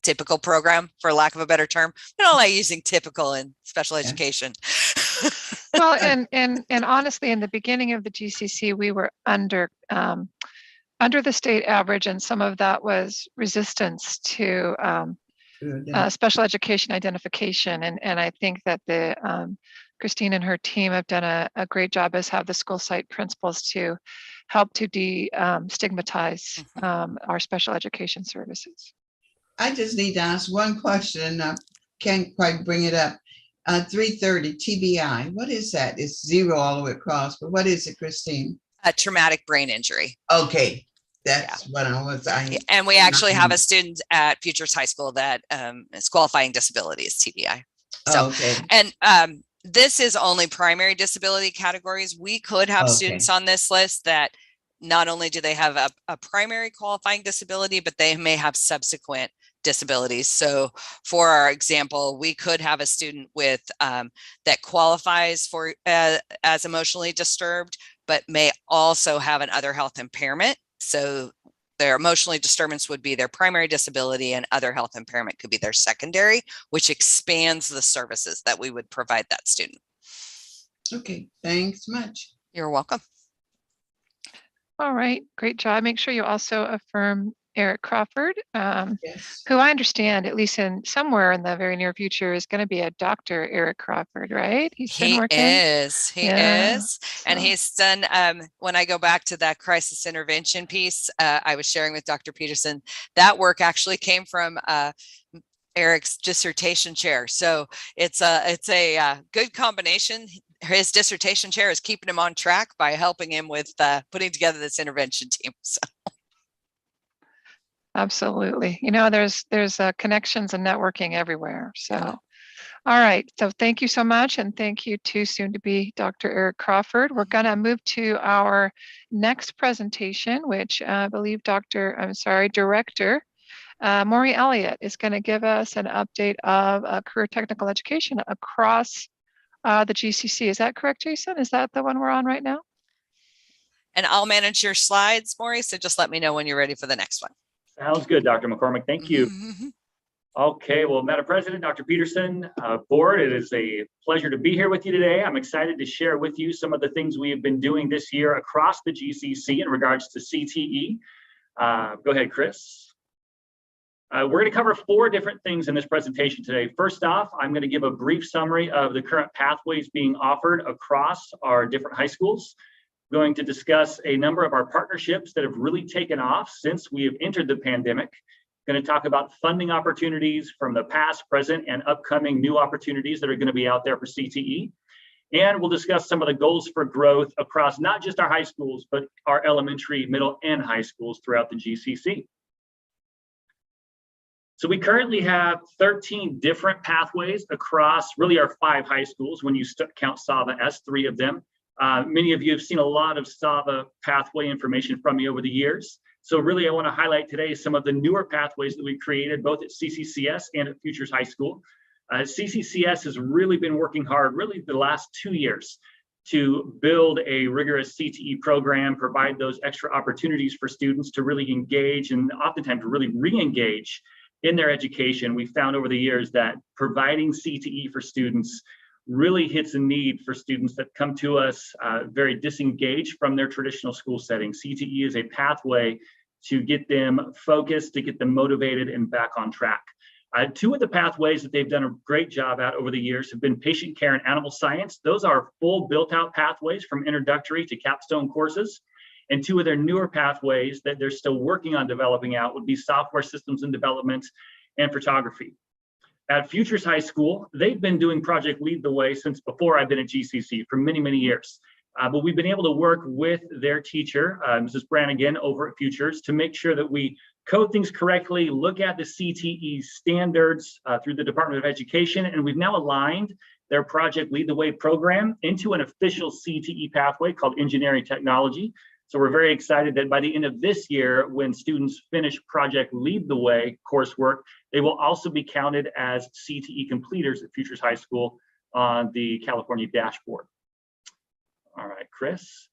typical program, for lack of a better term. I don't like using typical in special education. Well, and honestly, in the beginning of the GCC, we were under the state average, and some of that was resistance to special education identification. And I think that Christine and her team have done a great job, as have the school site principals, to help to destigmatize our special education services. I just need to ask one question, and I can't quite bring it up. 330 TBI, what is that? It's 0 all the way across, but what is it, Christine? A traumatic brain injury. Okay, that's what I was. And we actually have a student at Futures High School that is qualifying disability as TBI. So, and this is only primary disability categories. We could have students on this list that not only do they have a primary qualifying disability, but they may have subsequent disabilities. So for our example, we could have a student with that qualifies for as emotionally disturbed, but may also have an other health impairment. So their emotionally disturbance would be their primary disability, and other health impairment could be their secondary, which expands the services that we would provide that student. Okay, thanks much. You're welcome. All right, great job. Make sure you also affirm Eric Crawford, who I understand, at least in somewhere in the very near future, is going to be a Dr. Eric Crawford, right? He is. And he's done, when I go back to that crisis intervention piece, I was sharing with Dr. Peterson, that work actually came from Eric's dissertation chair. So it's a good combination. His dissertation chair is keeping him on track by helping him with putting together this intervention team. So. Absolutely. There's connections and networking everywhere. So All right, so thank you so much, and thank you to soon-to-be Dr. Eric Crawford. We're going to move to our next presentation, which I believe Director Maury Elliott is going to give us an update of career technical education across the GCC. Is that correct, Jason? Is that the one we're on right now? And I'll manage your slides, Maury, so just let me know when you're ready for the next one. Sounds good, Dr. McCormick. Thank you. Okay, well, Madam President, Dr. Peterson, board, it is a pleasure to be here with you today. I'm excited to share with you some of the things we have been doing this year across the GCC in regards to CTE. Go ahead, Chris. We're going to cover 4 different things in this presentation today. First off, I'm going to give a brief summary of the current pathways being offered across our different high schools. Going to discuss a number of our partnerships that have really taken off since we have entered the pandemic. Going to talk about funding opportunities from the past, present, and upcoming new opportunities that are going to be out there for CTE. And we'll discuss some of the goals for growth across not just our high schools, but our elementary, middle, and high schools throughout the GCC. So we currently have 13 different pathways across really our 5 high schools when you count SAVA as 3 of them. Many of you have seen a lot of SAVA pathway information from me over the years. So really, I want to highlight today some of the newer pathways that we created both at CCCS and at Futures High School. CCCS has really been working hard, really the last 2 years, to build a rigorous CTE program, provide those extra opportunities for students to really engage and oftentimes really re-engage in their education. We found over the years that providing CTE for students really hits a need for students that come to us very disengaged from their traditional school setting. CTE is a pathway to get them focused, to get them motivated and back on track. 2 of the pathways that they've done a great job at over the years have been patient care and animal science. Those are full built-out pathways from introductory to capstone courses. And 2 of their newer pathways that they're still working on developing out would be software systems and development and photography. At Futures High School, they've been doing Project Lead the Way since before I've been at GCC for many, many years. But we've been able to work with their teacher, Mrs. Brannigan over at Futures, to make sure that we code things correctly, look at the CTE standards through the Department of Education, and we've now aligned their Project Lead the Way program into an official CTE pathway called Engineering Technology. So we're very excited that by the end of this year, when students finish Project Lead the Way coursework, they will also be counted as CTE completers at Futures High School on the California dashboard. All right, Chris.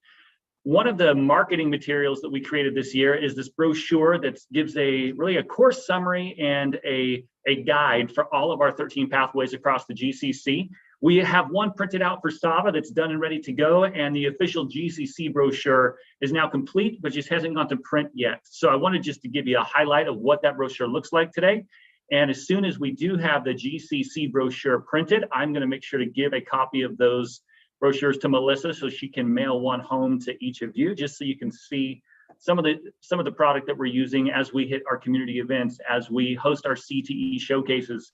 One of the marketing materials that we created this year is this brochure that gives really a course summary and a guide for all of our 13 pathways across the GCC. We have one printed out for SAVA that's done and ready to go, and the official GCC brochure is now complete, but just hasn't gone to print yet. So I wanted just to give you a highlight of what that brochure looks like today. And as soon as we do have the GCC brochure printed, I'm going to make sure to give a copy of those brochures to Melissa so she can mail one home to each of you, just so you can see some of the product that we're using as we hit our community events, as we host our CTE showcases.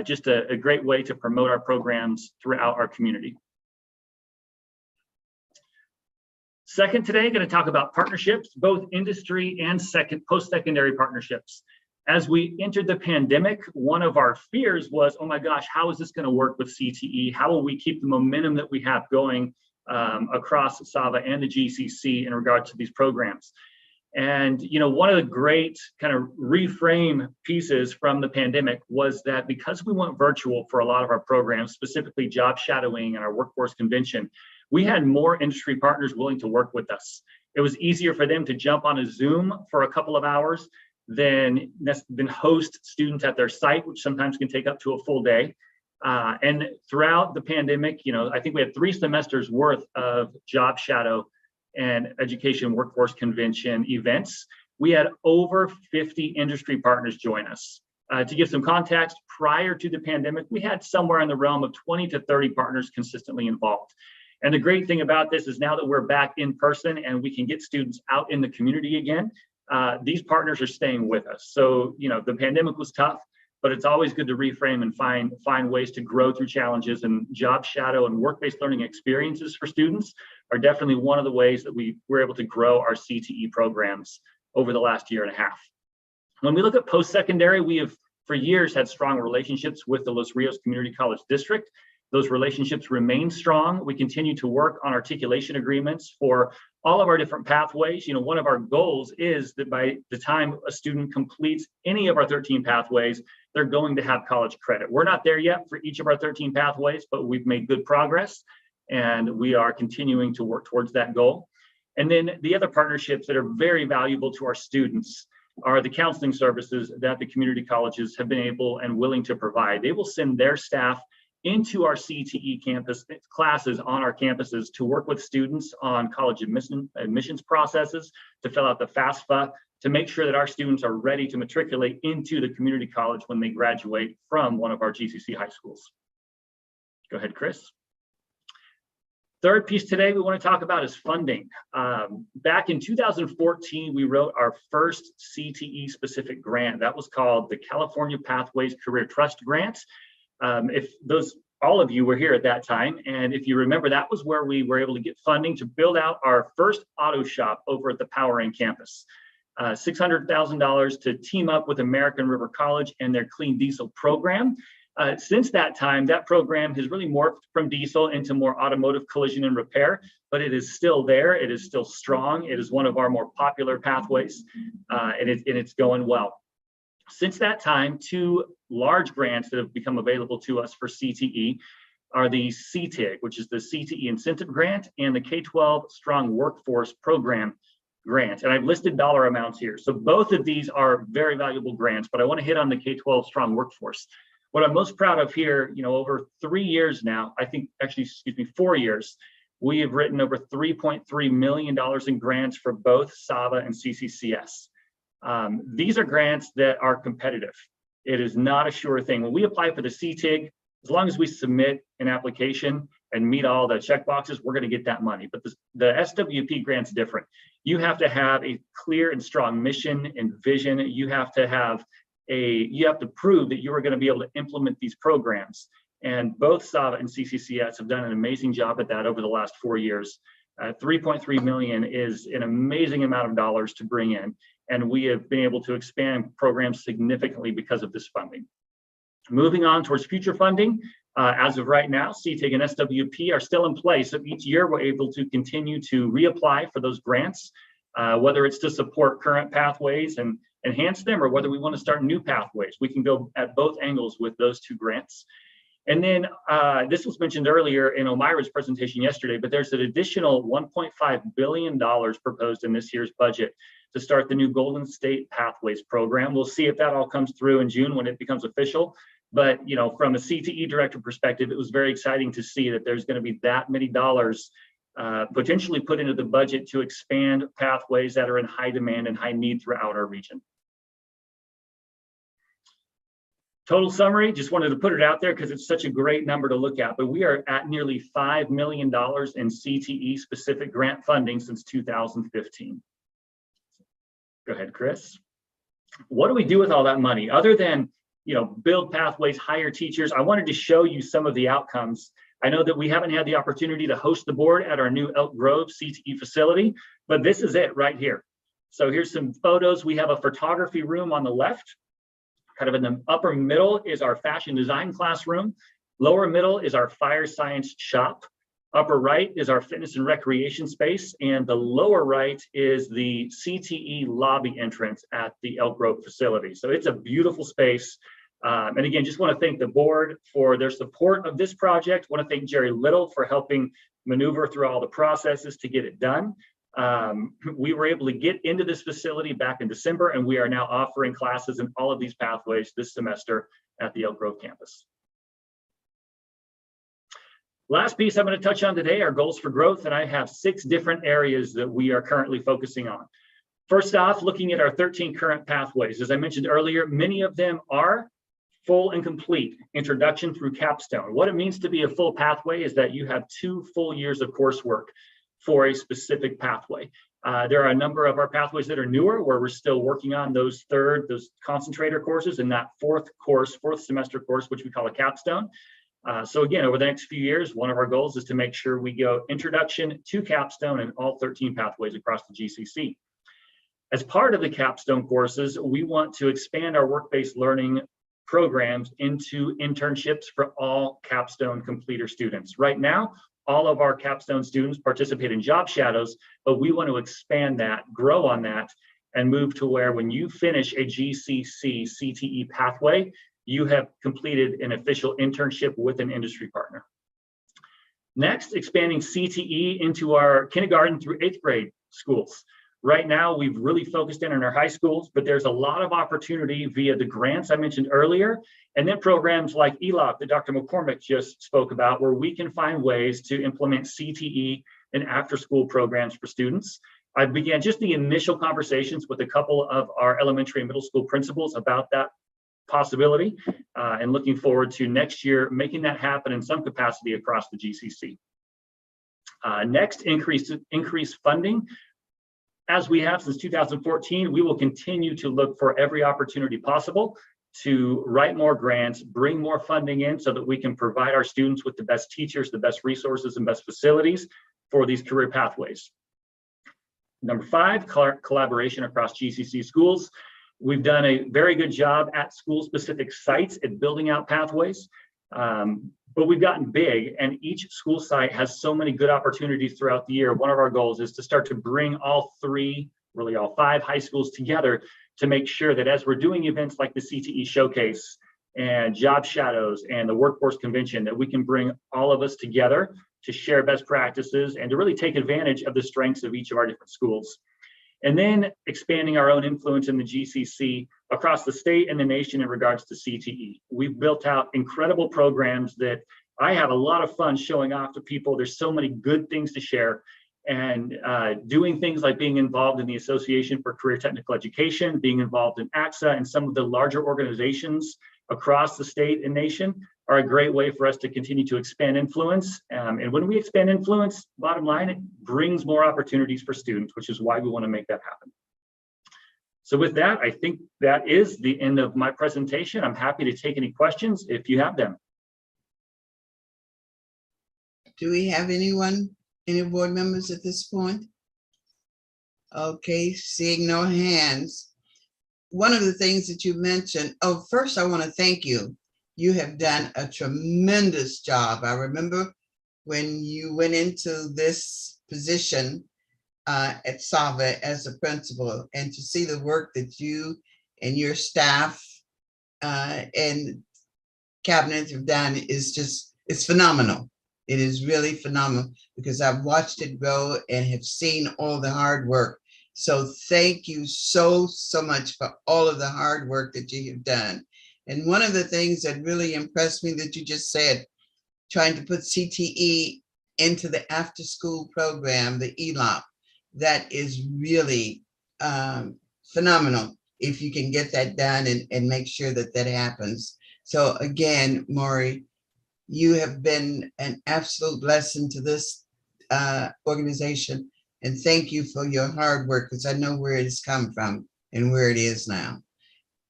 Just a great way to promote our programs throughout our community. Second today, going to talk about partnerships, both industry and post-secondary partnerships. As we entered the pandemic, one of our fears was, oh my gosh, how is this going to work with CTE? How will we keep the momentum that we have going across SAVA and the GCC in regard to these programs? And, you know, one of the great kind of reframe pieces from the pandemic was that because we went virtual for a lot of our programs, specifically job shadowing and our workforce convention, we had more industry partners willing to work with us. It was easier for them to jump on a Zoom for a couple of hours than host students at their site, which sometimes can take up to a full day. And throughout the pandemic, you know, I think we had 3 semesters worth of job shadow and education workforce convention events. We had over 50 industry partners join us. To give some context, prior to the pandemic, we had somewhere in the realm of 20 to 30 partners consistently involved. And the great thing about this is now that we're back in person and we can get students out in the community again, these partners are staying with us. So, you know, the pandemic was tough, but it's always good to reframe and find ways to grow through challenges, and job shadow and work-based learning experiences for students are definitely one of the ways that we were able to grow our CTE programs over the last year and a half. When we look at post-secondary, we have for years had strong relationships with the Los Rios Community College District. Those relationships remain strong. We continue to work on articulation agreements for all of our different pathways. You know, one of our goals is that by the time a student completes any of our 13 pathways, they're going to have college credit. We're not there yet for each of our 13 pathways, but we've made good progress and we are continuing to work towards that goal. And then the other partnerships that are very valuable to our students are the counseling services that the community colleges have been able and willing to provide. They will send their staff into our CTE campus classes on our campuses to work with students on college admissions processes, to fill out the FAFSA, to make sure that our students are ready to matriculate into the community college when they graduate from one of our GCC high schools. Go ahead, Chris. Third piece today we want to talk about is funding. Back in 2014, we wrote our first CTE specific grant. That was called the California Pathways Career Trust Grant. If all of you were here at that time, and if you remember, that was where we were able to get funding to build out our first auto shop over at the Powering campus. $600,000 to team up with American River College and their clean diesel program. Since that time, that program has really morphed from diesel into more automotive collision and repair, but it is still there. It is still strong. It is one of our more popular pathways, and it's going well. Since that time, two large grants that have become available to us for CTE are the CTIG, which is the CTE Incentive Grant, and the K-12 Strong Workforce Program Grant. And I've listed dollar amounts here. So both of these are very valuable grants, but I want to hit on the K-12 Strong Workforce. What I'm most proud of here, you know, over 3 years now, I think actually, 4 years, we have written over $3.3 million in grants for both SAVA and CCCS. These are grants that are competitive. It is not a sure thing. When we apply for the CTIG, as long as we submit an application and meet all the check boxes, we're going to get that money. But the SWP grant's different. You have to have a clear and strong mission and vision. You have to prove that you are going to be able to implement these programs. And both SAVA and CCCS have done an amazing job at that over the last 4 years. 3.3 million is an amazing amount of dollars to bring in. And we have been able to expand programs significantly because of this funding. Moving on towards future funding, as of right now, CTIG and SWP are still in place. So each year we're able to continue to reapply for those grants, whether it's to support current pathways and enhance them, or whether we want to start new pathways. We can go at both angles with those two grants. And then this was mentioned earlier in Omira's presentation yesterday, but there's an additional $1.5 billion proposed in this year's budget to start the new Golden State Pathways program. We'll see if that all comes through in June when it becomes official. But you know, from a CTE director perspective, it was very exciting to see that there's going to be that many dollars potentially put into the budget to expand pathways that are in high demand and high need throughout our region. Total summary, just wanted to put it out there because it's such a great number to look at, but we are at nearly $5 million in CTE specific grant funding since 2015. Go ahead, Chris. What do we do with all that money? Other than, you know, build pathways, hire teachers, I wanted to show you some of the outcomes. I know that we haven't had the opportunity to host the board at our new Elk Grove CTE facility, but this is it right here. So here's some photos. We have a photography room on the left. Kind of in the upper middle is our fashion design classroom. Lower middle is our fire science shop. Upper right is our fitness and recreation space. And the lower right is the CTE lobby entrance at the Elk Grove facility. So it's a beautiful space. And again, just want to thank the board for their support of this project. Want to thank Jerry Little for helping maneuver through all the processes to get it done. We were able to get into this facility back in December, and we are now offering classes in all of these pathways this semester at the Elk Grove campus. Last piece I'm going to touch on today are goals for growth, and I have 6 different areas that we are currently focusing on. First off, looking at our 13 current pathways. As I mentioned earlier, many of them are full and complete, introduction through capstone. What it means to be a full pathway is that you have 2 full years of coursework for a specific pathway. There are a number of our pathways that are newer, where we're still working on those concentrator courses and that fourth semester course, which we call a capstone. So again, over the next few years, one of our goals is to make sure we go introduction to capstone in all 13 pathways across the GCC. As part of the capstone courses, we want to expand our work-based learning programs into internships for all capstone completer students. Right now, all of our capstone students participate in job shadows, but we want to expand that, grow on that, and move to where when you finish a GCC CTE pathway, you have completed an official internship with an industry partner. Next, expanding CTE into our kindergarten through 8th grade schools. Right now, we've really focused in on our high schools, but there's a lot of opportunity via the grants I mentioned earlier, and then programs like ELOP that Dr. McCormick just spoke about, where we can find ways to implement CTE and after-school programs for students. I began just the initial conversations with a couple of our elementary and middle school principals about that possibility, and looking forward to next year making that happen in some capacity across the GCC. Next, increased funding. As we have since 2014, we will continue to look for every opportunity possible to write more grants, bring more funding in so that we can provide our students with the best teachers, the best resources, and best facilities for these career pathways. Number 5, collaboration across GCC schools. We've done a very good job at school-specific sites at building out pathways, but we've gotten big, and each school site has so many good opportunities throughout the year. One of our goals is to start to bring all 3, really all 5 high schools together to make sure that as we're doing events like the CTE Showcase and Job Shadows and the Workforce Convention, that we can bring all of us together to share best practices and to really take advantage of the strengths of each of our different schools. And then expanding our own influence in the GCC across the state and the nation in regards to CTE. We've built out incredible programs that I have a lot of fun showing off to people. There's so many good things to share, and doing things like being involved in the Association for Career Technical Education, being involved in AXA and some of the larger organizations across the state and nation are a great way for us to continue to expand influence. And when we expand influence, bottom line, it brings more opportunities for students, which is why we want to make that happen. So with that, I think that is the end of my presentation. I'm happy to take any questions if you have them. Do we have anyone, any board members at this point? Okay, seeing no hands. One of the things that you mentioned, first I want to thank you. You have done a tremendous job. I remember when you went into this position at SAVA as a principal, and to see the work that you and your staff and cabinet have done is just, it's phenomenal. It is really phenomenal because I've watched it grow and have seen all the hard work. So thank you so much for all of the hard work that you have done. And one of the things that really impressed me that you just said, trying to put CTE into the after school program, the ELOP, that is really phenomenal if you can get that done and make sure that that happens. So again, Maury, you have been an absolute blessing to this organization. And thank you for your hard work, because I know where it has come from and where it is now.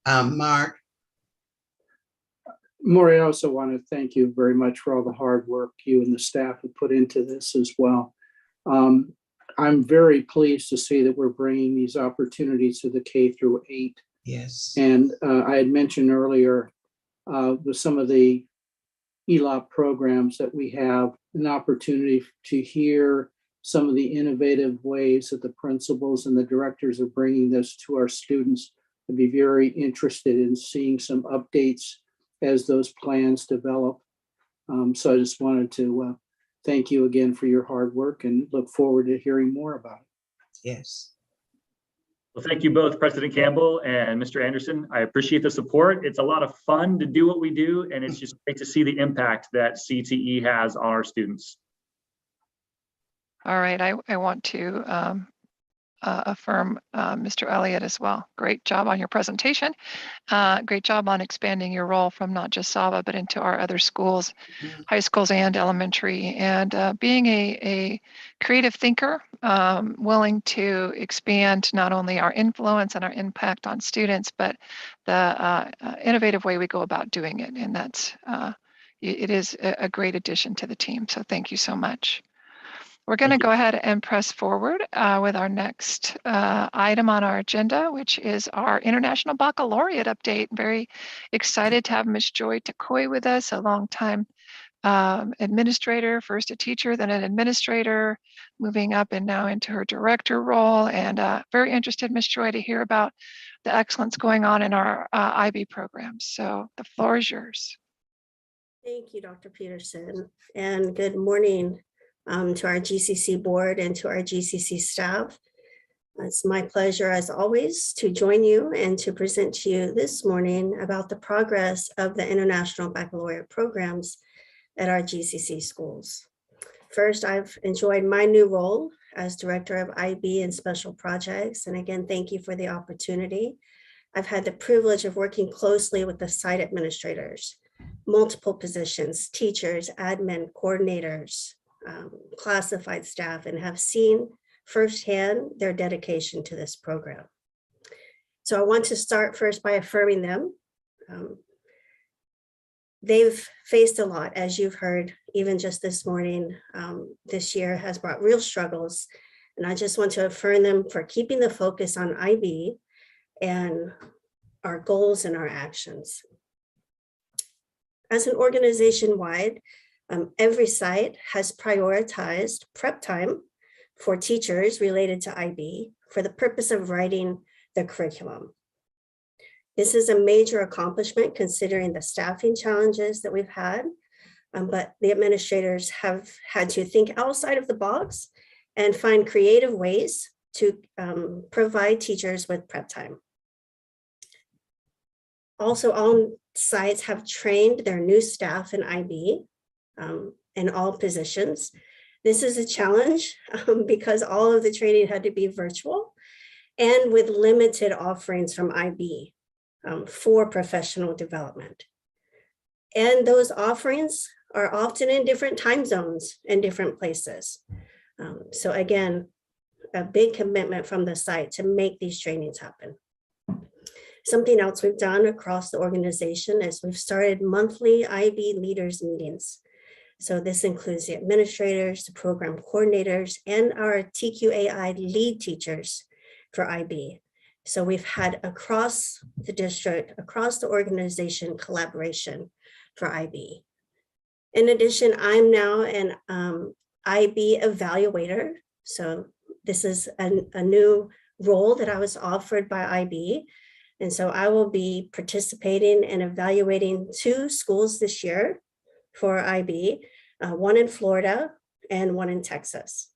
Mark. Maury, I also want to thank you very much for all the hard work you and the staff have put into this as well. I'm very pleased to see that we're bringing these opportunities to the K through 8. Yes. And I had mentioned earlier with some of the ELOP programs that we have an opportunity to hear some of the innovative ways that the principals and the directors are bringing this to our students. I'd be very interested in seeing some updates as those plans develop. So I just wanted to thank you again for your hard work and look forward to hearing more about it. Yes. Well, thank you both, President Campbell and Mr. Anderson. I appreciate the support. It's a lot of fun to do what we do, and it's just great to see the impact that CTE has on our students. All right, I want to affirm Mr. Elliott as well. Great job on your presentation. Great job on expanding your role from not just SAVA, but into our other schools, high schools and elementary, and being a creative thinker, willing to expand not only our influence and our impact on students, but the innovative way we go about doing it. And that's, it is a great addition to the team. So thank you so much. We're going to go ahead and press forward with our next item on our agenda, which is our International Baccalaureate update. Very excited to have Ms. Joy Takoi with us, a longtime administrator, first a teacher, then an administrator, moving up and now into her director role. And very interested, Ms. Joy, to hear about the excellence going on in our IB programs. So the floor is yours. Thank you, Dr. Peterson, and good morning to our GCC board and to our GCC staff. It's my pleasure, as always, to join you and to present to you this morning about the progress of the International Baccalaureate programs at our GCC schools. First, I've enjoyed my new role as Director of IB and Special Projects, and again, thank you for the opportunity. I've had the privilege of working closely with the site administrators, multiple positions, teachers, admin, coordinators, classified staff, and have seen firsthand their dedication to this program. So I want to start first by affirming them. They've faced a lot, as you've heard, even just this morning. This year has brought real struggles, and I just want to affirm them for keeping the focus on IB and our goals and our actions. As an organization-wide, every site has prioritized prep time for teachers related to IB for the purpose of writing the curriculum. This is a major accomplishment considering the staffing challenges that we've had, but the administrators have had to think outside of the box and find creative ways to provide teachers with prep time. Also, all sites have trained their new staff in IB in all positions. This is a challenge because all of the training had to be virtual and with limited offerings from IB for professional development. And those offerings are often in different time zones in different places. So again, a big commitment from the site to make these trainings happen. Something else we've done across the organization is we've started monthly IB leaders meetings. So this includes the administrators, the program coordinators, and our TQAI lead teachers for IB. So we've had across the district, across the organization collaboration for IB. In addition, I'm now an IB evaluator. So this is a new role that I was offered by IB. And so I will be participating and evaluating 2 schools this year for IB, one in Florida and one in Texas.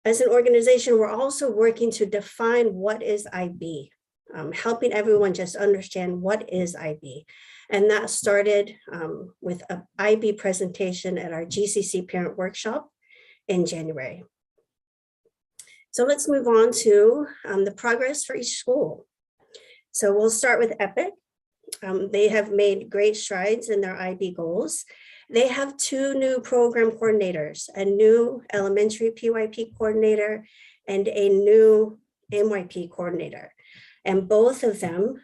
As an organization, we're also working to define what is IB, helping everyone just understand what is IB. And that started with an IB presentation at our GCC parent workshop in January. So let's move on to the progress for each school. So we'll start with EPIC. They have made great strides in their IB goals. They have 2 new program coordinators, a new elementary PYP coordinator and a new MYP coordinator. And both of them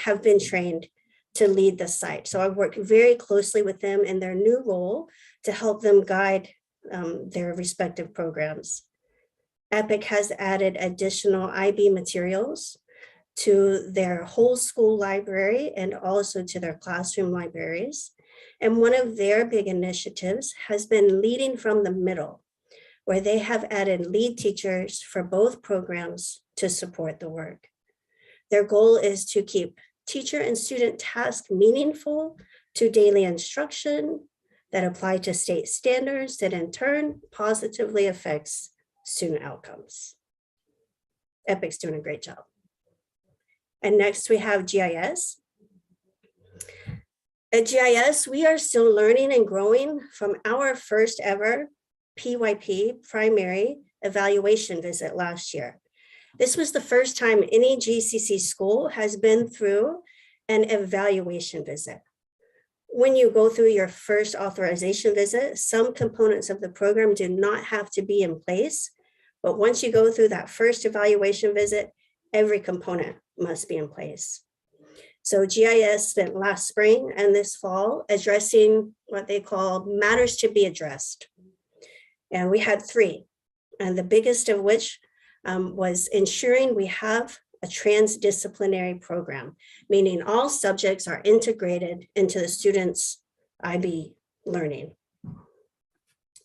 have been trained to lead the site. So I've worked very closely with them in their new role to help them guide their respective programs. EPIC has added additional IB materials to their whole school library and also to their classroom libraries. And one of their big initiatives has been leading from the middle, where they have added lead teachers for both programs to support the work. Their goal is to keep teacher and student tasks meaningful to daily instruction that apply to state standards that in turn positively affects student outcomes. EPIC's doing a great job. And next we have GIS. At GIS, we are still learning and growing from our first ever PYP primary evaluation visit last year. This was the first time any GCC school has been through an evaluation visit. When you go through your first authorization visit, some components of the program do not have to be in place, but once you go through that first evaluation visit, every component must be in place. So GIS spent last spring and this fall addressing what they call matters to be addressed. And we had 3, and the biggest of which was ensuring we have a transdisciplinary program, meaning all subjects are integrated into the students' IB learning.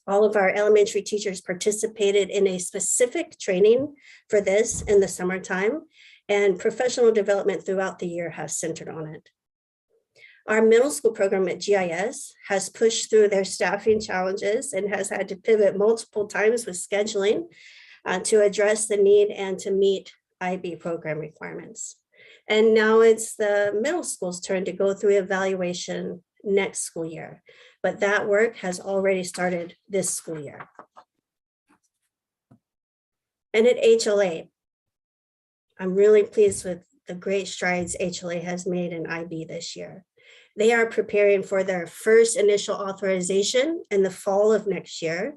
All of our elementary teachers participated in a specific training for this in the summertime, and professional development throughout the year has centered on it. Our middle school program at GIS has pushed through their staffing challenges and has had to pivot multiple times with scheduling to address the need and to meet IB program requirements. And now it's the middle school's turn to go through evaluation next school year, but that work has already started this school year. And at HLA, I'm really pleased with the great strides HLA has made in IB this year. They are preparing for their first initial authorization in the fall of next year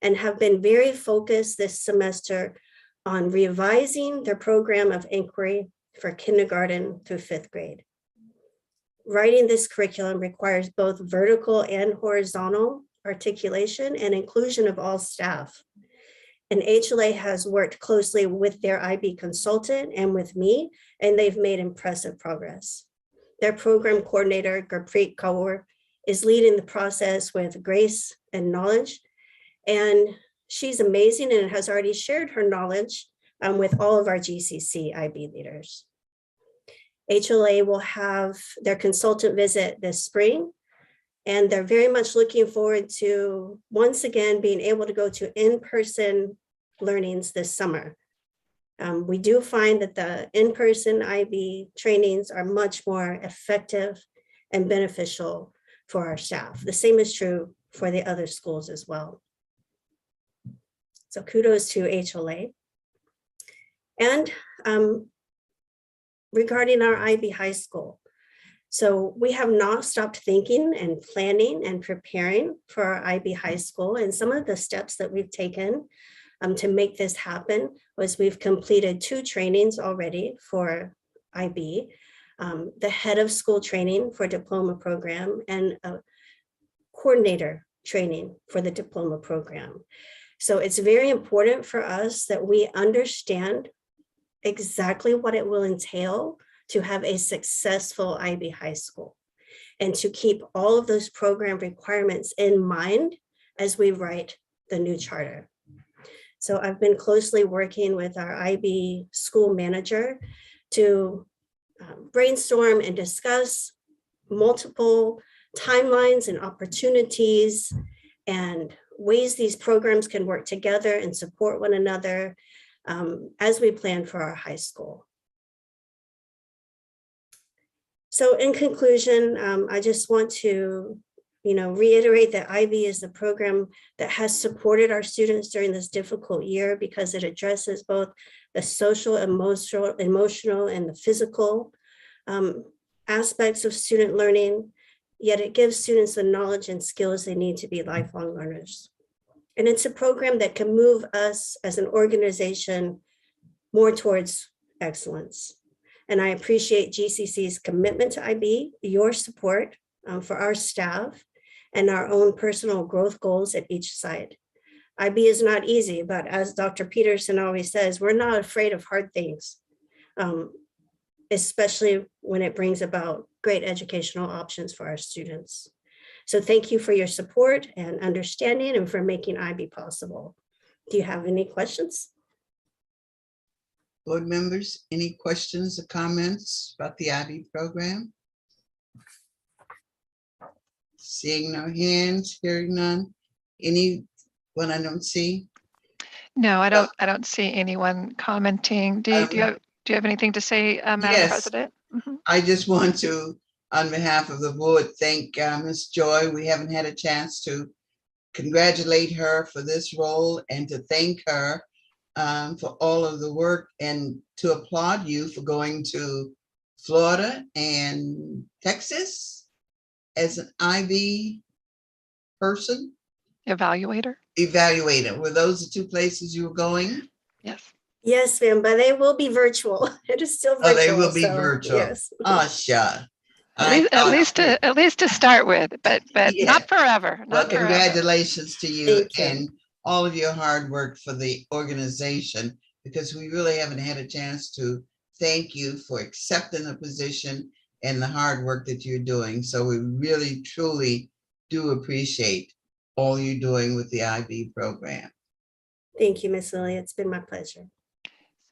and have been very focused this semester on revising their program of inquiry for kindergarten through 5th grade. Writing this curriculum requires both vertical and horizontal articulation and inclusion of all staff. And HLA has worked closely with their IB consultant and with me, and they've made impressive progress. Their program coordinator, Gurpreet Kaur, is leading the process with grace and knowledge. And she's amazing and has already shared her knowledge with all of our GCC IB leaders. HLA will have their consultant visit this spring, and they're very much looking forward to once again being able to go to in-person learnings this summer. We do find that the in-person IB trainings are much more effective and beneficial for our staff. The same is true for the other schools as well. So kudos to HLA. And regarding our IB high school, so we have not stopped thinking and planning and preparing for our IB high school. And some of the steps that we've taken to make this happen was we've completed 2 trainings already for IB, the head of school training for diploma program and a coordinator training for the diploma program. So it's very important for us that we understand exactly what it will entail to have a successful IB high school and to keep all of those program requirements in mind as we write the new charter. So I've been closely working with our IB school manager to brainstorm and discuss multiple timelines and opportunities and ways these programs can work together and support one another as we plan for our high school. So in conclusion, I just want to reiterate that IB is the program that has supported our students during this difficult year because it addresses both the social, emotional, and the physical aspects of student learning, yet it gives students the knowledge and skills they need to be lifelong learners. And it's a program that can move us as an organization more towards excellence. And I appreciate GCC's commitment to IB, your support for our staff, and our own personal growth goals at each site. IB is not easy, but as Dr. Peterson always says, we're not afraid of hard things, especially when it brings about great educational options for our students. So thank you for your support and understanding and for making IB possible. Do you have any questions? Board members, any questions or comments about the IB program? Seeing no hands, hearing none. Anyone I don't see? No, I don't see anyone commenting. Do you have anything to say, Madam Yes. President? Mm-hmm. I just want to, on behalf of the board, thank Ms. Joy. We haven't had a chance to congratulate her for this role and to thank her for all of the work and to applaud you for going to Florida and Texas as an IB person? Evaluator. Were those the 2 places you were going? Yes. Yes, ma'am, but they will be virtual. It is still virtual. Oh, they will be so, virtual. Yes. Oh, sure. At least to start with, but Yeah. not forever. Well, Not forever. congratulations to you. Thank you. And all of your hard work for the organization, because we really haven't had a chance to thank you for accepting the position and the hard work that you're doing. So we really, truly do appreciate all you're doing with the IB program. Thank you, Miss Lily. It's been my pleasure.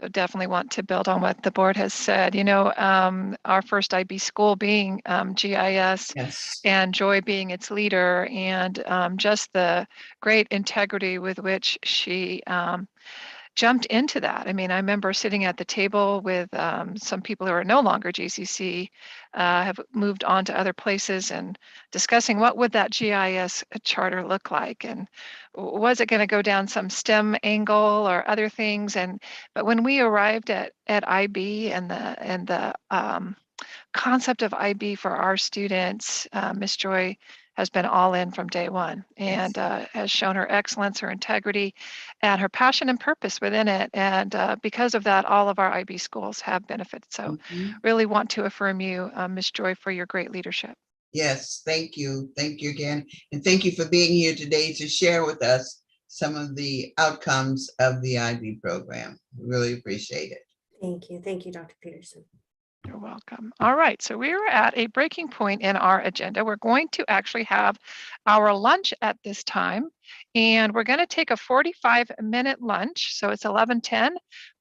So definitely want to build on what the board has said. Our first IB school being GIS, yes, and Joy being its leader, and just the great integrity with which she jumped into that. I mean, I remember sitting at the table with some people who are no longer GCC, have moved on to other places, and discussing what would that GIS charter look like, and was it going to go down some STEM angle or other things? But when we arrived at IB and the concept of IB for our students, Miss Joy has been all in from day one, and has shown her excellence, her integrity, and her passion and purpose within it. And because of that, all of our IB schools have benefited. So really want to affirm you, Miss Joy, for your great leadership. Yes, thank you. Thank you again. And thank you for being here today to share with us some of the outcomes of the IB program. We really appreciate it. Thank you. Thank you, Dr. Peterson. You're welcome. All right, so we are at a breaking point in our agenda. We're going to actually have our lunch at this time, and we're going to take a 45-minute lunch. So it's 11:10.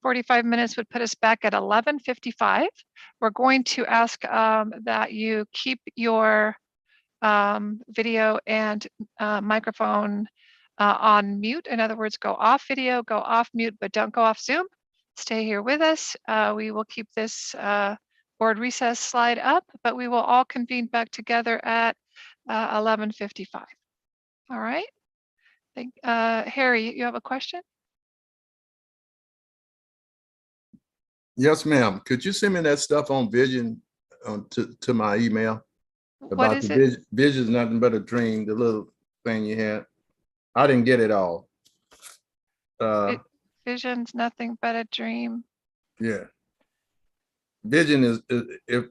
45 minutes would put us back at 11:55. We're going to ask that you keep your video and microphone on mute. In other words, go off video, go off mute, but don't go off Zoom. Stay here with us. We will keep this board recess slide up, but we will all convene back together at 11:55. All right. Harry, you have a question? Yes, ma'am. Could you send me that stuff on Vision to my email? What is it? Vision is nothing but a dream, the little thing you had. I didn't get it all. Vision's nothing but a dream. Yeah. Vision is if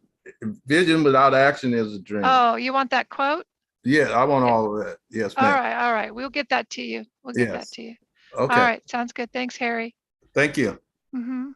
vision without action is a dream. Oh, you want that quote? Yeah, I want all of that. Yes, ma'am. All right. We'll get that to you. We'll get that to you. Okay. All right. Sounds good. Thanks, Harry. Thank you. Mm-hmm.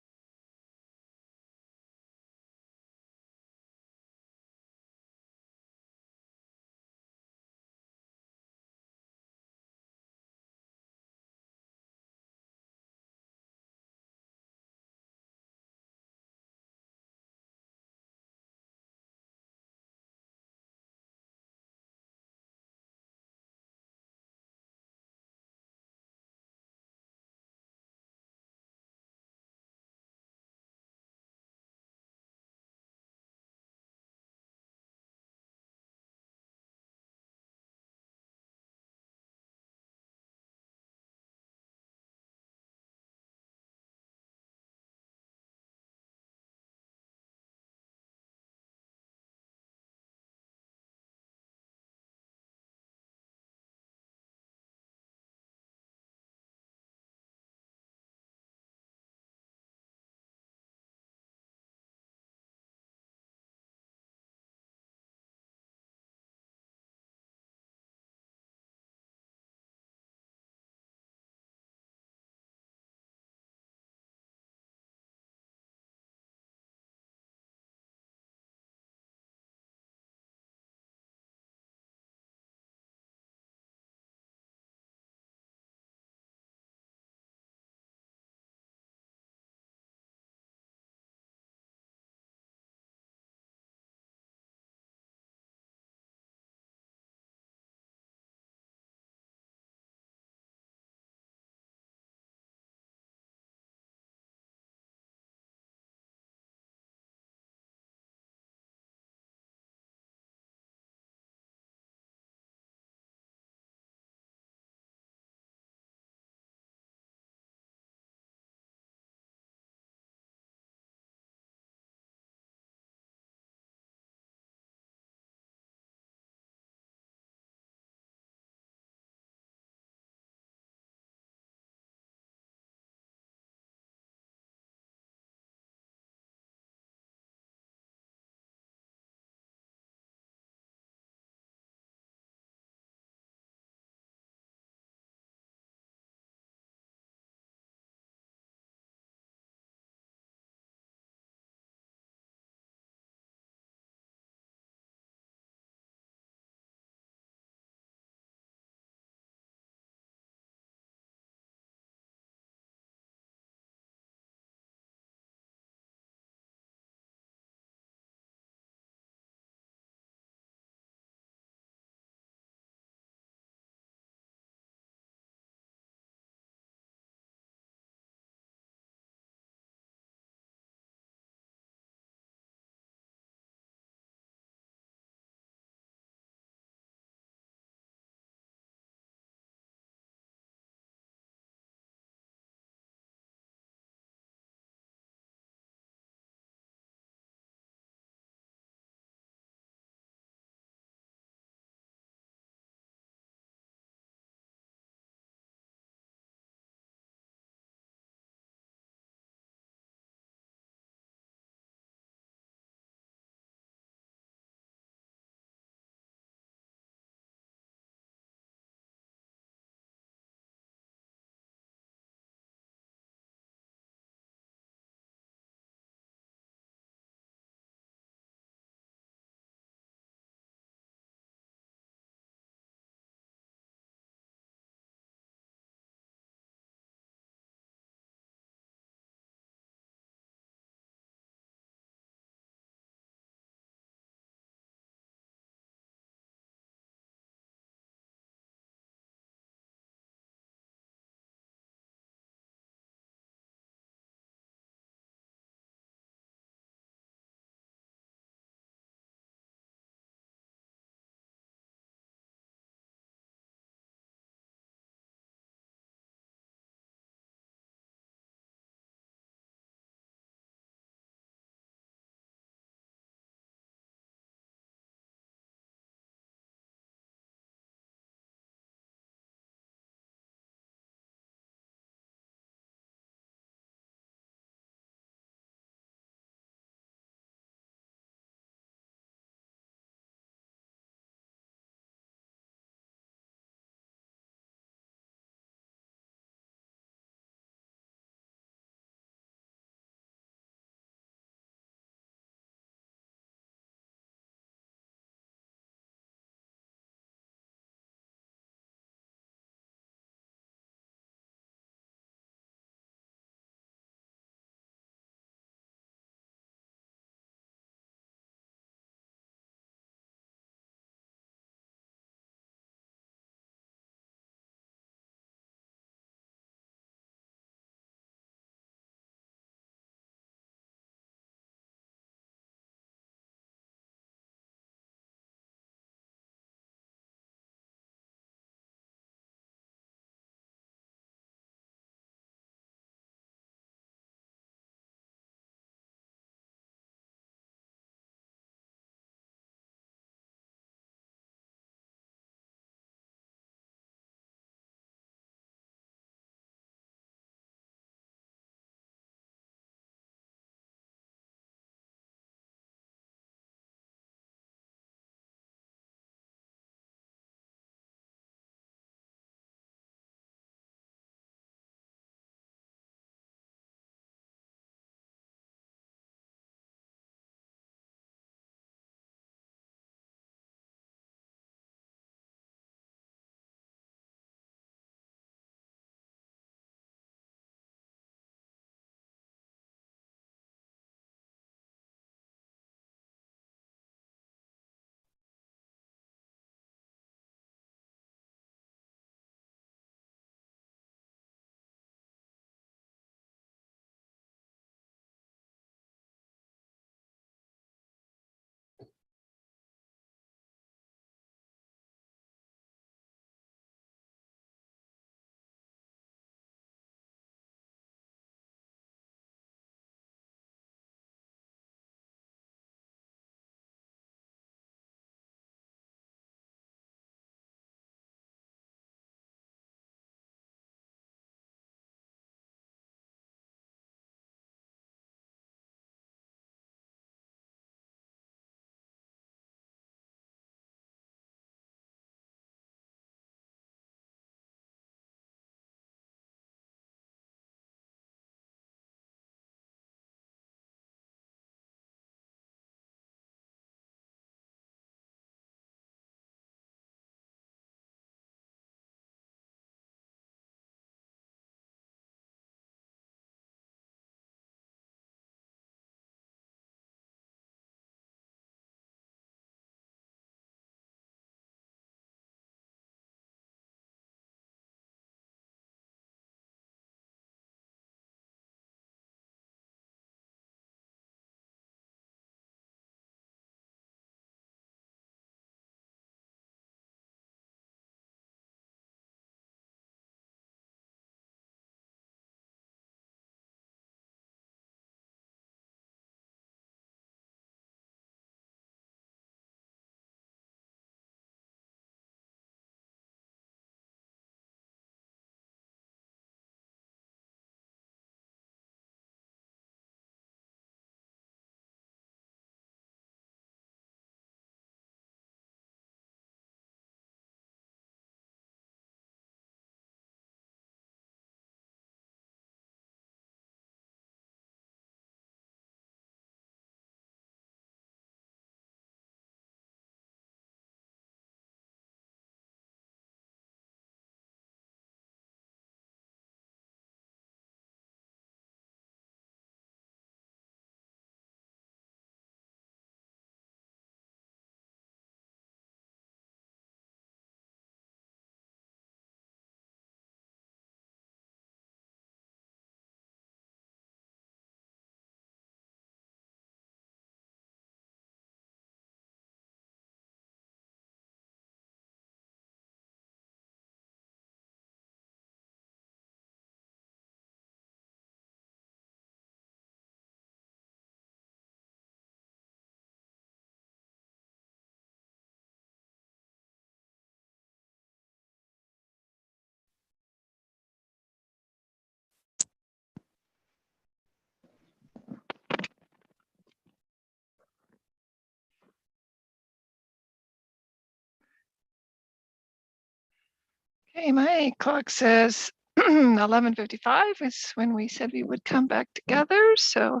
Okay, my clock says 11:55 is when we said we would come back together. So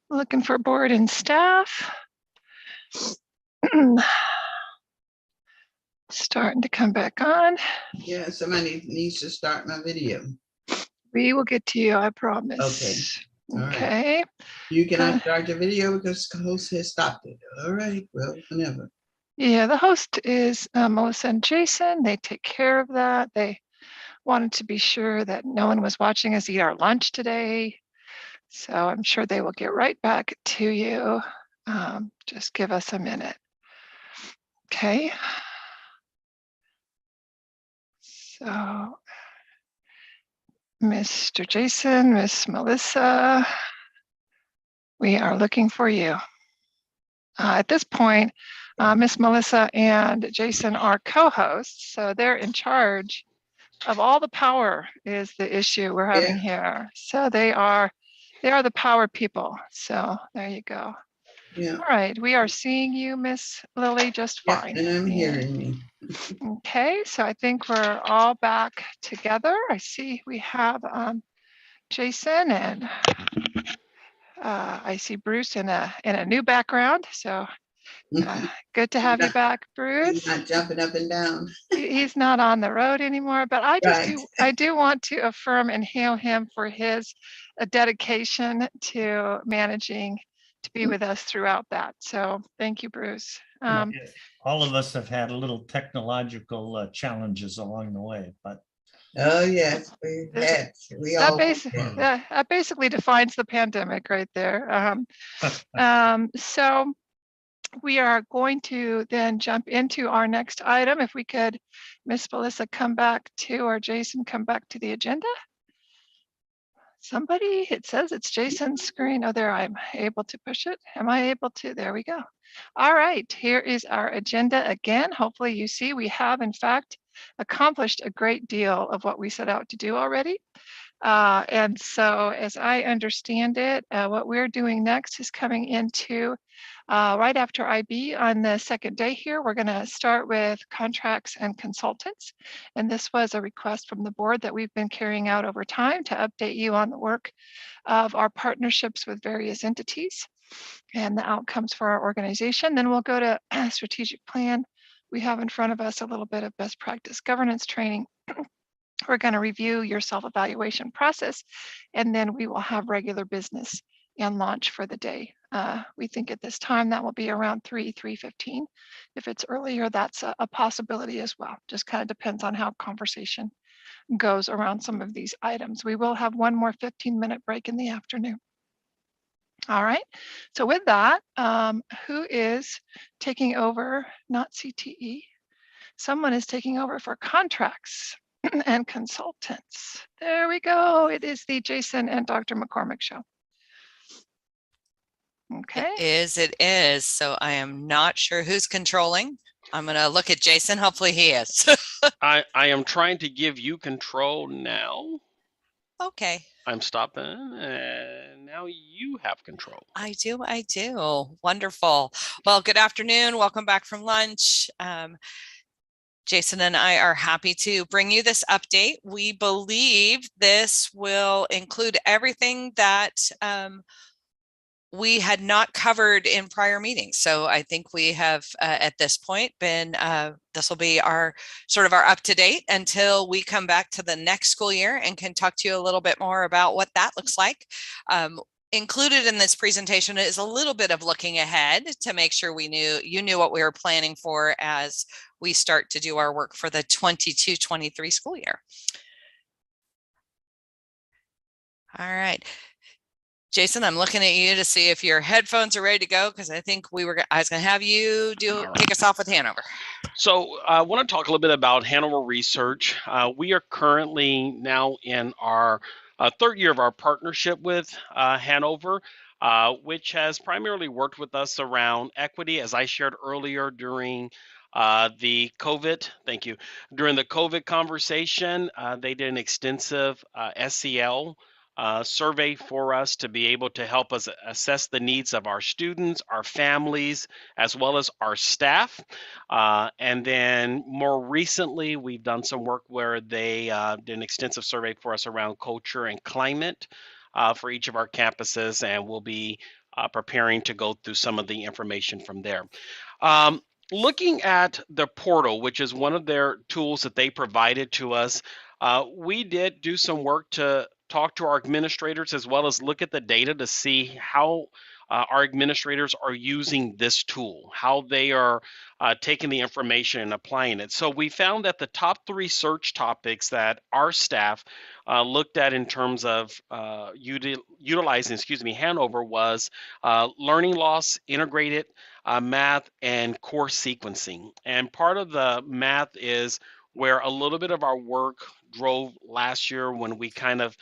looking for board and staff. Starting to come back on. Yeah, somebody needs to start my video. We will get to you, I promise. Okay. All right. Okay. You cannot start your video because the host has stopped it. All right. Well, whenever. Yeah, the host is Melissa and Jason. They take care of that. They wanted to be sure that no one was watching us eat our lunch today. So I'm sure they will get right back to you. Just give us a minute. Okay. So Mr. Jason, Miss Melissa, we are looking for you. At this point, Miss Melissa and Jason are co-hosts, so they're in charge of all the power is the issue we're having here. So they are the power people. So there you go. Yeah. All right, we are seeing you, Miss Lily, just fine. And I'm hearing me. Okay, so I think we're all back together. I see we have Jason and I see Bruce in a new background. So good to have you back, Bruce. He's not jumping up and down. He's not on the road anymore, but I do want to affirm and hail him for his dedication to managing to be with us throughout that. So thank you, Bruce. All of us have had a little technological challenges along the way, but oh yes, that basically defines the pandemic right there. So we are going to then jump into our next item. If we could, Miss Melissa, come back to, or Jason, come back to the agenda. Somebody, it says it's Jason's screen. Oh, there, I'm able to push it. Am I able to? There we go. All right, here is our agenda again. Hopefully you see we have, in fact, accomplished a great deal of what we set out to do already. And so as I understand it, what we're doing next is coming into right after IB on the second day here. We're going to start with contracts and consultants. And this was a request from the board that we've been carrying out over time to update you on the work of our partnerships with various entities and the outcomes for our organization. Then we'll go to strategic plan. We have in front of us a little bit of best practice governance training. We're going to review your self-evaluation process, and then we will have regular business and launch for the day. We think at this time that will be around 3:15. If it's earlier, that's a possibility as well. Just kind of depends on how conversation goes around some of these items. We will have one more 15-minute break in the afternoon. All right, so with that, who is taking over, not CTE? Someone is taking over for contracts and consultants. There we go. It is the Jason and Dr. McCormick show. Okay. It is. So I am not sure who's controlling. I'm going to look at Jason. Hopefully he is. I am trying to give you control now. Okay. I'm stopping, and now you have control. I do. Wonderful. Well, good afternoon. Welcome back from lunch. Jason and I are happy to bring you this update. We believe this will include everything that we had not covered in prior meetings. So I think we have at this point been, this will be our sort of our up to date until we come back to the next school year and can talk to you a little bit more about what that looks like. Included in this presentation is a little bit of looking ahead to make sure you knew what we were planning for as we start to do our work for the 22-23 school year. All right. Jason, I'm looking at you to see if your headphones are ready to go, because I think I was going to have you kick us off with Hanover. So I want to talk a little bit about Hanover Research. We are currently now in our third year of our partnership with Hanover, which has primarily worked with us around equity, as I shared earlier during the COVID. Thank you. During the COVID conversation, they did an extensive SEL survey for us to be able to help us assess the needs of our students, our families, as well as our staff. And then more recently, we've done some work where they did an extensive survey for us around culture and climate for each of our campuses, and we'll be preparing to go through some of the information from there. Looking at the portal, which is one of their tools that they provided to us, we did do some work to talk to our administrators as well as look at the data to see how our administrators are using this tool, how they are taking the information and applying it. So we found that the top 3 search topics that our staff looked at in terms of utilizing, Hanover was learning loss, integrated math, and course sequencing. And part of the math is where a little bit of our work drove last year when we kind of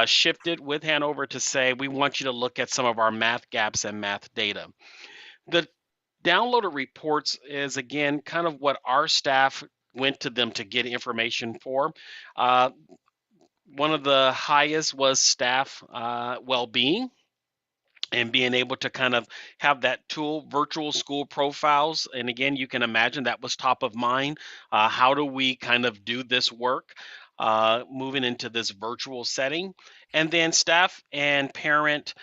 shifted with Hanover to say, we want you to look at some of our math gaps and math data. The downloaded reports is, again, kind of what our staff went to them to get information for. One of the highest was staff well-being, and being able to kind of have that tool, virtual school profiles. And again, you can imagine that was top of mind. How do we kind of do this work moving into this virtual setting? And then staff and parent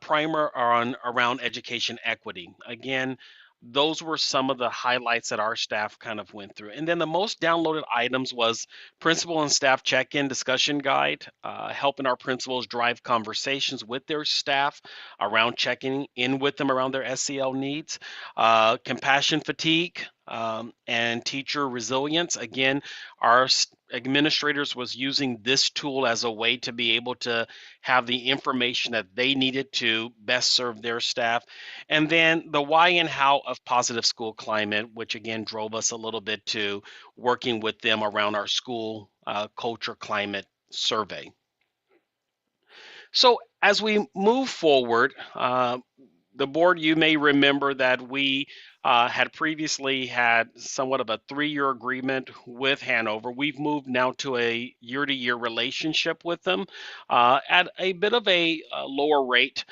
primer on around education equity. Again, those were some of the highlights that our staff kind of went through. And then the most downloaded items was principal and staff check-in discussion guide, helping our principals drive conversations with their staff around checking in with them around their SEL needs, compassion fatigue, and teacher resilience. Again, our administrators was using this tool as a way to be able to have the information that they needed to best serve their staff. And then the why and how of positive school climate, which again drove us a little bit to working with them around our school culture climate survey. So as we move forward, the board, you may remember that we had previously had somewhat of a 3-year agreement with Hanover. We've moved now to a year-to-year relationship with them at a bit of a lower rate,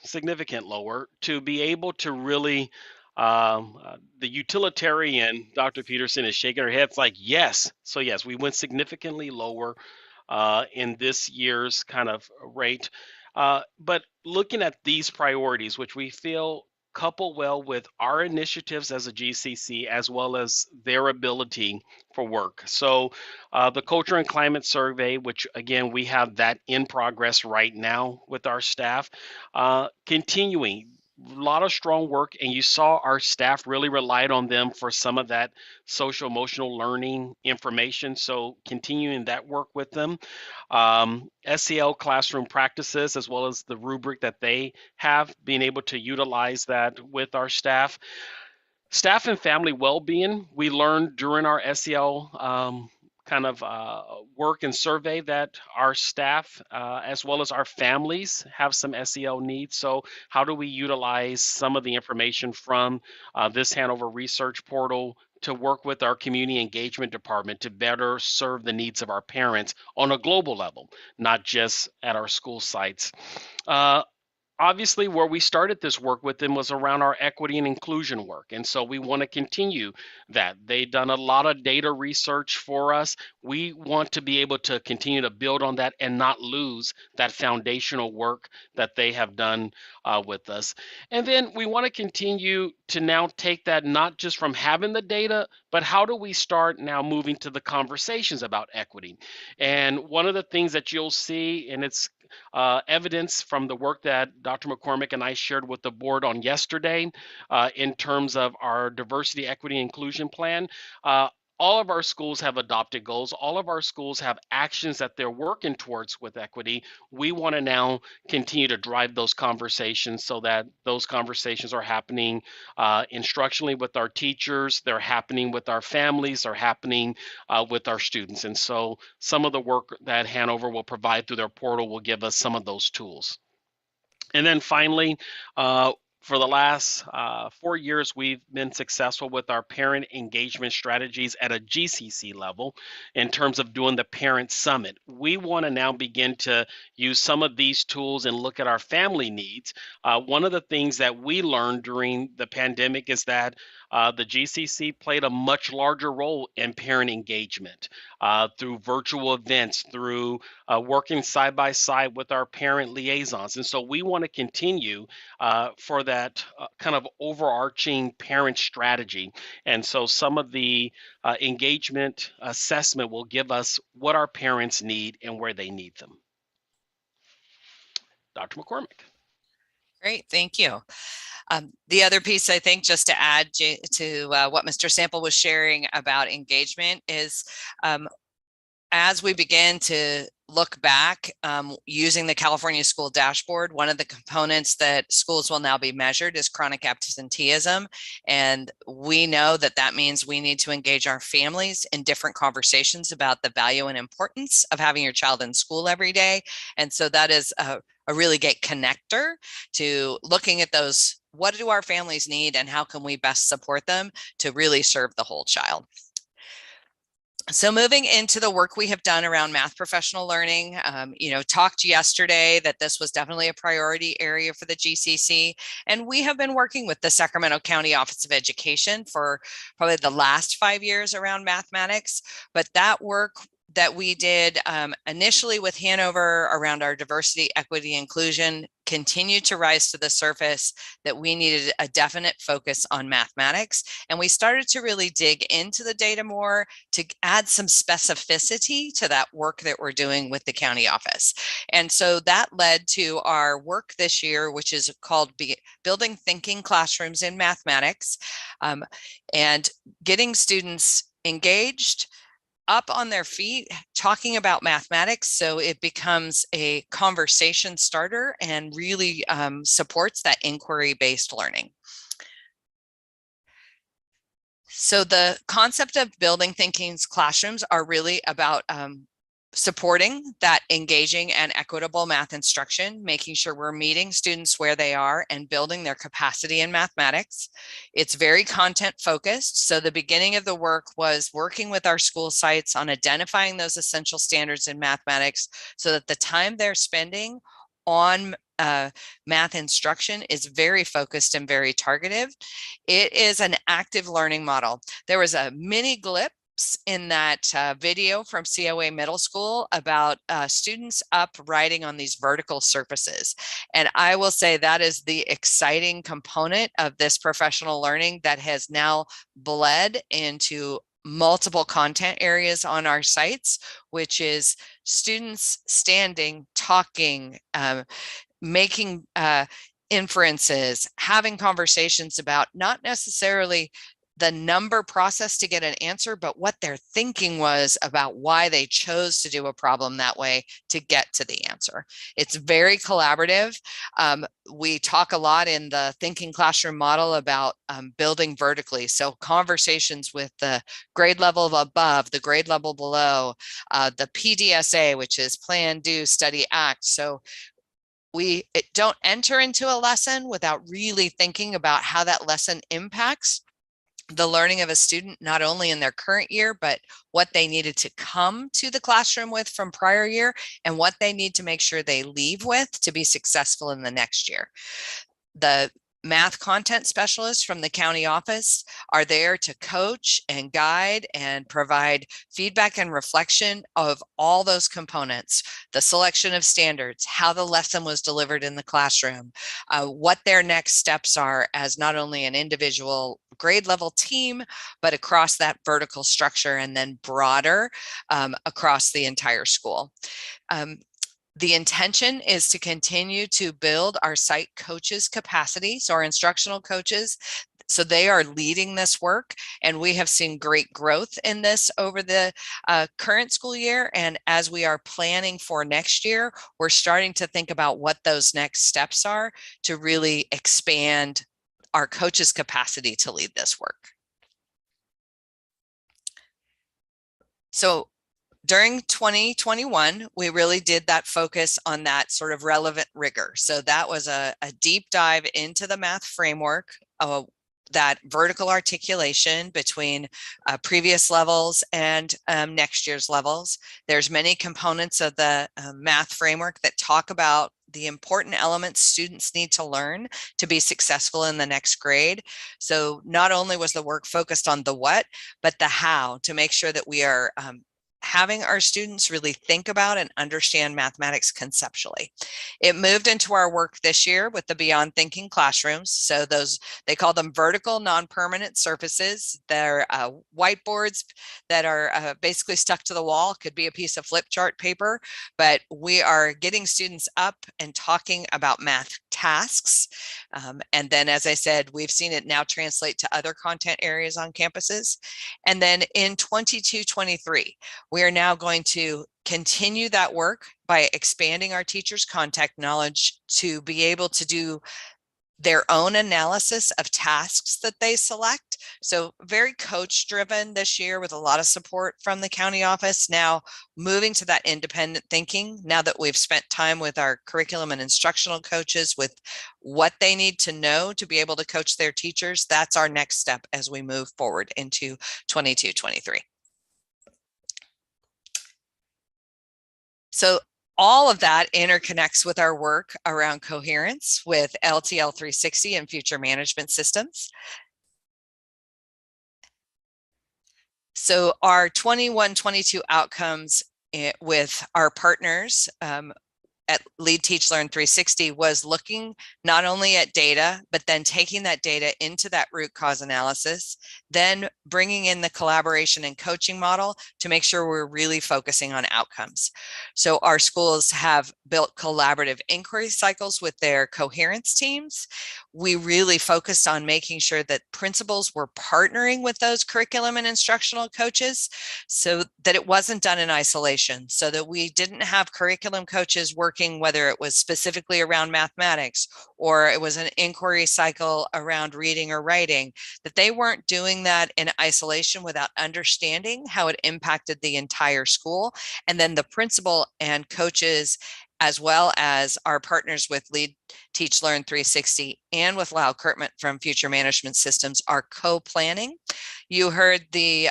significant lower, to be able to really, the utilitarian, Dr. Peterson is shaking her head. It's like, yes. So yes, we went significantly lower in this year's kind of rate. But looking at these priorities, which we feel couple well with our initiatives as a GCC, as well as their ability for work. So the culture and climate survey, which again, we have that in progress right now with our staff, continuing. A lot of strong work, and you saw our staff really relied on them for some of that social emotional learning information. So continuing that work with them, SEL classroom practices, as well as the rubric that they have, being able to utilize that with our staff. Staff and family well-being, we learned during our SEL kind of work and survey that our staff, as well as our families, have some SEL needs. So how do we utilize some of the information from this Hanover research portal to work with our community engagement department to better serve the needs of our parents on a global level, not just at our school sites? Obviously, where we started this work with them was around our equity and inclusion work. And so we want to continue that. They've done a lot of data research for us. We want to be able to continue to build on that and not lose that foundational work that they have done with us. And then we want to continue to now take that not just from having the data, but how do we start now moving to the conversations about equity? And one of the things that you'll see, and it's evidence from the work that Dr. McCormick and I shared with the board on yesterday in terms of our diversity, equity, inclusion plan. All of our schools have adopted goals. All of our schools have actions that they're working towards with equity. We want to now continue to drive those conversations so that those conversations are happening instructionally with our teachers, they're happening with our families, they're happening with our students. And so some of the work that Hanover will provide through their portal will give us some of those tools. And then finally, For the last 4 years, we've been successful with our parent engagement strategies at a GCC level in terms of doing the parent summit. We want to now begin to use some of these tools and look at our family needs. One of the things that we learned during the pandemic is that the GCC played a much larger role in parent engagement through virtual events, through working side by side with our parent liaisons. And so we want to continue for that kind of overarching parent strategy. And so some of the engagement assessment will give us what our parents need and where they need them. Dr. McCormick. Great, thank you. The other piece, I think, just to add to what Mr. Sample was sharing about engagement is as we begin to look back using the California School Dashboard, one of the components that schools will now be measured is chronic absenteeism. And we know that that means we need to engage our families in different conversations about the value and importance of having your child in school every day. And so that is a really great connector to looking at those, what do our families need and how can we best support them to really serve the whole child. So moving into the work we have done around math professional learning, talked yesterday that this was definitely a priority area for the GCC. And we have been working with the Sacramento County Office of Education for probably the last 5 years around mathematics. But that work that we did initially with Hanover around our diversity, equity, inclusion continued to rise to the surface that we needed a definite focus on mathematics. And we started to really dig into the data more to add some specificity to that work that we're doing with the county office. And so that led to our work this year, which is called Building Thinking Classrooms in Mathematics, and getting students engaged, up on their feet, talking about mathematics, so it becomes a conversation starter and really supports that inquiry-based learning. So the concept of building thinking's classrooms are really about supporting that engaging and equitable math instruction, making sure we're meeting students where they are and building their capacity in mathematics. It's very content focused. So the beginning of the work was working with our school sites on identifying those essential standards in mathematics so that the time they're spending on math instruction is very focused and very targeted. It is an active learning model. There was a mini glimpse in that video from COA Middle School about students up writing on these vertical surfaces. And I will say that is the exciting component of this professional learning that has now bled into multiple content areas on our sites, which is students standing, talking, making inferences, having conversations about not necessarily the number process to get an answer, but what their thinking was about why they chose to do a problem that way to get to the answer. It's very collaborative. We talk a lot in the thinking classroom model about building vertically. So conversations with the grade level above, the grade level below, the PDSA, which is plan, do, study, act. So we don't enter into a lesson without really thinking about how that lesson impacts the learning of a student, not only in their current year, but what they needed to come to the classroom with from prior year and what they need to make sure they leave with to be successful in the next year. The math content specialists from the county office are there to coach and guide and provide feedback and reflection of all those components, the selection of standards, how the lesson was delivered in the classroom, what their next steps are as not only an individual grade level team, but across that vertical structure and then broader across the entire school. The intention is to continue to build our site coaches' capacity, so our instructional coaches, so they are leading this work, and we have seen great growth in this over the current school year. And as we are planning for next year, we're starting to think about what those next steps are to really expand our coaches' capacity to lead this work. So during 2021, we really did that focus on that sort of relevant rigor. So that was a deep dive into the math framework, that vertical articulation between previous levels and next year's levels. There's many components of the math framework that talk about the important elements students need to learn to be successful in the next grade. So not only was the work focused on the what, but the how, to make sure that we are having our students really think about and understand mathematics conceptually. It moved into our work this year with the Beyond Thinking classrooms. So those, they call them vertical non-permanent surfaces. They're whiteboards that are basically stuck to the wall. Could be a piece of flip chart paper, but we are getting students up and talking about math tasks. And then, as I said, we've seen it now translate to other content areas on campuses. And then in 22-23, we are now going to continue that work by expanding our teachers' contact knowledge to be able to do their own analysis of tasks that they select. So very coach driven this year with a lot of support from the county office. Now moving to that independent thinking, now that we've spent time with our curriculum and instructional coaches with what they need to know to be able to coach their teachers, that's our next step as we move forward into 22-23. So all of that interconnects with our work around coherence with LTL 360 and future management systems. So our 21-22 outcomes with our partners at Lead Teach Learn 360 was looking not only at data, but then taking that data into that root cause analysis, then bringing in the collaboration and coaching model to make sure we're really focusing on outcomes. So our schools have built collaborative inquiry cycles with their coherence teams. We really focused on making sure that principals were partnering with those curriculum and instructional coaches so that it wasn't done in isolation, so that we didn't have curriculum coaches working, whether it was specifically around mathematics or it was an inquiry cycle around reading or writing, that they weren't doing that in isolation without understanding how it impacted the entire school. And then the principal and coaches, as well as our partners with Lead Teach Learn 360 and with Lyle Kurtman from Future Management Systems, are co-planning. You heard the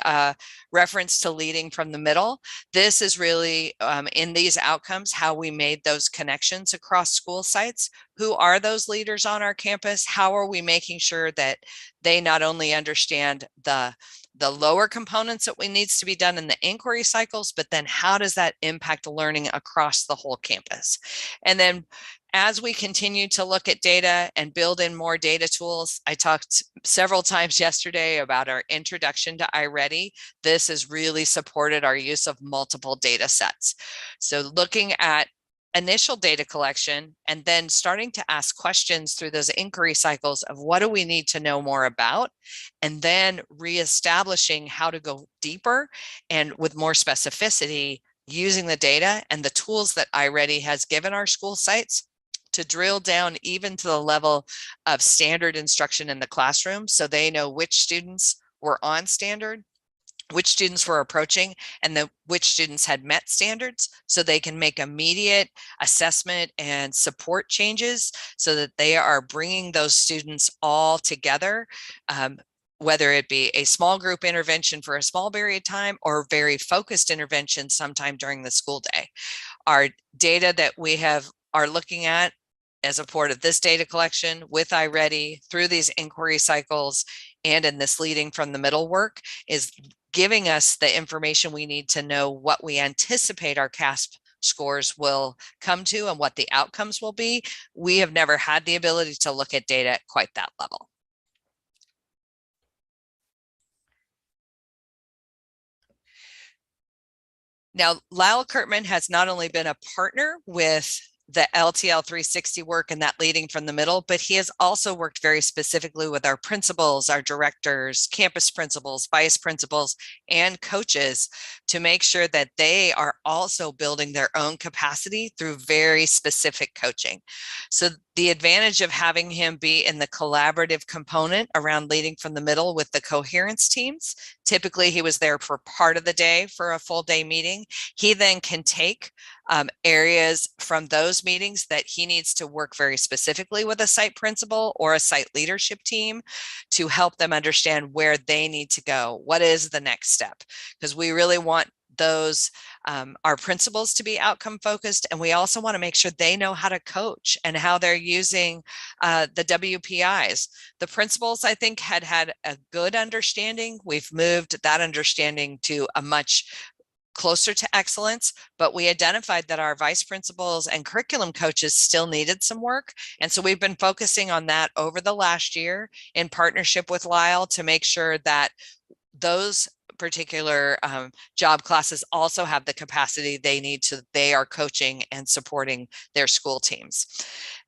reference to leading from the middle. This is really in these outcomes, how we made those connections across school sites. Who are those leaders on our campus? How are we making sure that they not only understand the lower components that needs to be done in the inquiry cycles, but then how does that impact learning across the whole campus? And then as we continue to look at data and build in more data tools, I talked several times yesterday about our introduction to iReady. This has really supported our use of multiple data sets. So looking at initial data collection and then starting to ask questions through those inquiry cycles of what do we need to know more about, and then reestablishing how to go deeper and with more specificity using the data and the tools that iReady has given our school sites to drill down even to the level of standard instruction in the classroom, so they know which students were on standard, which students were approaching, and then which students had met standards, so they can make immediate assessment and support changes so that they are bringing those students all together, whether it be a small group intervention for a small period of time or very focused intervention sometime during the school day. Our data that we are looking at as a part of this data collection with iReady through these inquiry cycles and in this leading from the middle work is giving us the information we need to know what we anticipate our CASP scores will come to and what the outcomes will be. We have never had the ability to look at data at quite that level. Now, Lyle Kurtman has not only been a partner with the LTL 360 work and that leading from the middle, but he has also worked very specifically with our principals, our directors, campus principals, vice principals, and coaches to make sure that they are also building their own capacity through very specific coaching. So the advantage of having him be in the collaborative component around leading from the middle with the coherence teams, typically he was there for part of the day for a full day meeting. He then can take areas from those meetings that he needs to work very specifically with a site principal or a site leadership team to help them understand where they need to go. What is the next step? Because we really want those our principals to be outcome focused, and we also want to make sure they know how to coach and how they're using the WPIs. The principals, I think, had a good understanding. We've moved that understanding to a much closer to excellence, but we identified that our vice principals and curriculum coaches still needed some work. And so we've been focusing on that over the last year in partnership with Lyle to make sure that those particular job classes also have the capacity they need to, they are coaching and supporting their school teams.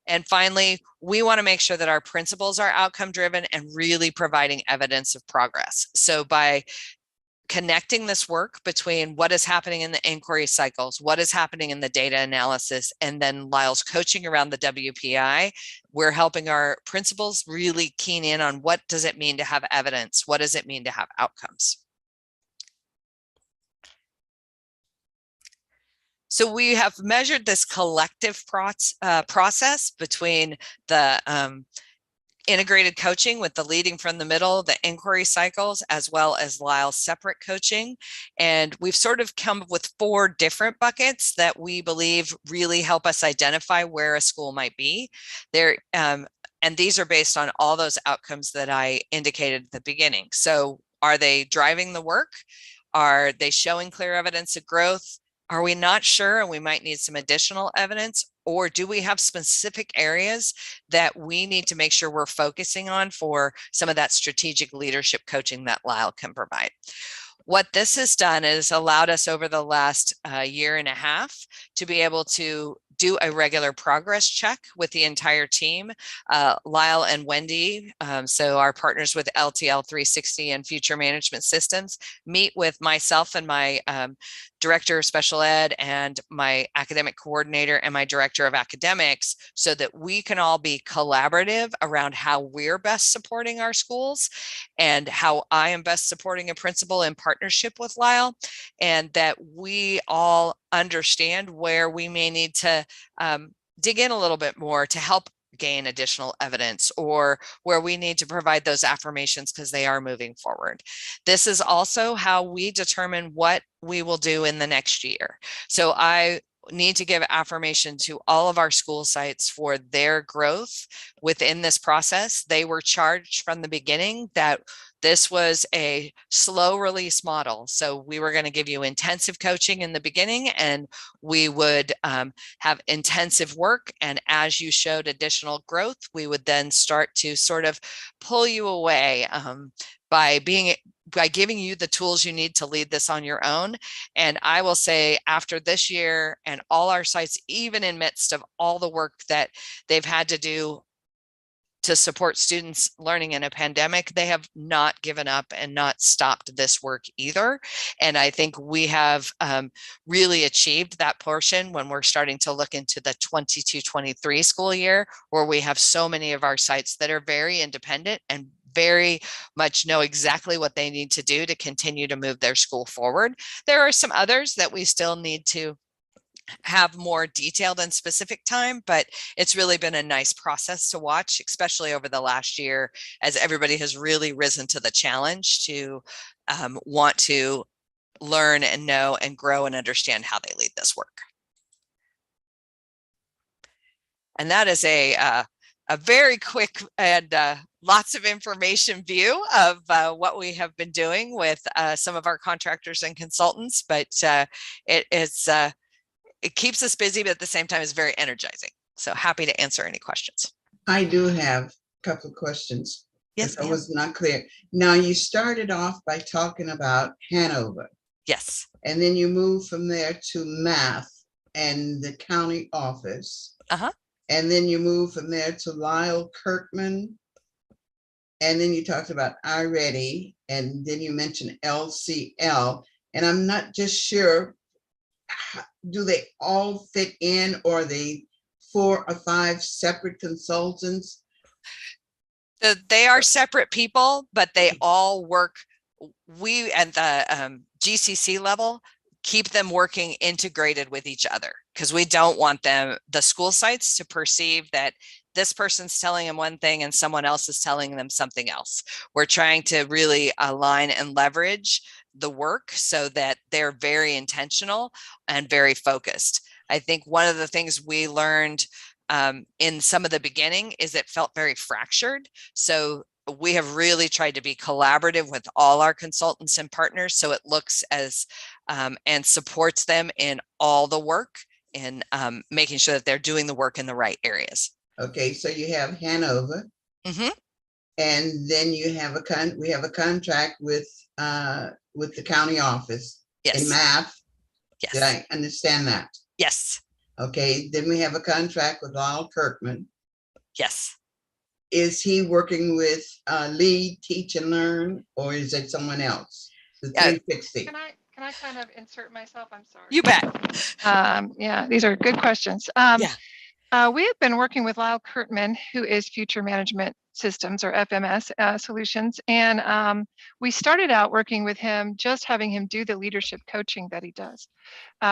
And finally, we want to make sure that our principals are outcome driven and really providing evidence of progress. So by connecting this work between what is happening in the inquiry cycles, what is happening in the data analysis, and then Lyle's coaching around the WPI, we're helping our principals really keen in on what does it mean to have evidence? What does it mean to have outcomes? So we have measured this collective process between the integrated coaching with the leading from the middle, the inquiry cycles, as well as Lyle's separate coaching. And we've sort of come up with 4 different buckets that we believe really help us identify where a school might be. And these are based on all those outcomes that I indicated at the beginning. So are they driving the work? Are they showing clear evidence of growth? Are we not sure and we might need some additional evidence? Or do we have specific areas that we need to make sure we're focusing on for some of that strategic leadership coaching that Lyle can provide? What this has done is allowed us over the last year and a half to be able to do a regular progress check with the entire team. Lyle and Wendy, so our partners with LTL 360 and Future Management Systems, meet with myself and my director of special ed and my academic coordinator and my director of academics so that we can all be collaborative around how we're best supporting our schools and how I am best supporting a principal in partnership with Lyle, and that we all understand where we may need to dig in a little bit more to help gain additional evidence, or where we need to provide those affirmations because they are moving forward. This is also how we determine what we will do in the next year. So I need to give affirmation to all of our school sites for their growth within this process. They were charged from the beginning that this was a slow release model. So we were going to give you intensive coaching in the beginning, and we would have intensive work. And as you showed additional growth, we would then start to sort of pull you away by giving you the tools you need to lead this on your own. And I will say after this year and all our sites, even in midst of all the work that they've had to do to support students learning in a pandemic, they have not given up and not stopped this work either. And I think we have really achieved that portion when we're starting to look into the 22-23 school year, where we have so many of our sites that are very independent and very much know exactly what they need to do to continue to move their school forward. There are some others that we still need to have more detailed and specific time, but it's really been a nice process to watch, especially over the last year, as everybody has really risen to the challenge to want to learn and know and grow and understand how they lead this work. And that is a very quick and lots of information view of what we have been doing with some of our contractors and consultants, but it keeps us busy, but at the same time is very energizing. So happy to answer any questions. I do have a couple of questions. Yes, I was not clear. Now, you started off by talking about Hanover. Yes. And then you moved from there to math and the county office. And then you move from there to Lyle Kirkman. And then you talked about iReady, and then you mentioned LCL. And I'm not just sure, do they all fit in, or are they 4 or 5 separate consultants? They are separate people, but they all work. We at the GCC level keep them working integrated with each other, because we don't want the school sites to perceive that this person's telling them one thing and someone else is telling them something else. We're trying to really align and leverage the work so that they're very intentional and very focused. I think one of the things we learned in some of the beginning is it felt very fractured. So we have really tried to be collaborative with all our consultants and partners, so it looks as and supports them in all the work and making sure that they're doing the work in the right areas. Okay, so you have Hanover, and then you have we have a contract with the county office in math. Yes. Did I understand that? Yes. Okay, then we have a contract with Lyle Kirkman. Yes. Is he working with Lead, Teach and Learn, or is it someone else? The 360. Can I kind of insert myself? I'm sorry. You bet. Yeah, these are good questions. We have been working with Lyle Kurtman, who is Future Management Systems, or FMS Solutions. And we started out working with him, just having him do the leadership coaching that he does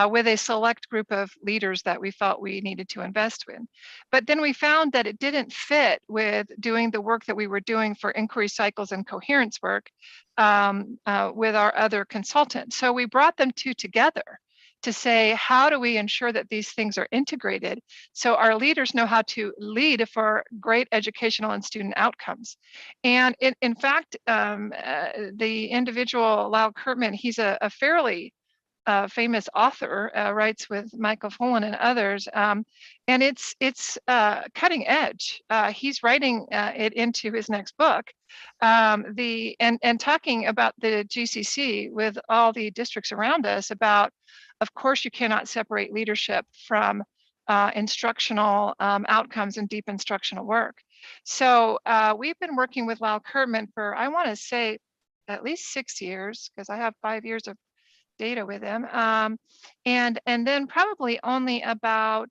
with a select group of leaders that we felt we needed to invest in. But then we found that it didn't fit with doing the work that we were doing for inquiry cycles and coherence work with our other consultants. So we brought them two together to say, how do we ensure that these things are integrated so our leaders know how to lead for great educational and student outcomes? And in fact, the individual, Lyle Kurtman, he's a fairly famous author, writes with Michael Fullen and others, and it's cutting edge. He's writing it into his next book, and talking about the GCC with all the districts around us about, of course, you cannot separate leadership from instructional outcomes and deep instructional work. So we've been working with Lyle Kurtman for, I want to say, at least 6 years, because I have 5 years of data with him. And then probably only about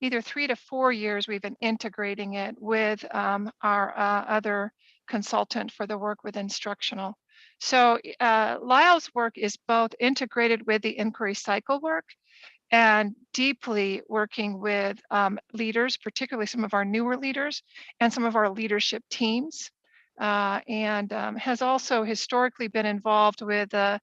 either 3 to 4 years we've been integrating it with our other consultant for the work with instructional. So Lyle's work is both integrated with the inquiry cycle work and deeply working with leaders, particularly some of our newer leaders and some of our leadership teams, and has also historically been involved with the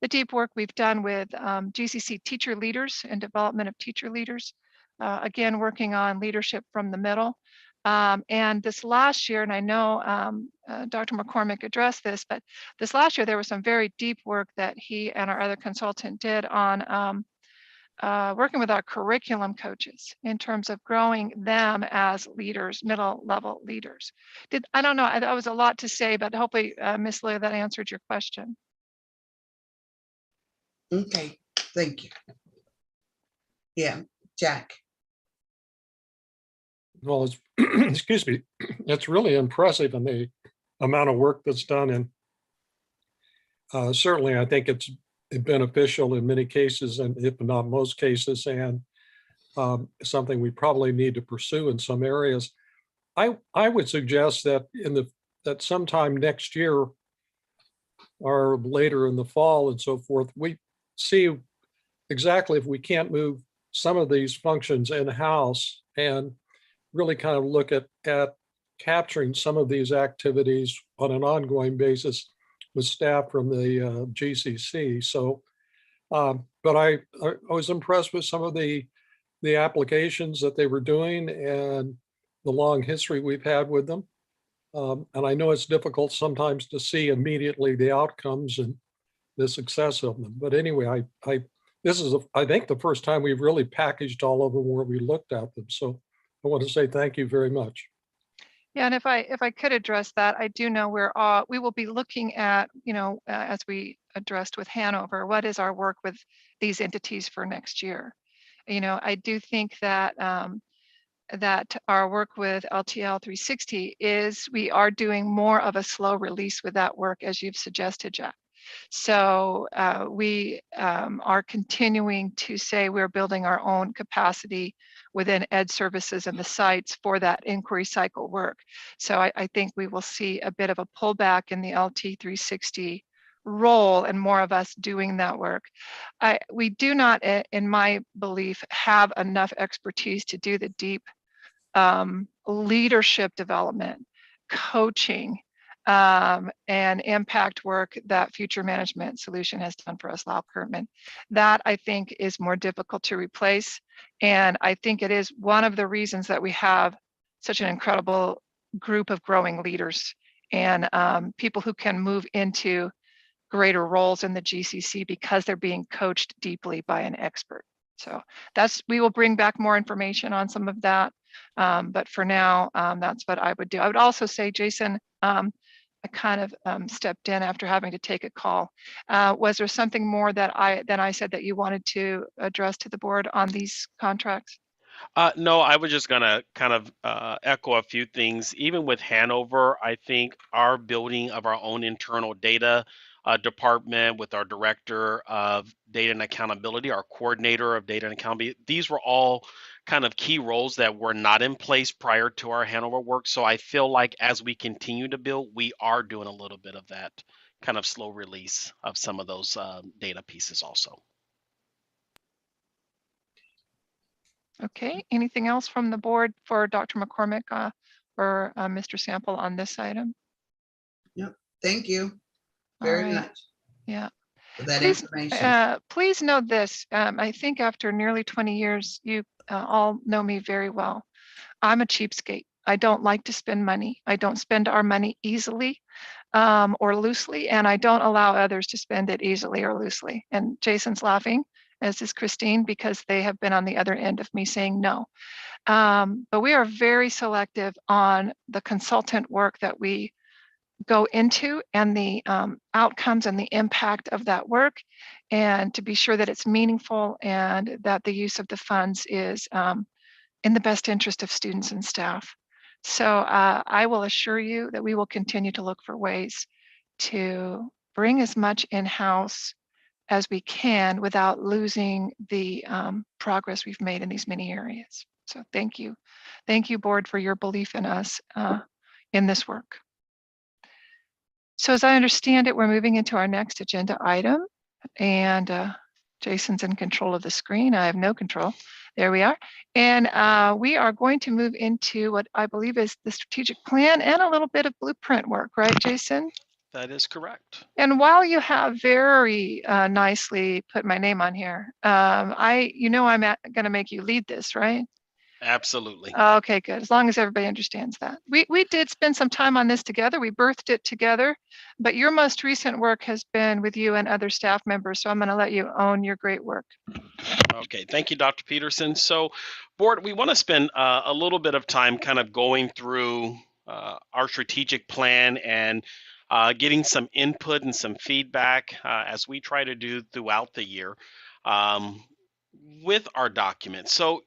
deep work we've done with GCC teacher leaders and development of teacher leaders, again, working on leadership from the middle. And this last year, and I know Dr. McCormick addressed this, but this last year there was some very deep work that he and our other consultant did on working with our curriculum coaches in terms of growing them as leaders, middle level leaders. I don't know, that was a lot to say, but hopefully, Ms. Leah, that answered your question. Okay, thank you. Yeah, Jack. Well, it's, excuse me, it's really impressive in the amount of work that's done. And certainly I think it's beneficial in many cases, and if not most cases, and something we probably need to pursue in some areas. I would suggest that that sometime next year or later in the fall and so forth, we see exactly if we can't move some of these functions in-house and really kind of look at capturing some of these activities on an ongoing basis with staff from the GCC. So, but I was impressed with some of the applications that they were doing and the long history we've had with them. And I know it's difficult sometimes to see immediately the outcomes and the success of them. But anyway, this is, I think, the first time we've really packaged all of them where we looked at them. So I want to say thank you very much. Yeah, and if I could address that, I do know we will be looking at, as we addressed with Hanover, what is our work with these entities for next year? I do think that that our work with LTL 360 is we are doing more of a slow release with that work, as you've suggested, Jack. So we are continuing to say we're building our own capacity within Ed Services and the sites for that inquiry cycle work. So I think we will see a bit of a pullback in the LT 360 role and more of us doing that work. We do not, in my belief, have enough expertise to do the deep leadership development, coaching, and impact work that Future Management Solution has done for us, Lau Kurtman. That I think is more difficult to replace. And I think it is one of the reasons that we have such an incredible group of growing leaders and people who can move into greater roles in the GCC because they're being coached deeply by an expert. So we will bring back more information on some of that. But for now, that's what I would do. I would also say, Jason, I kind of stepped in after having to take a call. Was there something more that I said that you wanted to address to the board on these contracts? No, I was just going to kind of echo a few things. Even with Hanover, I think our building of our own internal data department with our director of data and accountability, our coordinator of data and accountability, these were all kind of key roles that were not in place prior to our Hanover work. So I feel like as we continue to build, we are doing a little bit of that kind of slow release of some of those data pieces also. Okay, anything else from the board for Dr. McCormick or Mr. Sample on this item? Yep, thank you very much. Yeah. For that information. Please know this, I think after nearly 20 years, you all know me very well. I'm a cheapskate. I don't like to spend money. I don't spend our money easily or loosely, and I don't allow others to spend it easily or loosely. And Jason's laughing, as is Christine, because they have been on the other end of me saying no. But we are very selective on the consultant work that we go into and the outcomes and the impact of that work, and to be sure that it's meaningful and that the use of the funds is in the best interest of students and staff. So I will assure you that we will continue to look for ways to bring as much in-house as we can without losing the progress we've made in these many areas. So thank you. Thank you, board, for your belief in us in this work. So as I understand it, we're moving into our next agenda item, and Jason's in control of the screen. I have no control. There we are. And we are going to move into what I believe is the strategic plan and a little bit of blueprint work, right, Jason? That is correct. And while you have very nicely put my name on here, I'm going to make you lead this, right? Absolutely. Okay, good. As long as everybody understands that. We did spend some time on this together. We birthed it together, but your most recent work has been with you and other staff members. So I'm going to let you own your great work. Okay, thank you, Dr. Peterson. So, board, we want to spend a little bit of time kind of going through our strategic plan and getting some input and some feedback as we try to do throughout the year with our document. So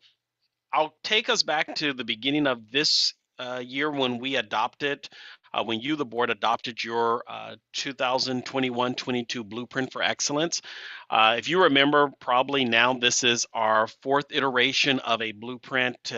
I'll take us back to the beginning of this year when we adopted, when you, the board, adopted your 2021-22 Blueprint for Excellence. If you remember, probably now this is our fourth iteration of a blueprint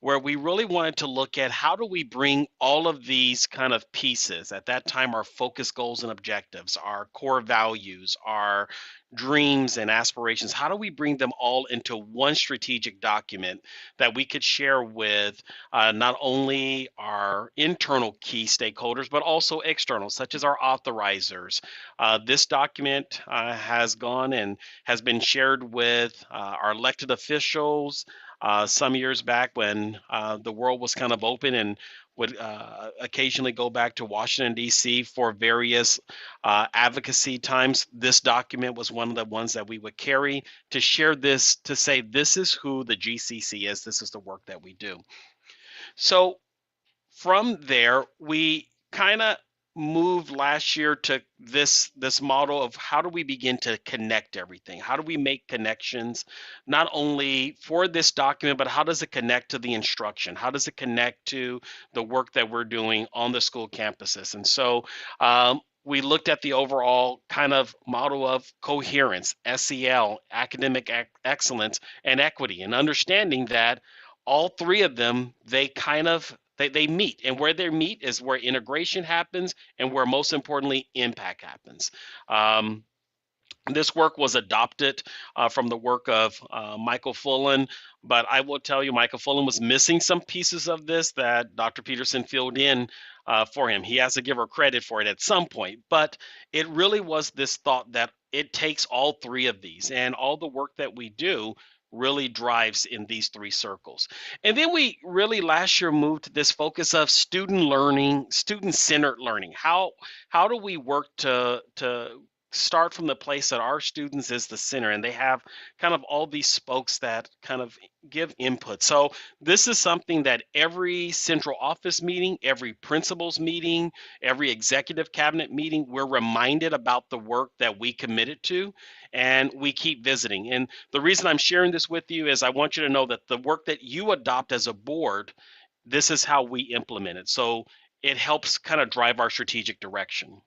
where we really wanted to look at how do we bring all of these kind of pieces, at that time our focus goals and objectives, our core values, our dreams and aspirations, how do we bring them all into one strategic document that we could share with not only our internal key stakeholders, but also external, such as our authorizers. This document has gone and has been shared with our elected officials some years back when the world was kind of open and would occasionally go back to Washington, D.C. for various advocacy times. This document was one of the ones that we would carry to share this, to say this is who the GCC is, this is the work that we do. So from there, we kind of moved last year to this model of how do we begin to connect everything? How do we make connections, not only for this document, but how does it connect to the instruction? How does it connect to the work that we're doing on the school campuses? And so we looked at the overall kind of model of coherence, SEL, academic excellence, and equity, and understanding that all three of them, they meet, and where they meet is where integration happens and where, most importantly, impact happens. This work was adopted from the work of Michael Fullen, but I will tell you, Michael Fullen was missing some pieces of this that Dr. Peterson filled in for him. He has to give her credit for it at some point, but it really was this thought that it takes all three of these, and all the work that we do really drives in these three circles. And then we really last year moved to this focus of student learning, student-centered learning. How do we work to start from the place that our students is the center, and they have kind of all these spokes that kind of give input. So this is something that every central office meeting, every principals meeting, every executive cabinet meeting, we're reminded about the work that we committed to, and we keep visiting. And the reason I'm sharing this with you is I want you to know that the work that you adopt as a board, this is how we implement it. So it helps kind of drive our strategic direction.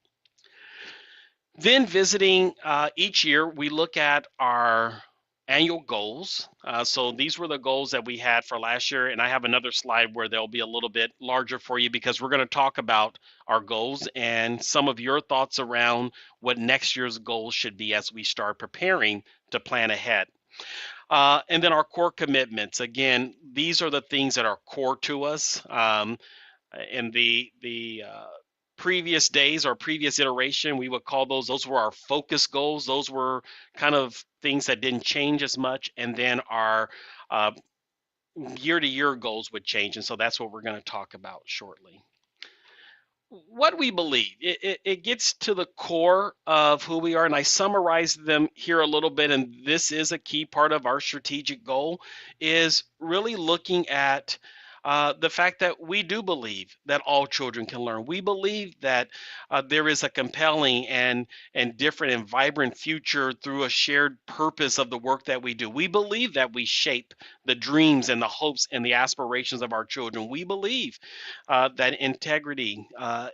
Then visiting each year, we look at our annual goals. So these were the goals that we had for last year. And I have another slide where they'll be a little bit larger for you, because we're going to talk about our goals and some of your thoughts around what next year's goals should be as we start preparing to plan ahead. And then our core commitments. Again, these are the things that are core to us. In the previous days or previous iteration, we would call those were our focus goals. Those were kind of things that didn't change as much. And then our year-to-year goals would change. And so that's what we're going to talk about shortly. What we believe, it gets to the core of who we are, and I summarized them here a little bit, and this is a key part of our strategic goal, is really looking at the fact that we do believe that all children can learn. We believe that there is a compelling and different and vibrant future through a shared purpose of the work that we do. We believe that we shape the dreams and the hopes and the aspirations of our children. We believe that integrity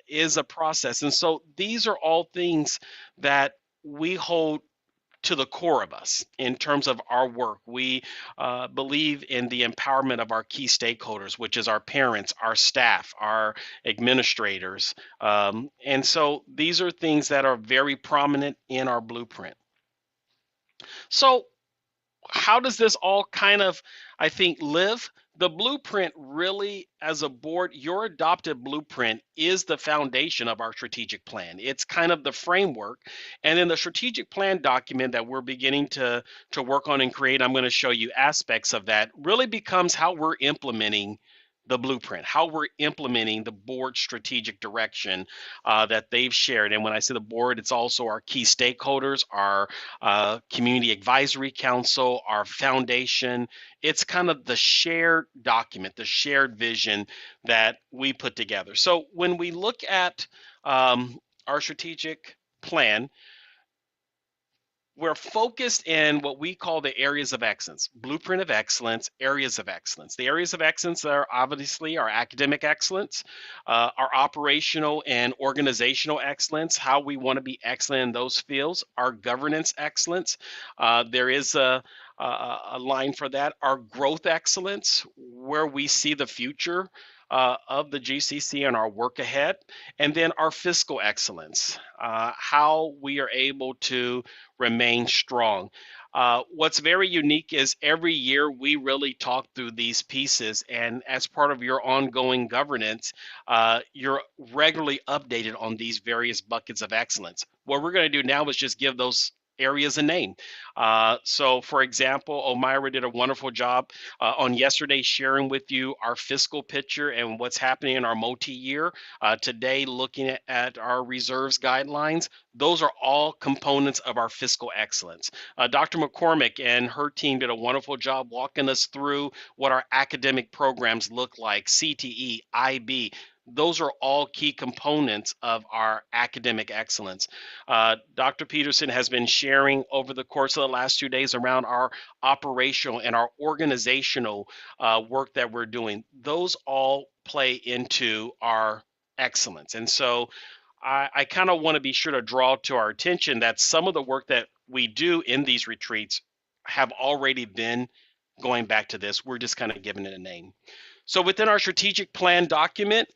is a process. And so these are all things that we hold to the core of us in terms of our work. We believe in the empowerment of our key stakeholders, which is our parents, our staff, our administrators. And so these are things that are very prominent in our blueprint. So how does this all kind of, I think, live? The blueprint really, as a board, your adopted blueprint is the foundation of our strategic plan. It's kind of the framework. And then the strategic plan document that we're beginning to work on and create, I'm going to show you aspects of that, really becomes how we're implementing the blueprint, how we're implementing the board strategic direction that they've shared. And when I say the board, it's also our key stakeholders, our community advisory council, our foundation. It's kind of the shared document, the shared vision that we put together. So when we look at our strategic plan, we're focused in what we call the areas of excellence, blueprint of excellence, areas of excellence. The areas of excellence are obviously our academic excellence, our operational and organizational excellence, how we want to be excellent in those fields, our governance excellence. There is a line for that, our growth excellence, where we see the future of the GCC and our work ahead, and then our fiscal excellence, how we are able to remain strong. What's very unique is every year we really talk through these pieces, and as part of your ongoing governance, you're regularly updated on these various buckets of excellence. What we're going to do now is just give those areas a name. So for example, Omira did a wonderful job on yesterday sharing with you our fiscal picture and what's happening in our multi-year. Today, looking at our reserves guidelines, those are all components of our fiscal excellence. Dr. McCormick and her team did a wonderful job walking us through what our academic programs look like, CTE, IB. Those are all key components of our academic excellence. Dr. Peterson has been sharing over the course of the last 2 days around our operational and our organizational work that we're doing. Those all play into our excellence. And so I kind of want to be sure to draw to our attention that some of the work that we do in these retreats have already been going back to this. We're just kind of giving it a name. So within our strategic plan document,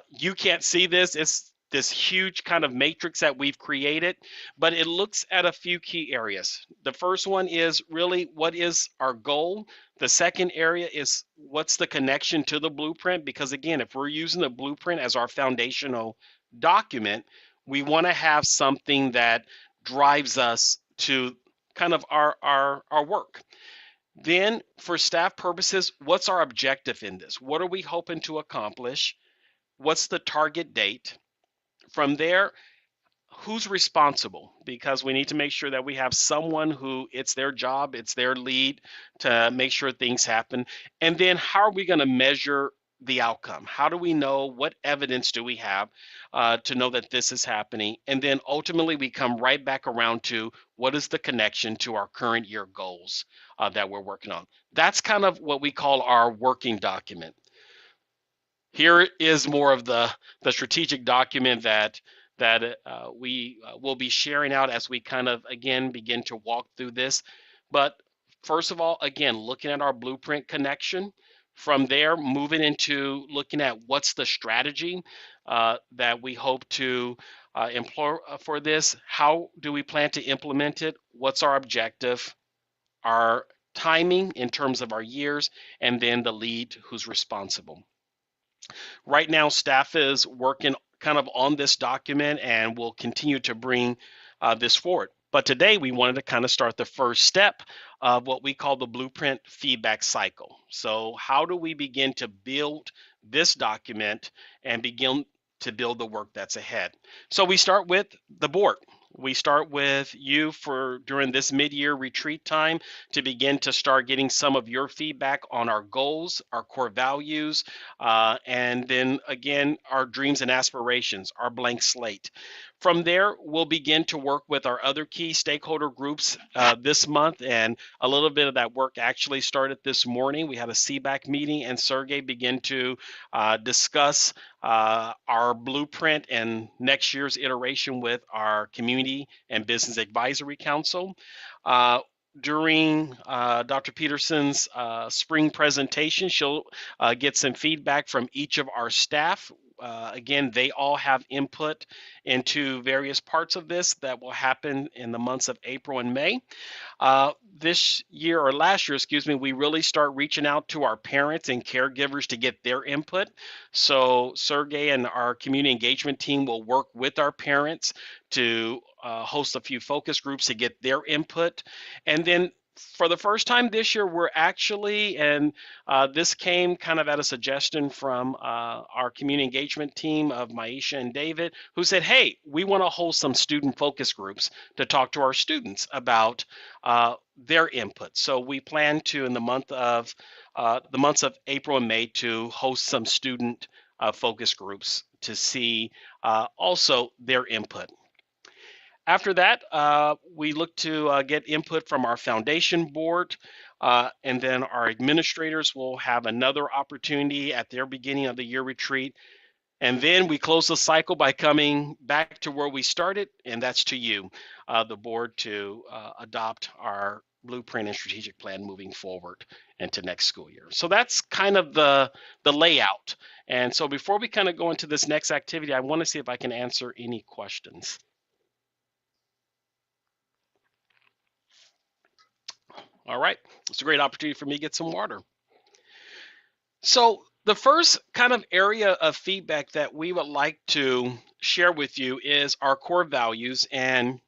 you can't see this. It's this huge kind of matrix that we've created, but it looks at a few key areas. The first one is really what is our goal? The second area is what's the connection to the blueprint? Because again, if we're using the blueprint as our foundational document, we want to have something that drives us to kind of our work. Then for staff purposes, what's our objective in this? What are we hoping to accomplish? What's the target date? From there, who's responsible? Because we need to make sure that we have someone who it's their job, it's their lead to make sure things happen. And then how are we going to measure the outcome? How do we know? What evidence do we have to know that this is happening? And then ultimately we come right back around to what is the connection to our current year goals that we're working on. That's kind of what we call our working document. Here is more of the strategic document that we will be sharing out as we kind of, again, begin to walk through this. But first of all, again, looking at our blueprint connection. From there, moving into looking at what's the strategy that we hope to employ for this. How do we plan to implement it? What's our objective? Our timing in terms of our years, and then the lead who's responsible. Right now, staff is working kind of on this document and will continue to bring this forward. But today we wanted to kind of start the first step of what we call the blueprint feedback cycle. So how do we begin to build this document and begin to build the work that's ahead? So we start with the board. We start with you for during this mid-year retreat time to begin to start getting some of your feedback on our goals, our core values, and then again, our dreams and aspirations, our blank slate. From there, we'll begin to work with our other key stakeholder groups this month, and a little bit of that work actually started this morning. We had a CBAC meeting, and Sergey began to discuss our blueprint and next year's iteration with our Community and Business Advisory Council. During Dr. Peterson's spring presentation, she'll get some feedback from each of our staff. Again, they all have input into various parts of this that will happen in the months of April and May. This year, or last year, excuse me, we really start reaching out to our parents and caregivers to get their input. So Sergey and our community engagement team will work with our parents to host a few focus groups to get their input. And then for the first time this year, we're actually, and this came kind of at a suggestion from our community engagement team of Maisha and David, who said, hey, we want to host some student focus groups to talk to our students about their input. So we plan to, in the months of April and May, to host some student focus groups to see also their input. After that, we look to get input from our foundation board, and then our administrators will have another opportunity at their beginning of the year retreat. And then we close the cycle by coming back to where we started, and that's to you, the board, to adopt our blueprint and strategic plan moving forward into next school year. So that's kind of the layout. And so before we kind of go into this next activity, I want to see if I can answer any questions. All right, it's a great opportunity for me to get some water. So the first kind of area of feedback that we would like to share with you is our core values. And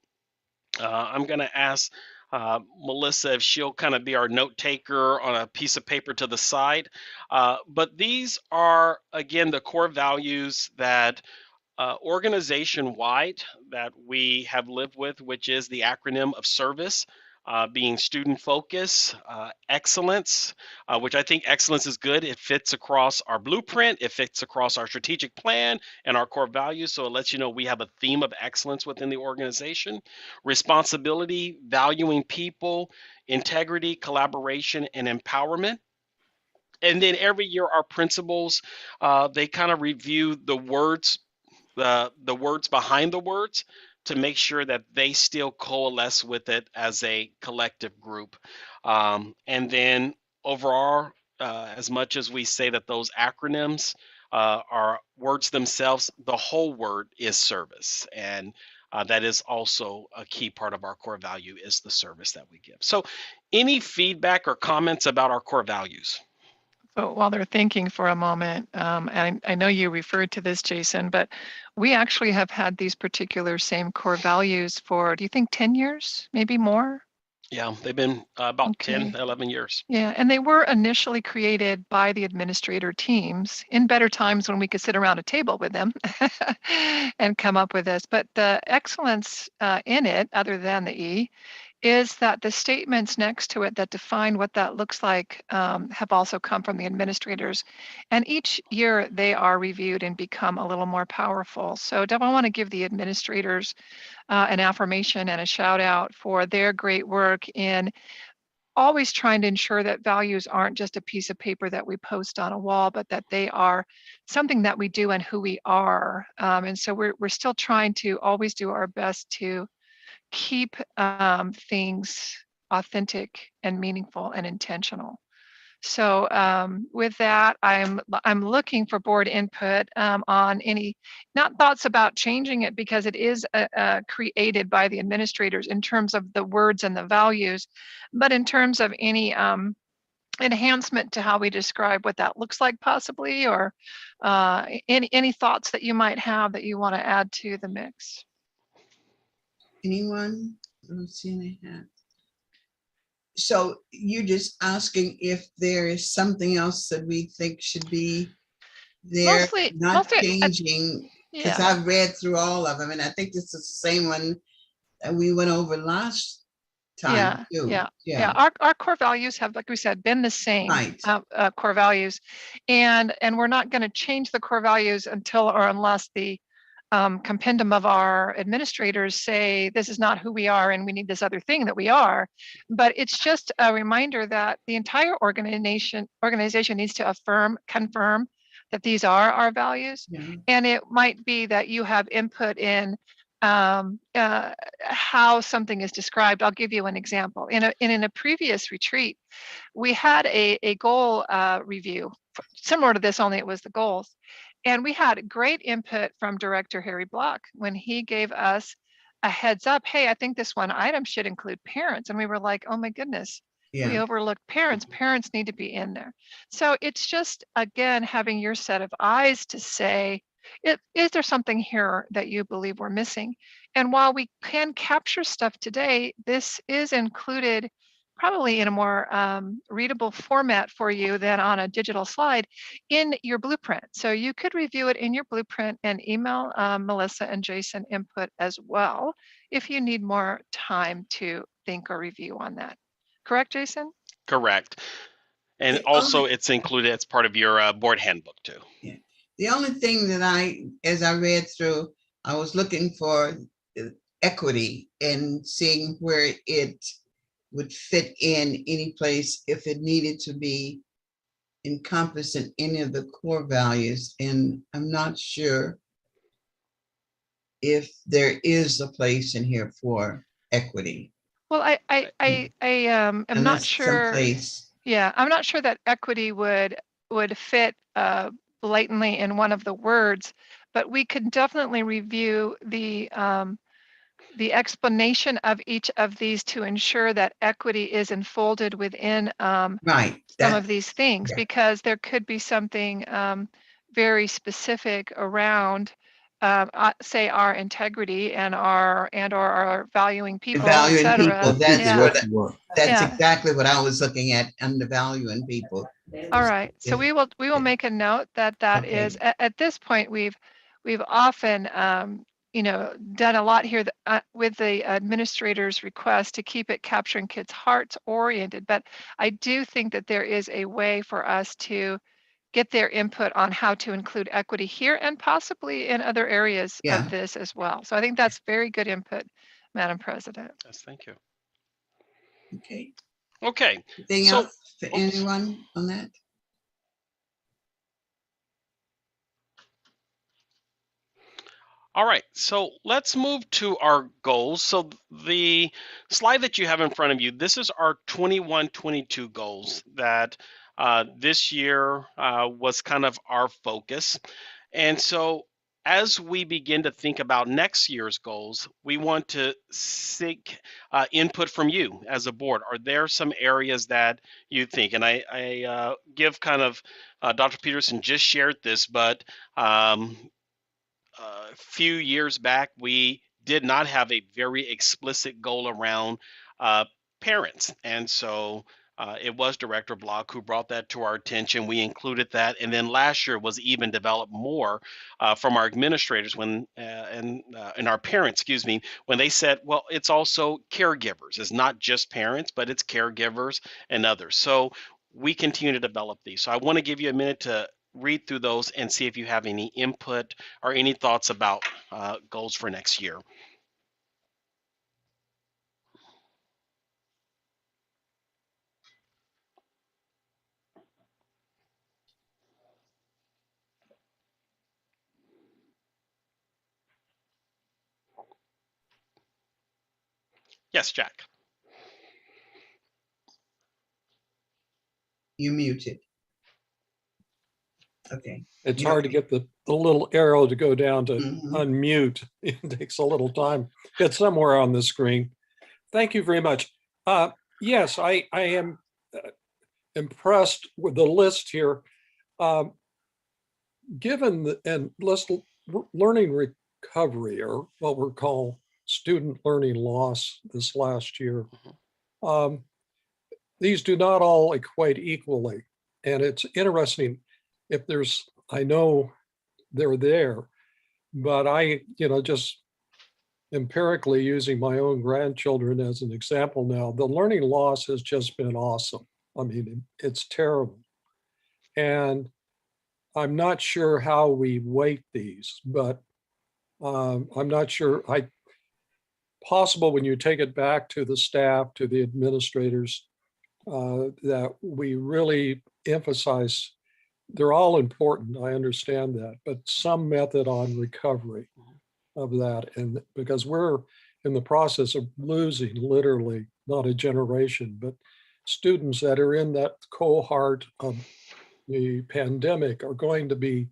I'm going to ask Melissa if she'll kind of be our note taker on a piece of paper to the side. But these are, again, the core values that organization-wide that we have lived with, which is the acronym of service, being student focus, excellence, which I think excellence is good. It fits across our blueprint, it fits across our strategic plan and our core values. So it lets you know we have a theme of excellence within the organization. Responsibility, valuing people, integrity, collaboration, and empowerment. And then every year, our principals, they kind of review the words, the words behind the words, to make sure that they still coalesce with it as a collective group. And then overall, as much as we say that those acronyms are words themselves, the whole word is service. And that is also a key part of our core value, is the service that we give. So any feedback or comments about our core values? So while they're thinking for a moment, and I know you referred to this, Jason, but we actually have had these particular same core values for, do you think 10 years, maybe more? Yeah, they've been about Okay. 10, 11 years. Yeah, and they were initially created by the administrator teams in better times when we could sit around a table with them and come up with this. But the excellence in it, other than the E, is that the statements next to it that define what that looks like have also come from the administrators. And each year they are reviewed and become a little more powerful. So Deb, I want to give the administrators an affirmation and a shout out for their great work in always trying to ensure that values aren't just a piece of paper that we post on a wall, but that they are something that we do and who we are. And so we're still trying to always do our best to keep things authentic and meaningful and intentional. So with that, I'm looking for board input on any, not thoughts about changing it because it is created by the administrators in terms of the words and the values, but in terms of any enhancement to how we describe what that looks like possibly, or any thoughts that you might have that you want to add to the mix. Anyone? I don't see any hands. So you're just asking if there is something else that we think should be there, not changing, because yeah. I've read through all of them, and I think this is the same one that we went over last time. Yeah. Our core values have, like we said, been the same core values, and we're not going to change the core values until or unless the compendium of our administrators say this is not who we are and we need this other thing that we are. But it's just a reminder that the entire organization needs to confirm that these are our values. And it might be that you have input in how something is described. I'll give you an example. In a previous retreat, we had a goal review similar to this, only it was the goals. And we had great input from Director Harry Block when he gave us a heads up. Hey, I think this one item should include parents. And we were like, oh my goodness, we overlooked parents. Parents need to be in there. So it's just, again, having your set of eyes to say, is there something here that you believe we're missing? And while we can capture stuff today, this is included probably in a more readable format for you than on a digital slide in your blueprint. So you could review it in your blueprint and email Melissa and Jason input as well if you need more time to think or review on that. Correct, Jason? Correct. And also it's included as part of your board handbook too. Yeah. The only thing that as I read through, I was looking for equity and seeing where it would fit in any place if it needed to be encompassed in any of the core values. And I'm not sure if there is a place in here for equity. Well, I am not sure. Someplace. Yeah, I'm not sure that equity would fit blatantly in one of the words, but we could definitely review the explanation of each of these to ensure that equity is enfolded within some of these things, because there could be something very specific around say our integrity and our valuing people, valuing people. That's yeah. exactly what I was looking at under valuing people. All right, so we will make a note that is at this point we've often done a lot here with the administrator's request to keep it capturing kids' hearts oriented. But I do think that there is a way for us to get their input on how to include equity here and possibly in other areas of this as well. So I think that's very good input, Madam President. Yes, thank you. Okay. Okay. Anything else for anyone on that? All right, so let's move to our goals. So the slide that you have in front of you, this is our 21-22 goals that this year was kind of our focus. And so as we begin to think about next year's goals, we want to seek input from you as a board. Are there some areas that you think, and I give kind of, Dr. Peterson just shared this, but a few years back, we did not have a very explicit goal around parents. And so it was Director Block who brought that to our attention. We included that. And then last year was even developed more from our administrators and our parents, excuse me, when they said, well, it's also caregivers. It's not just parents, but it's caregivers and others. So we continue to develop these. So I want to give you a minute to read through those and see if you have any input or any thoughts about goals for next year. Yes, Jack. You're muted. Okay. It's hard to get the little arrow to go down to unmute. It takes a little time. It's somewhere on the screen. Thank you very much. Yes, I am impressed with the list here. Given learning recovery, or what we're called student learning loss this last year, these do not all equate equally. And it's interesting if there's, I know they're there, but I, just empirically using my own grandchildren as an example now, the learning loss has just been awesome. I mean, it's terrible. And I'm not sure how we weight these, but I'm not sure. Possible when you take it back to the staff, to the administrators, that we really emphasize. They're all important, I understand that, but some method on recovery of that. And because we're in the process of losing, literally, not a generation, but students that are in that cohort of the pandemic are going to be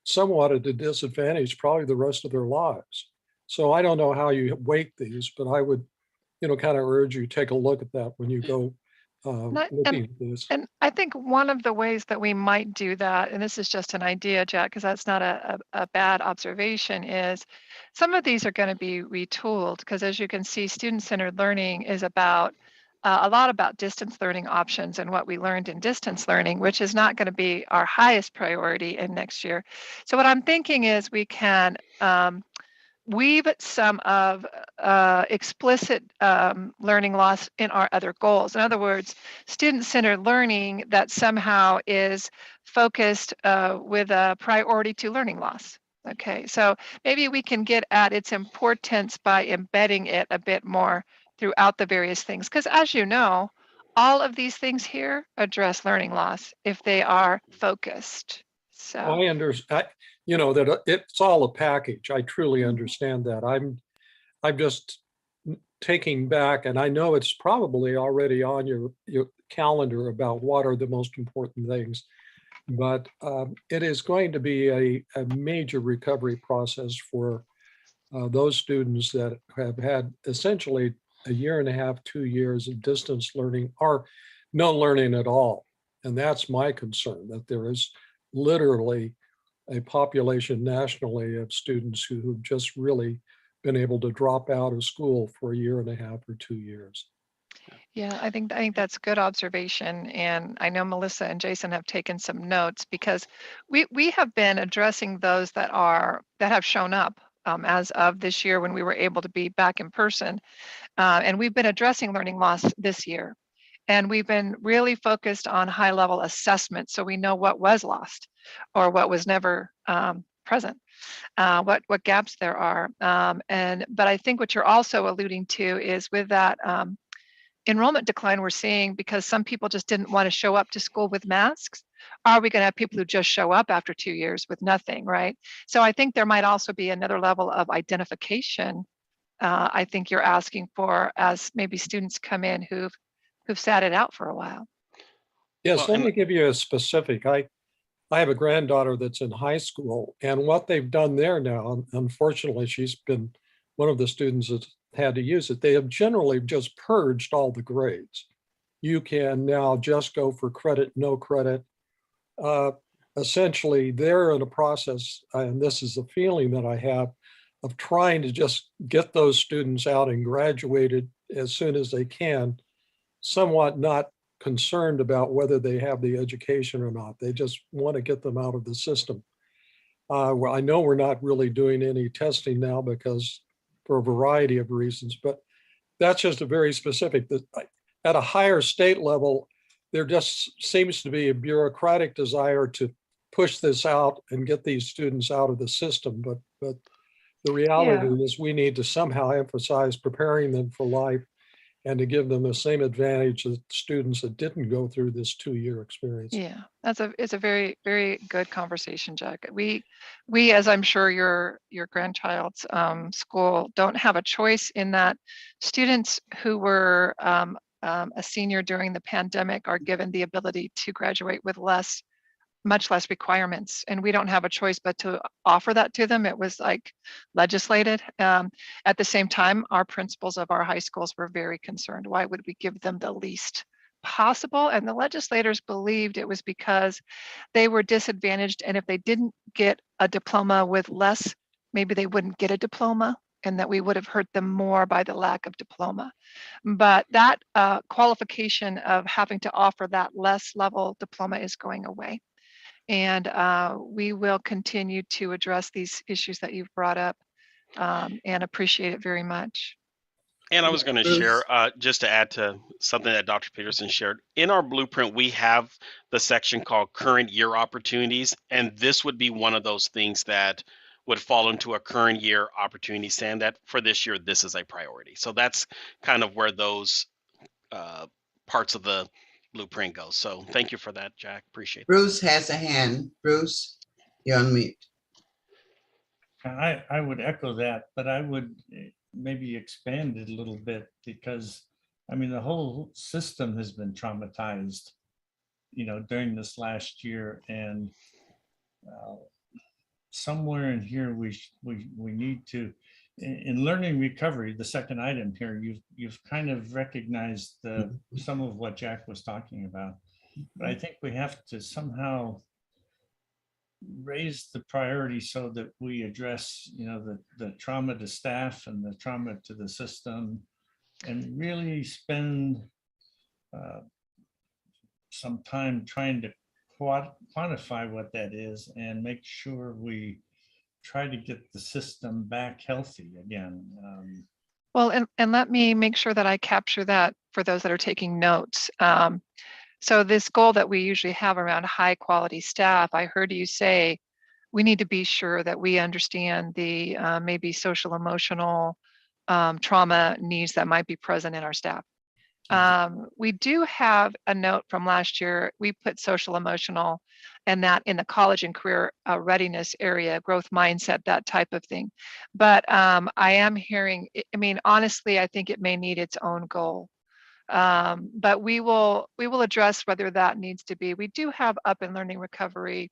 somewhat at a disadvantage probably the rest of their lives. So I don't know how you weight these, but I would, kind of urge you take a look at that when you go looking at this. And I think one of the ways that we might do that, and this is just an idea, Jack, because that's not a bad observation, is some of these are going to be retooled, because as you can see, student-centered learning is about a lot about distance learning options and what we learned in distance learning, which is not going to be our highest priority in next year. So what I'm thinking is we can weave some of explicit learning loss in our other goals. In other words, student-centered learning that somehow is focused with a priority to learning loss. Okay, so maybe we can get at its importance by embedding it a bit more throughout the various things. Because as you know, all of these things here address learning loss if they are focused. So I understand, that it's all a package. I truly understand that. I'm just taking back, and I know it's probably already on your calendar about what are the most important things, but it is going to be a major recovery process for those students that have had essentially a year and a half, 2 years of distance learning or no learning at all. And that's my concern, that there is literally a population nationally of students who have just really been able to drop out of school for a year and a half or 2 years. Yeah, I think that's a good observation. And I know Melissa and Jason have taken some notes, because we have been addressing those that have shown up as of this year when we were able to be back in person. And we've been addressing learning loss this year. And we've been really focused on high level assessment so we know what was lost or what was never present, what gaps there are. But I think what you're also alluding to is with that enrollment decline we're seeing because some people just didn't want to show up to school with masks. Are we going to have people who just show up after 2 years with nothing, right? So I think there might also be another level of identification I think you're asking for as maybe students come in who've sat it out for a while. Yes, let me give you a specific. I have a granddaughter that's in high school, and what they've done there now, unfortunately, she's been one of the students that had to use it. They have generally just purged all the grades. You can now just go for credit, no credit. Essentially, they're in a process, and this is the feeling that I have, of trying to just get those students out and graduated as soon as they can, somewhat not concerned about whether they have the education or not. They just want to get them out of the system. Well, I know we're not really doing any testing now because for a variety of reasons, but that's just a very specific, that at a higher state level, there just seems to be a bureaucratic desire to push this out and get these students out of the system. But the reality is we need to somehow emphasize preparing them for life and to give them the same advantage as students that didn't go through this 2-year experience. Yeah, it's a very, very good conversation, Jack. We as I'm sure your grandchild's school don't have a choice in that students who were a senior during the pandemic are given the ability to graduate with much less requirements, and we don't have a choice but to offer that to them. It was like legislated. At the same time, our principals of our high schools were very concerned. Why would we give them the least possible? And the legislators believed it was because they were disadvantaged, and if they didn't get a diploma with less, maybe they wouldn't get a diploma, and that we would have hurt them more by the lack of diploma. But that qualification of having to offer that less level diploma is going away. And we will continue to address these issues that you've brought up and appreciate it very much. And I was going to share, just to add to something that Dr. Peterson shared, in our blueprint, we have the section called current year opportunities. And this would be one of those things that would fall into a current year opportunity, saying that for this year, this is a priority. So that's kind of where those parts of the blueprint goes. So thank you for that, Jack. Appreciate it. Bruce has a hand. Bruce, you're on mute. I would echo that, but I would maybe expand it a little bit because, I mean, the whole system has been traumatized, during this last year, and somewhere in here we need to, in learning recovery, the second item here, you've kind of recognized some of what Jack was talking about, but I think we have to somehow raise the priority so that we address, the trauma to staff and the trauma to the system, and really spend some time trying to quantify what that is and make sure we try to get the system back healthy again. Well, and let me make sure that I capture that for those that are taking notes. So this goal that we usually have around high quality staff, I heard you say, we need to be sure that we understand the maybe social emotional trauma needs that might be present in our staff. We do have a note from last year. We put social emotional and that in the college and career readiness area, growth mindset, that type of thing. But I am hearing, I mean, honestly, I think it may need its own goal. But we will address whether that needs to be. We do have up and learning recovery,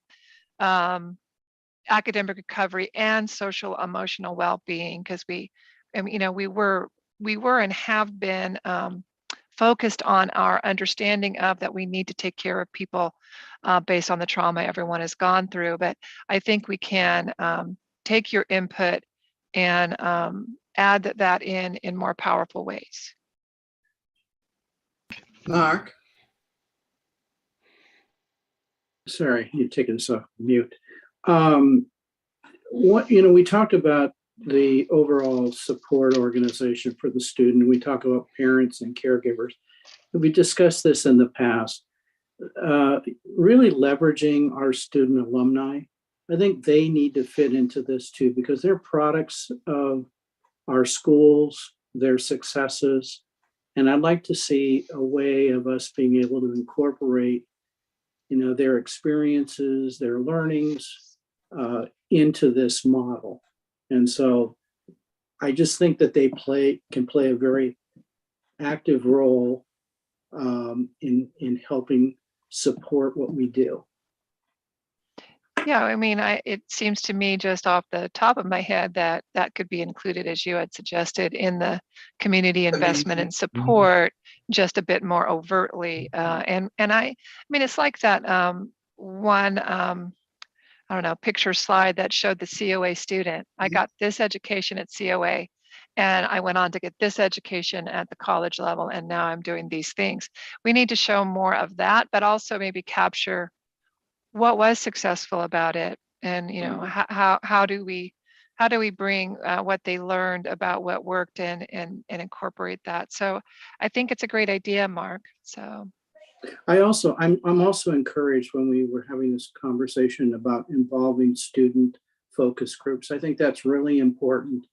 academic recovery, and social emotional well-being, because we were and have been focused on our understanding of that we need to take care of people based on the trauma everyone has gone through. But I think we can take your input and add that in more powerful ways. Mark. Sorry, you've taken us off mute. We talked about the overall support organization for the student. We talk about parents and caregivers. We discussed this in the past. Really leveraging our student alumni. I think they need to fit into this too, because they're products of our schools, their successes. And I'd like to see a way of us being able to incorporate, their experiences, their learnings into this model. And so I just think that they can play a very active role in helping support what we do. Yeah, I mean, it seems to me just off the top of my head that could be included, as you had suggested, in the community investment and support just a bit more overtly. And I mean, it's like that one, I don't know, picture slide that showed the COA student. I got this education at COA, and I went on to get this education at the college level, and now I'm doing these things. We need to show more of that, but also maybe capture what was successful about it, and how do we bring what they learned about what worked and incorporate that. So I think it's a great idea, Mark. So I'm also encouraged when we were having this conversation about involving student focus groups. I think that's really important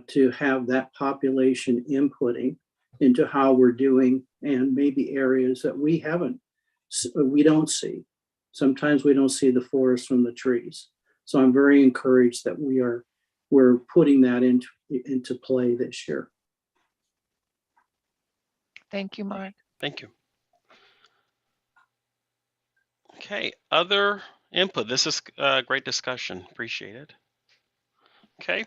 to have that population inputting into how we're doing, and maybe areas that we don't see. Sometimes we don't see the forest from the trees. So I'm very encouraged that we're putting that into play this year. Thank you, Mark. Thank you. Okay, other input. This is a great discussion. Appreciate it. Okay,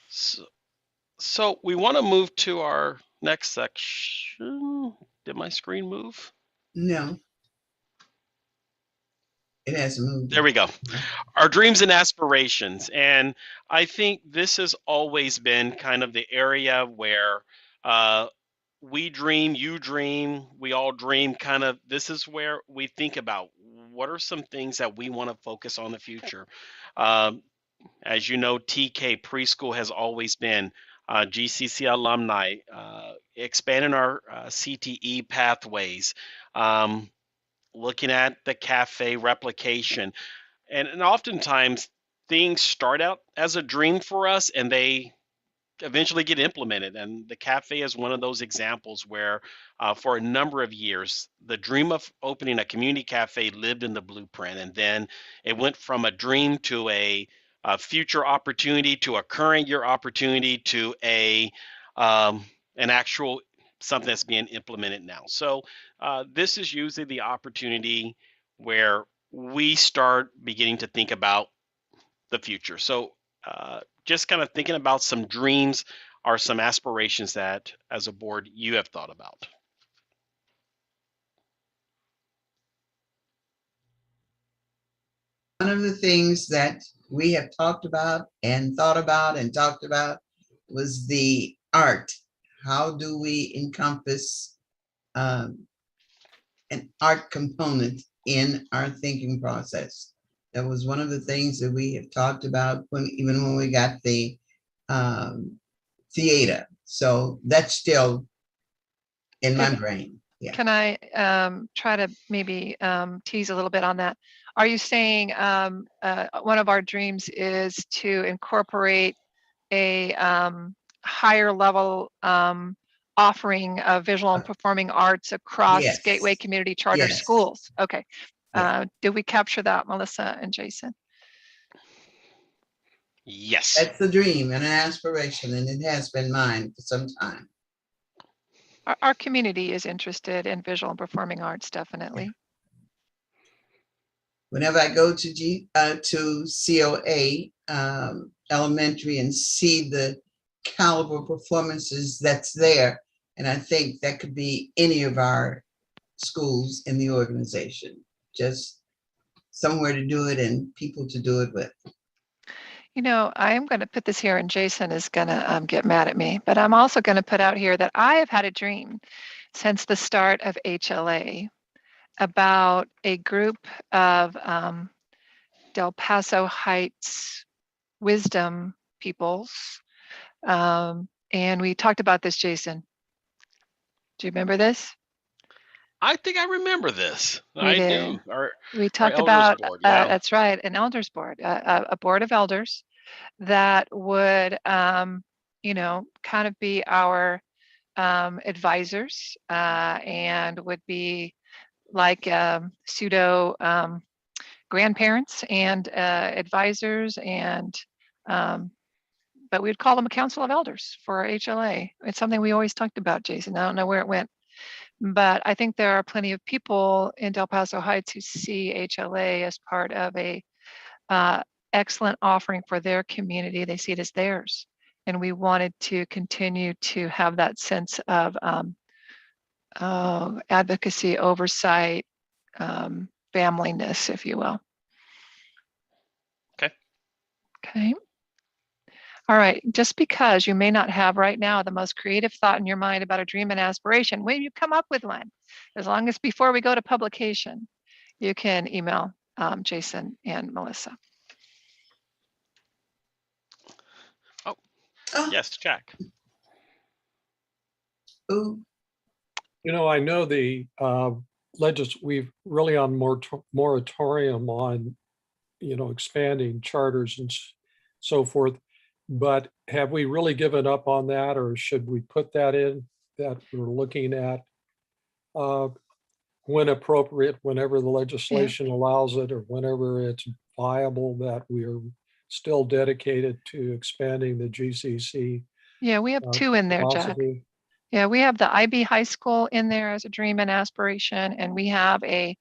so we want to move to our next section. Did my screen move? No. It hasn't moved. There we go. Our dreams and aspirations. And I think this has always been kind of the area where we dream, you dream, we all dream. Kind of this is where we think about what are some things that we want to focus on in the future. As you know, TK preschool has always been GCC alumni, expanding our CTE pathways, looking at the cafe replication. And oftentimes things start out as a dream for us and they eventually get implemented. And the cafe is one of those examples where for a number of years, the dream of opening a community cafe lived in the blueprint. And then it went from a dream to a future opportunity to a current year opportunity to an actual something that's being implemented now. So this is usually the opportunity where we start beginning to think about the future. So just kind of thinking about some dreams or some aspirations that as a board you have thought about. One of the things that we have talked about and thought about and talked about was the art. How do we encompass an art component in our thinking process? That was one of the things that we have talked about even when we got the theater. So that's still in my brain. Yeah. Can I try to maybe tease a little bit on that? Are you saying one of our dreams is to incorporate a higher level offering of visual and performing arts across Yes. Gateway Community Charter Yes. schools? Okay. Yeah. Did we capture that, Melissa and Jason? Yes. That's the dream and an aspiration, and it has been mine for some time. Our community is interested in visual and performing arts, definitely. Whenever I go to COA elementary and see the caliber performances that's there, and I think that could be any of our schools in the organization, just somewhere to do it and people to do it with. You know, I'm going to put this here, and Jason is going to get mad at me, but I'm also going to put out here that I have had a dream since the start of HLA about a group of Del Paso Heights wisdom peoples. And we talked about this, Jason. Do you remember this? I think I remember this. We I did. do. We talked elders about, board, yeah. that's right, an elders board, a board of elders that would, you know, kind of be our advisors and would be like pseudo grandparents and advisors, and but we'd call them a council of elders for our HLA. It's something we always talked about, Jason. I don't know where it went, but I think there are plenty of people in Del Paso Heights who see HLA as part of a excellent offering for their community. They see it as theirs. And we wanted to continue to have that sense of advocacy, oversight, familyness, if you will. Okay. Okay. All right. Just because you may not have right now the most creative thought in your mind about a dream and aspiration, when you come up with one, as long as before we go to publication, you can email Jason and Melissa. Yes, Jack. Ooh. You know, I know the we've really on moratorium on, you know, expanding charters and so forth. But have we really given up on that, or should we put that in, that we're looking at when appropriate, whenever the legislation allows it, or whenever it's viable, that we are still dedicated to expanding the GCC? Yeah, we have two in there, Jack. Yeah, we have the IB High School in there as a dream and aspiration, and we have a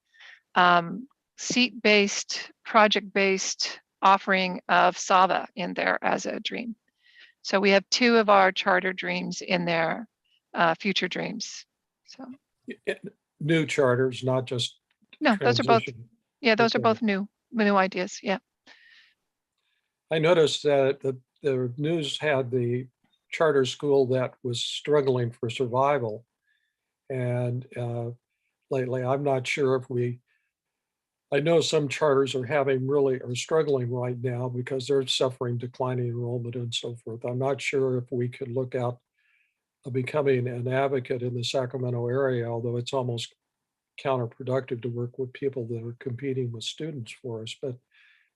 seat-based, project-based offering of SAVA in there as a dream. So we have two of our charter dreams in there, future dreams. So new charters, not just no, those are both. Yeah, those are Okay. both new ideas. Yeah. I noticed that the news had the charter school that was struggling for survival, and lately I'm not sure if I know some charters are struggling right now because they're suffering declining enrollment and so forth. I'm not sure if we could look at becoming an advocate in the Sacramento area, although it's almost counterproductive to work with people that are competing with students for us, but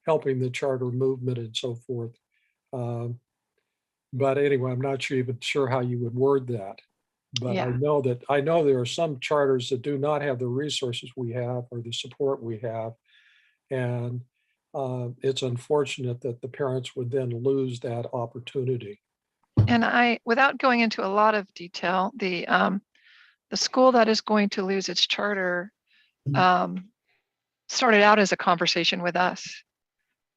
helping the charter movement and so forth. But anyway, I'm not even sure how you would word that. But Yeah. I know there are some charters that do not have the resources we have or the support we have. And it's unfortunate that the parents would then lose that opportunity. And without going into a lot of detail, the school that is going to lose its charter started out as a conversation with us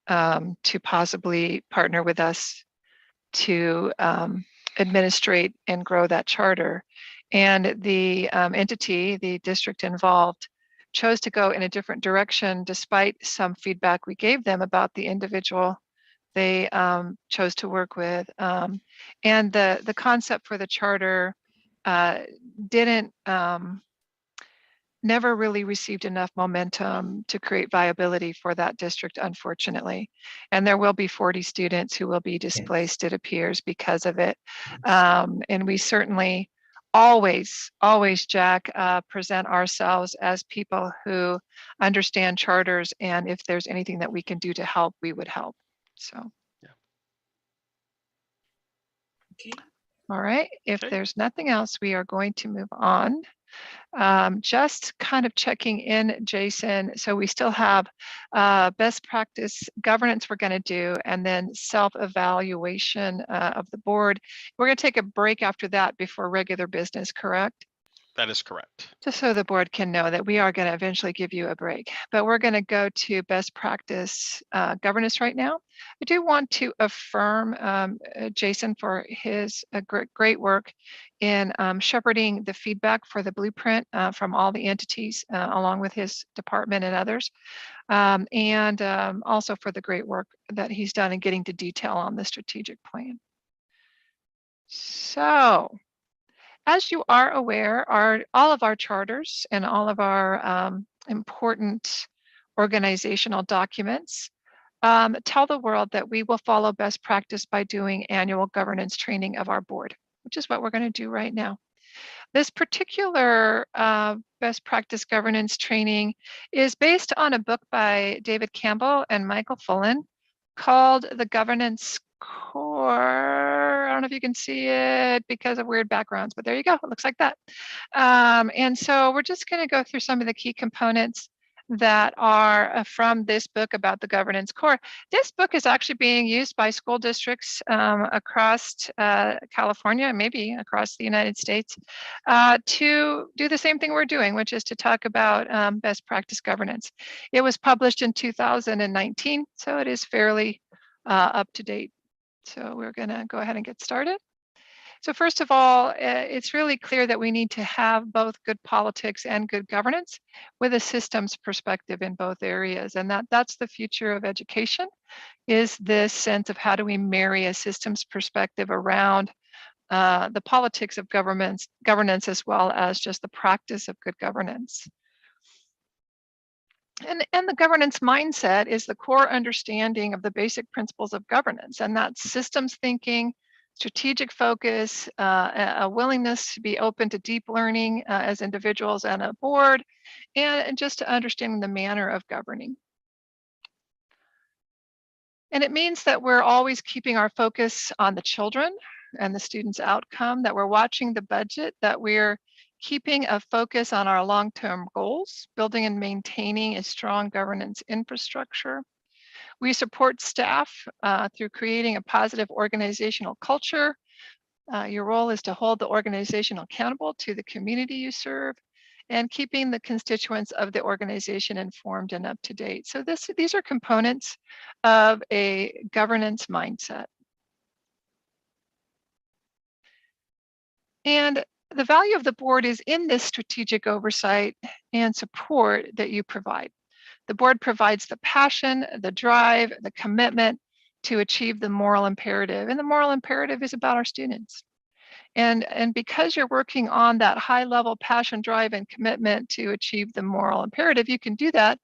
to possibly partner with us to administrate and grow that charter. And the entity, the district involved, chose to go in a different direction despite some feedback we gave them about the individual they chose to work with. And the concept for the charter never really received enough momentum to create viability for that district, unfortunately. And there will be 40 students who will be displaced, it appears, because of it. And we certainly always, Jack, present ourselves as people who understand charters, and if there's anything that we can do to help, we would help. So. Yeah. Okay. All right, if there's nothing else, we are going to move on. Just kind of checking in, Jason. So we still have best practice governance we're going to do, and then self-evaluation of the board. We're going to take a break after that before regular business, correct? That is correct. Just so the board can know that we are going to eventually give you a break, but we're going to go to best practice governance right now. I do want to affirm Jason for his great work in shepherding the feedback for the blueprint from all the entities along with his department and others, and also for the great work that he's done in getting to detail on the strategic plan. So, as you are aware, all of our charters and all of our important organizational documents tell the world that we will follow best practice by doing annual governance training of our board, which is what we're going to do right now. This particular best practice governance training is based on a book by David Campbell and Michael Fullen called The Governance Core. I don't know if you can see it because of weird backgrounds, but there you go. It looks like that. And so we're just going to go through some of the key components that are from this book about the governance core. This book is actually being used by school districts across California, maybe across the United States, to do the same thing we're doing, which is to talk about best practice governance. It was published in 2019, so it is fairly up to date. So we're going to go ahead and get started. So first of all, it's really clear that we need to have both good politics and good governance with a systems perspective in both areas. And that's the future of education, is this sense of how do we marry a systems perspective around the politics of governance as well as just the practice of good governance. And the governance mindset is the core understanding of the basic principles of governance, and that's systems thinking, strategic focus, a willingness to be open to deep learning as individuals and a board, and just to understanding the manner of governing. And it means that we're always keeping our focus on the children and the students' outcome, that we're watching the budget, that we're keeping a focus on our long-term goals, building and maintaining a strong governance infrastructure. We support staff through creating a positive organizational culture. Your role is to hold the organization accountable to the community you serve and keeping the constituents of the organization informed and up to date. So these are components of a governance mindset. And the value of the board is in this strategic oversight and support that you provide. The board provides the passion, the drive, the commitment to achieve the moral imperative. And the moral imperative is about our students. And because you're working on that high level passion, drive, and commitment to achieve the moral imperative, you can do that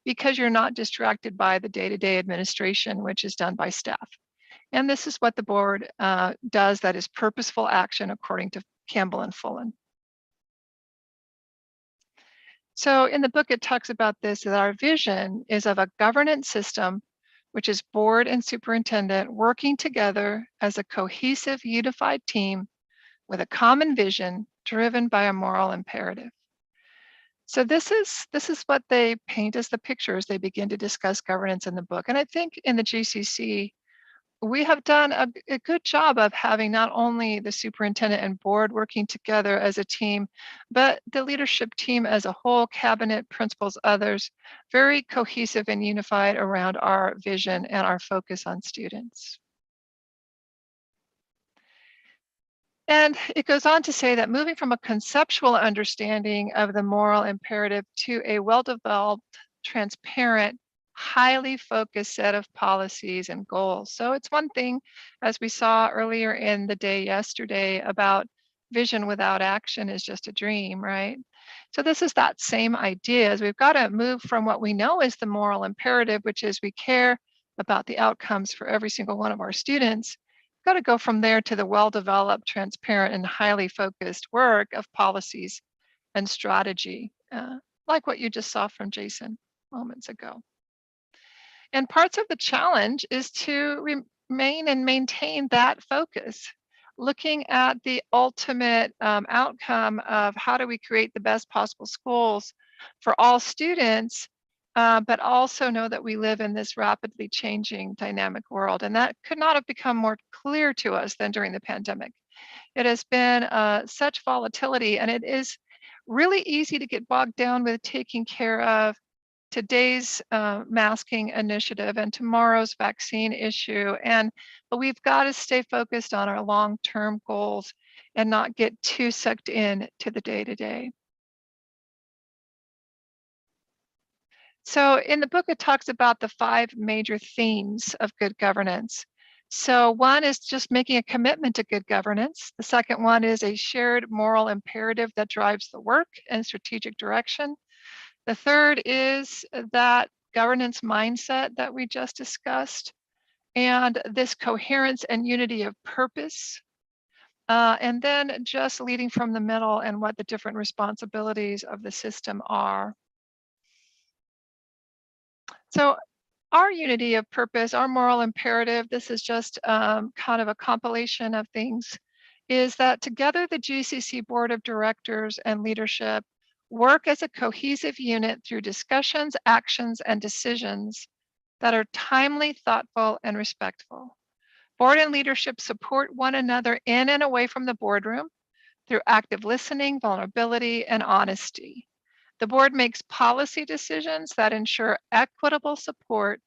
because you're not distracted by the day-to-day administration, which is done by staff. And this is what the board does, that is purposeful action according to Campbell and Fullen. So in the book, it talks about this, that our vision is of a governance system, which is board and superintendent working together as a cohesive, unified team with a common vision driven by a moral imperative. So this is what they paint as the picture as they begin to discuss governance in the book. And I think in the GCC, we have done a good job of having not only the superintendent and board working together as a team, but the leadership team as a whole, cabinet, principals, others, very cohesive and unified around our vision and our focus on students. And it goes on to say that moving from a conceptual understanding of the moral imperative to a well-developed, transparent, highly focused set of policies and goals. So it's one thing, as we saw earlier in the day yesterday, about vision without action is just a dream, right? So this is that same idea, as we've got to move from what we know is the moral imperative, which is we care about the outcomes for every single one of our students. We've got to go from there to the well-developed, transparent, and highly focused work of policies and strategy, like what you just saw from Jason moments ago. And parts of the challenge is to remain and maintain that focus, looking at the ultimate outcome of how do we create the best possible schools for all students, but also know that we live in this rapidly changing dynamic world. And that could not have become more clear to us than during the pandemic. It has been such volatility, and it is really easy to get bogged down with taking care of today's masking initiative and tomorrow's vaccine issue. But we've got to stay focused on our long-term goals and not get too sucked in to the day-to-day. So in the book, it talks about the 5 major themes of good governance. So one is just making a commitment to good governance. The second one is a shared moral imperative that drives the work and strategic direction. The third is that governance mindset that we just discussed, and this coherence and unity of purpose. And then just leading from the middle and what the different responsibilities of the system are. So our unity of purpose, our moral imperative, this is just kind of a compilation of things, is that together the GCC Board of Directors and leadership work as a cohesive unit through discussions, actions, and decisions that are timely, thoughtful, and respectful. Board and leadership support one another in and away from the boardroom through active listening, vulnerability, and honesty. The board makes policy decisions that ensure equitable support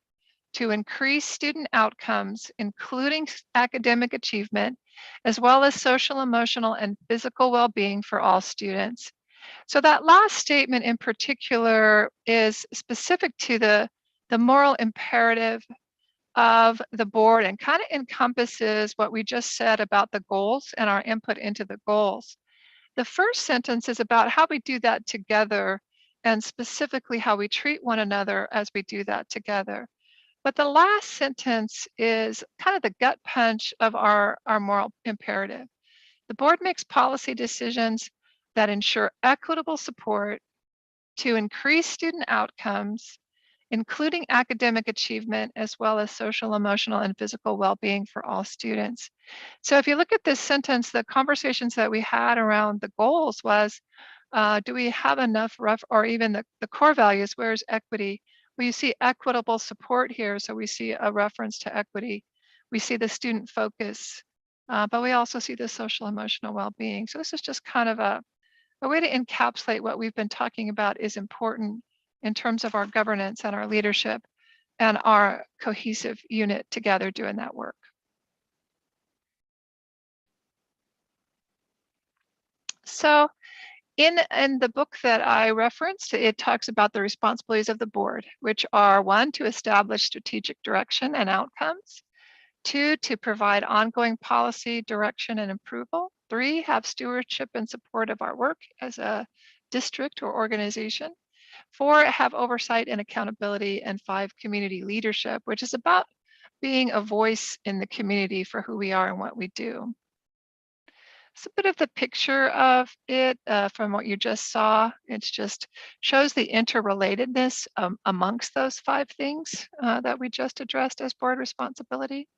to increase student outcomes, including academic achievement, as well as social, emotional, and physical well-being for all students. So that last statement in particular is specific to the moral imperative of the board and kind of encompasses what we just said about the goals and our input into the goals. The first sentence is about how we do that together and specifically how we treat one another as we do that together. But the last sentence is kind of the gut punch of our moral imperative. The board makes policy decisions that ensure equitable support to increase student outcomes, including academic achievement, as well as social, emotional, and physical well-being for all students. So if you look at this sentence, the conversations that we had around the goals was, do we have enough or even the core values, where's equity? Well, you see equitable support here, so we see a reference to equity. We see the student focus, but we also see the social, emotional well-being. So this is just kind of a way to encapsulate what we've been talking about is important in terms of our governance and our leadership and our cohesive unit together doing that work. So in the book that I referenced, it talks about the responsibilities of the board, which are 1, to establish strategic direction and outcomes, 2, to provide ongoing policy direction and approval, 3, have stewardship and support of our work as a district or organization, 4, have oversight and accountability, and 5, community leadership, which is about being a voice in the community for who we are and what we do. It's a bit of the picture of it from what you just saw. It just shows the interrelatedness amongst those 5 things that we just addressed as board responsibility.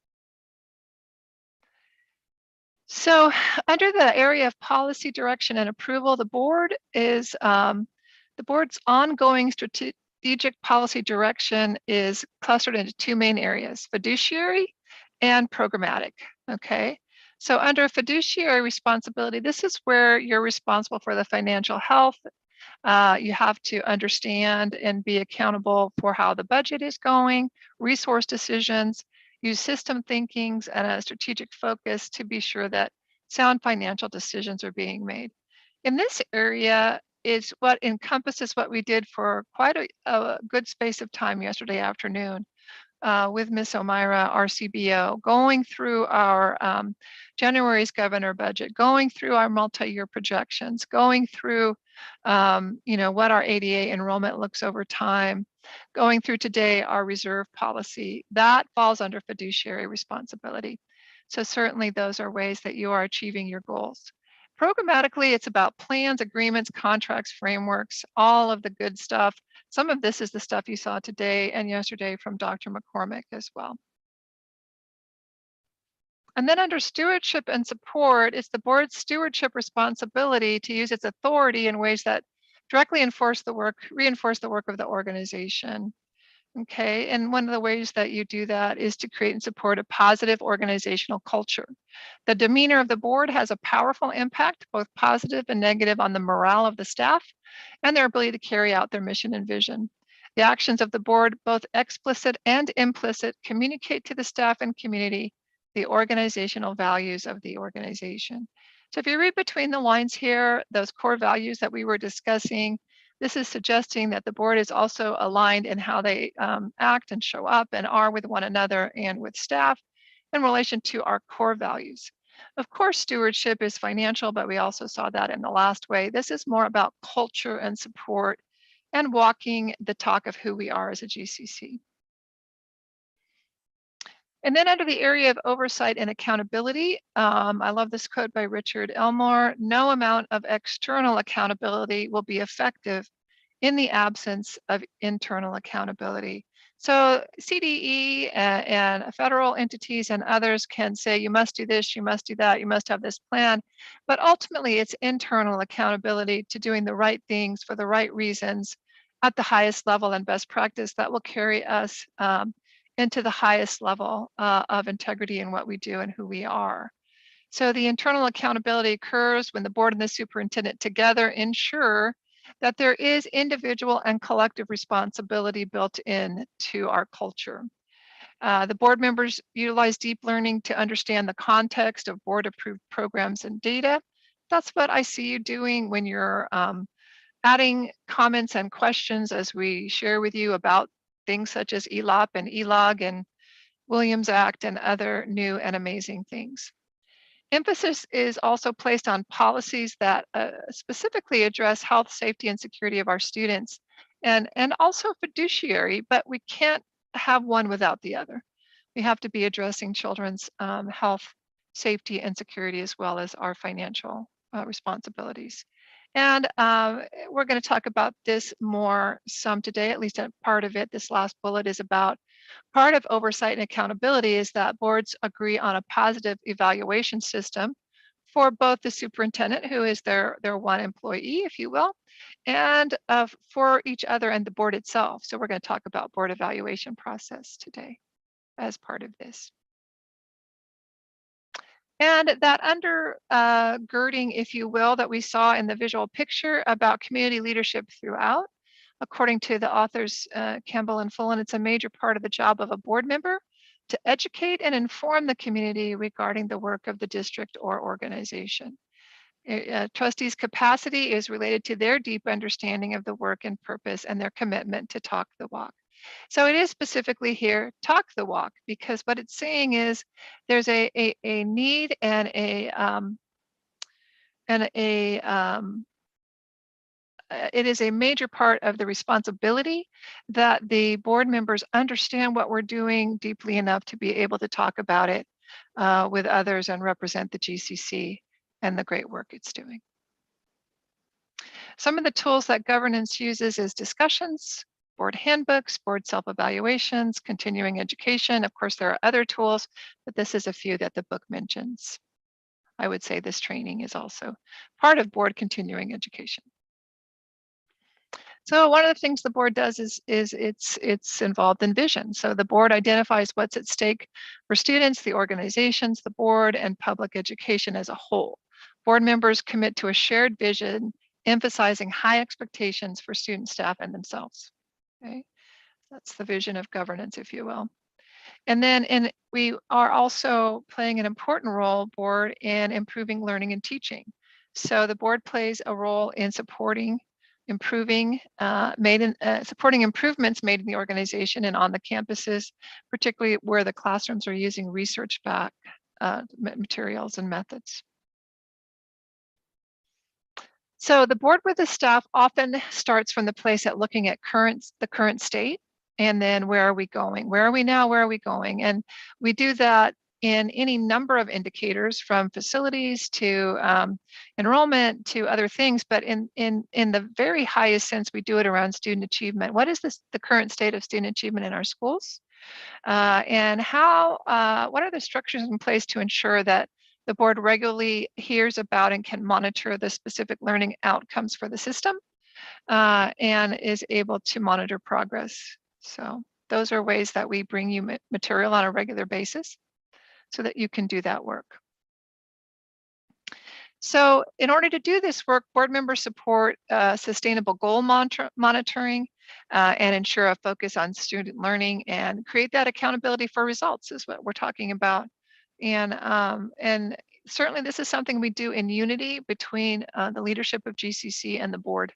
So under the area of policy direction and approval, the board is the board's ongoing strategic policy direction is clustered into 2 main areas, fiduciary and programmatic, okay? So under fiduciary responsibility, this is where you're responsible for the financial health. You have to understand and be accountable for how the budget is going, resource decisions, use system thinkings and a strategic focus to be sure that sound financial decisions are being made. In this area is what encompasses what we did for quite a good space of time yesterday afternoon with Ms. O'Meara, our CBO, going through our January's governor budget, going through our multi-year projections, going through what our ADA enrollment looks over time, going through today our reserve policy. That falls under fiduciary responsibility. So certainly those are ways that you are achieving your goals. Programmatically, it's about plans, agreements, contracts, frameworks, all of the good stuff. Some of this is the stuff you saw today and yesterday from Dr. McCormick as well. And then under stewardship and support, it's the board's stewardship responsibility to use its authority in ways that directly reinforce the work of the organization. Okay, and one of the ways that you do that is to create and support a positive organizational culture. The demeanor of the board has a powerful impact, both positive and negative, on the morale of the staff and their ability to carry out their mission and vision. The actions of the board, both explicit and implicit, communicate to the staff and community the organizational values of the organization. So if you read between the lines here, those core values that we were discussing, this is suggesting that the board is also aligned in how they act and show up and are with one another and with staff in relation to our core values. Of course, stewardship is financial, but we also saw that in the last way. This is more about culture and support and walking the talk of who we are as a GCC. And then under the area of oversight and accountability, I love this quote by Richard Elmore: "No amount of external accountability will be effective in the absence of internal accountability." So CDE and federal entities and others can say, you must do this, you must do that, you must have this plan. But ultimately, it's internal accountability to doing the right things for the right reasons at the highest level and best practice that will carry us into the highest level of integrity in what we do and who we are. So the internal accountability occurs when the board and the superintendent together ensure that there is individual and collective responsibility built in to our culture. The board members utilize deep learning to understand the context of board approved programs and data. That's what I see you doing when you're adding comments and questions as we share with you about things such as ELOP and ELOG and Williams Act and other new and amazing things. Emphasis is also placed on policies that specifically address health, safety, and security of our students, and also fiduciary, but we can't have one without the other. We have to be addressing children's health, safety, and security, as well as our financial responsibilities. And we're going to talk about this some today, at least a part of it. This last bullet is about part of oversight and accountability is that boards agree on a positive evaluation system for both the superintendent, who is their one employee, if you will, and for each other and the board itself. So we're going to talk about board evaluation process today as part of this. And that undergirding, if you will, that we saw in the visual picture about community leadership throughout, according to the authors Campbell and Fullen, it's a major part of the job of a board member to educate and inform the community regarding the work of the district or organization. Trustees' capacity is related to their deep understanding of the work and purpose and their commitment to talk the walk. So it is specifically here, talk the walk, because what it's saying is there's a need and it is a major part of the responsibility that the board members understand what we're doing deeply enough to be able to talk about it with others and represent the GCC and the great work it's doing. Some of the tools that governance uses is discussions, board handbooks, board self-evaluations, continuing education. Of course, there are other tools, but this is a few that the book mentions. I would say this training is also part of board continuing education. So one of the things the board does is it's involved in vision. So the board identifies what's at stake for students, the organizations, the board, and public education as a whole. Board members commit to a shared vision, emphasizing high expectations for student, staff, and themselves. Okay, that's the vision of governance, if you will. And then we are also playing an important role, board, in improving learning and teaching. So the board plays a role in supporting supporting improvements made in the organization and on the campuses, particularly where the classrooms are using research-backed materials and methods. So the board with the staff often starts from the place at looking at the current state, and then where are we going? Where are we now? Where are we going? And we do that in any number of indicators, from facilities to enrollment to other things, but in the very highest sense, we do it around student achievement. What is the current state of student achievement in our schools? And what are the structures in place to ensure that the board regularly hears about and can monitor the specific learning outcomes for the system and is able to monitor progress? So those are ways that we bring you material on a regular basis so that you can do that work. So in order to do this work, board members support sustainable goal monitoring and ensure a focus on student learning and create that accountability for results is what we're talking about. And certainly this is something we do in unity between the leadership of GCC and the board.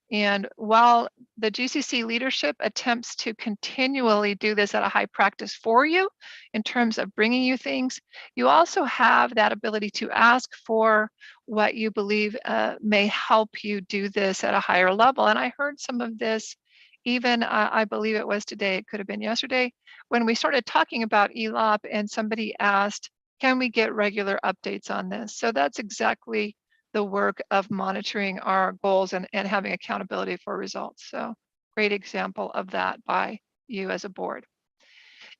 And while the GCC leadership attempts to continually do this at a high practice for you in terms of bringing you things, you also have that ability to ask for what you believe may help you do this at a higher level. And I heard some of this even, I believe it was today, it could have been yesterday, when we started talking about ELOP and somebody asked, can we get regular updates on this? So that's exactly the work of monitoring our goals and having accountability for results. So great example of that by you as a board.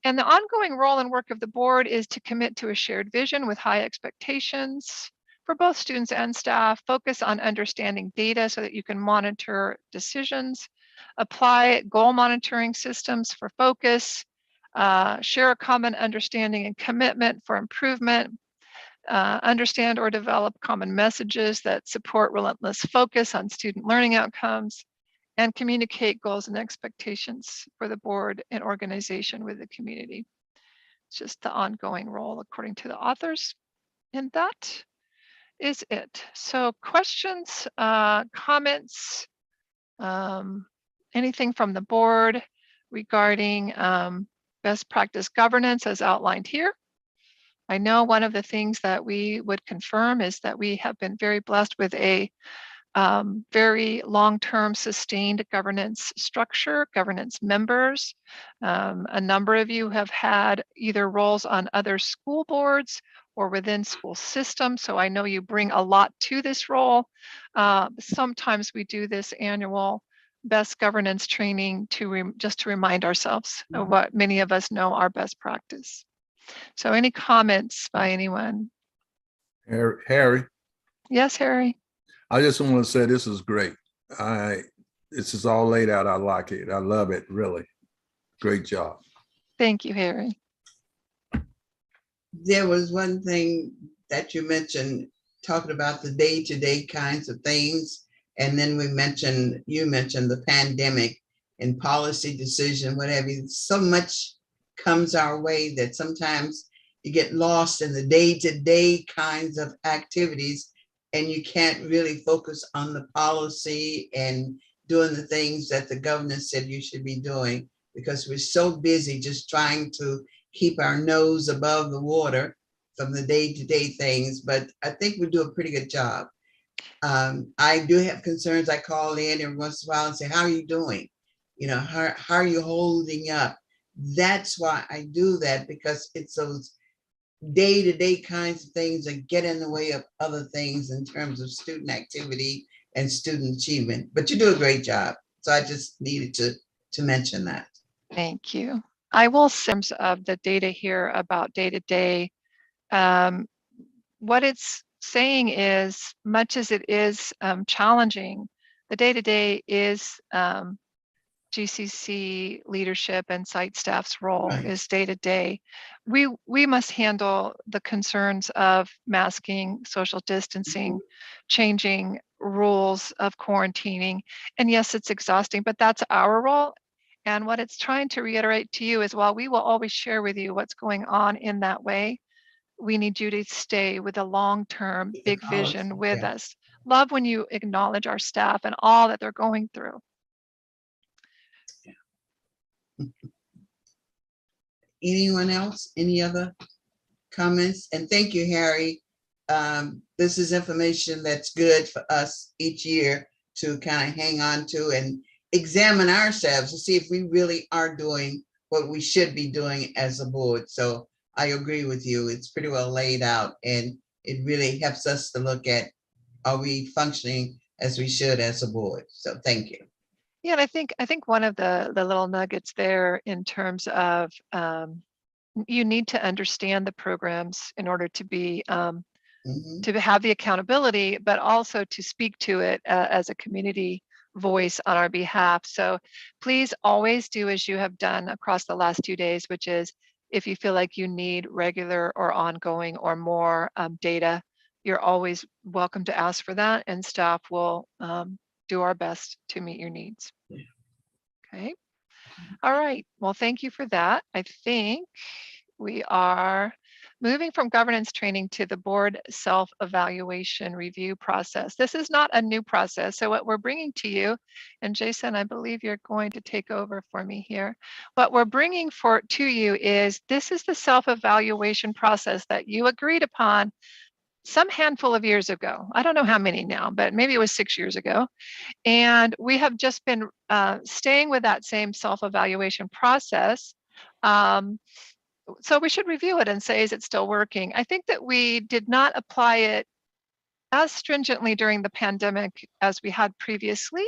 And the ongoing role and work of the board is to commit to a shared vision with high expectations for both students and staff, focus on understanding data so that you can monitor decisions, apply goal monitoring systems for focus, share a common understanding and commitment for improvement, understand or develop common messages that support relentless focus on student learning outcomes, and communicate goals and expectations for the board and organization with the community. It's just the ongoing role according to the authors. And that is it. So questions, comments, anything from the board regarding best practice governance as outlined here? I know one of the things that we would confirm is that we have been very blessed with a very long-term sustained governance structure, governance members. A number of you have had either roles on other school boards or within school systems, so I know you bring a lot to this role. Sometimes we do this annual best governance training to just to remind ourselves of what many of us know our best practice. So any comments by anyone? Harry? Yes, Harry. I just want to say this is great. This is all laid out. I like it. I love it, really. Great job. Thank you, Harry. There was one thing that you mentioned, talking about the day-to-day kinds of things. And then you mentioned the pandemic and policy decision, whatever. So much comes our way that sometimes you get lost in the day-to-day kinds of activities and you can't really focus on the policy and doing the things that the governor said you should be doing, because we're so busy just trying to keep our nose above the water from the day-to-day things. But I think we do a pretty good job. I do have concerns. I call in every once in a while and say, how are you doing? You know, how are you holding up? That's why I do that, because it's those day-to-day kinds of things that get in the way of other things in terms of student activity and student achievement. But you do a great job. So I just needed to mention that. Thank you. I will say in terms of the data here about day-to-day, what it's saying is, much as it is challenging, the day-to-day is GCC leadership and site staff's role is day-to-day. We must handle the concerns of masking, social distancing, changing rules of quarantining. And yes, it's exhausting, but that's our role. And what it's trying to reiterate to you is, while we will always share with you what's going on in that way, we need you to stay with a long-term big vision with us. Love when you acknowledge our staff and all that they're going through. Anyone else? Any other comments? And thank you, Harry. This is information that's good for us each year to kind of hang on to and examine ourselves to see if we really are doing what we should be doing as a board. So I agree with you. It's pretty well laid out, and it really helps us to look at, are we functioning as we should as a board? So thank you. Yeah, and I think one of the little nuggets there in terms of you need to understand the programs in order to be to have the accountability, but also to speak to it as a community voice on our behalf. So please always do as you have done across the last 2 days, which is, if you feel like you need regular or ongoing or more data, you're always welcome to ask for that, and staff will do our best to meet your needs. Okay. All right. Well, thank you for that. I think we are moving from governance training to the board self-evaluation review process. This is not a new process. So what we're bringing to you, and Jason, I believe you're going to take over for me here. What we're bringing to you is this is the self-evaluation process that you agreed upon some handful of years ago. I don't know how many now, but maybe it was 6 years ago. And we have just been staying with that same self-evaluation process. So we should review it and say, is it still working? I think that we did not apply it as stringently during the pandemic as we had previously.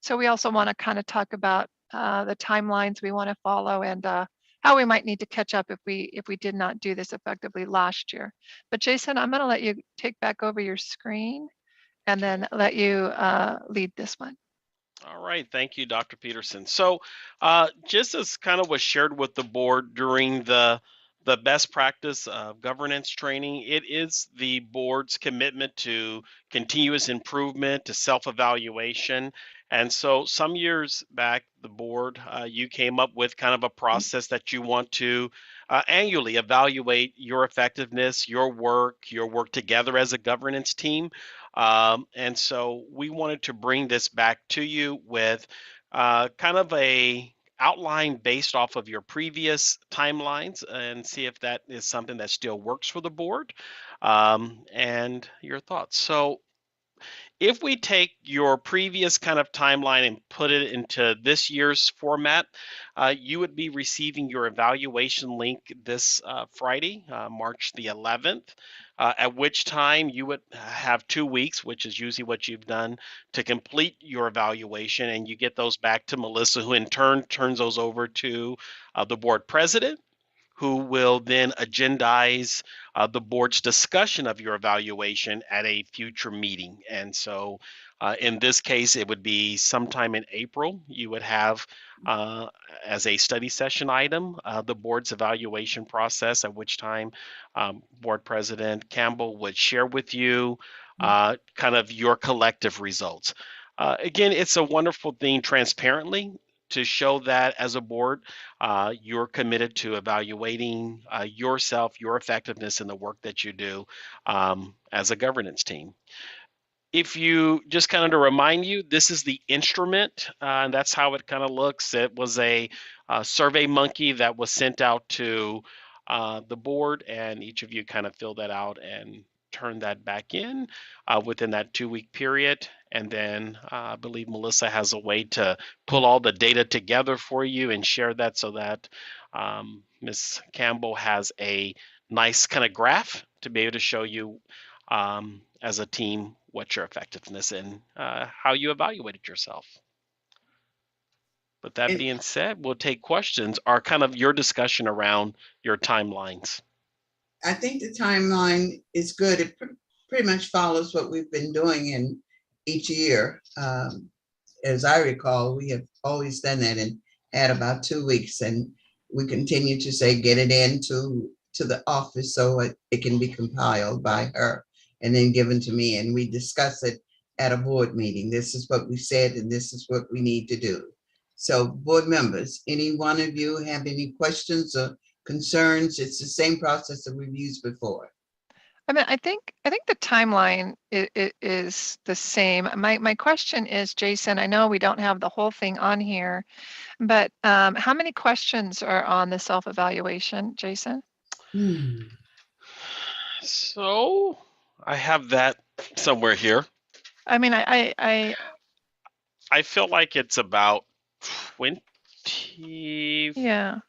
So we also want to kind of talk about the timelines we want to follow and how we might need to catch up if we did not do this effectively last year. But Jason, I'm going to let you take back over your screen and then let you lead this one. All right, thank you, Dr. Peterson. So just as kind of was shared with the board during the best practice of governance training, it is the board's commitment to continuous improvement, to self-evaluation. And so some years back, the board, you came up with kind of a process that you want to annually evaluate your effectiveness, your work together as a governance team. And so we wanted to bring this back to you with kind of a outline based off of your previous timelines and see if that is something that still works for the board and your thoughts. So if we take your previous kind of timeline and put it into this year's format, you would be receiving your evaluation link this Friday, March the 11th, at which time you would have 2 weeks, which is usually what you've done, to complete your evaluation, and you get those back to Melissa, who in turn turns those over to the board president, who will then agendize the board's discussion of your evaluation at a future meeting. And so in this case, it would be sometime in April, you would have as a study session item, the board's evaluation process, at which time Board President Campbell would share with you kind of your collective results. Again, it's a wonderful thing transparently to show that as a board, you're committed to evaluating yourself, your effectiveness in the work that you do as a governance team. If you just kind of to remind you, this is the instrument, and that's how it kind of looks. It was a survey monkey that was sent out to the board, and each of you kind of fill that out and turn that back in within that 2-week period. And then I believe Melissa has a way to pull all the data together for you and share that so that Ms. Campbell has a nice kind of graph to be able to show you as a team what your effectiveness and how you evaluated yourself. But that being said, we'll take questions or kind of your discussion around your timelines. I think the timeline is good. It pretty much follows what we've been doing in each year. As I recall, we have always done that and had about 2 weeks, and we continue to say, get it into the office so it can be compiled by her and then given to me, and we discuss it at a board meeting. This is what we said, and this is what we need to do. So board members, any one of you have any questions or concerns? It's the same process that we've used before. I mean, I think the timeline is the same. My question is, Jason, I know we don't have the whole thing on here, but how many questions are on the self-evaluation, Jason? So I have that somewhere here. I mean, I feel like it's about 20, yeah,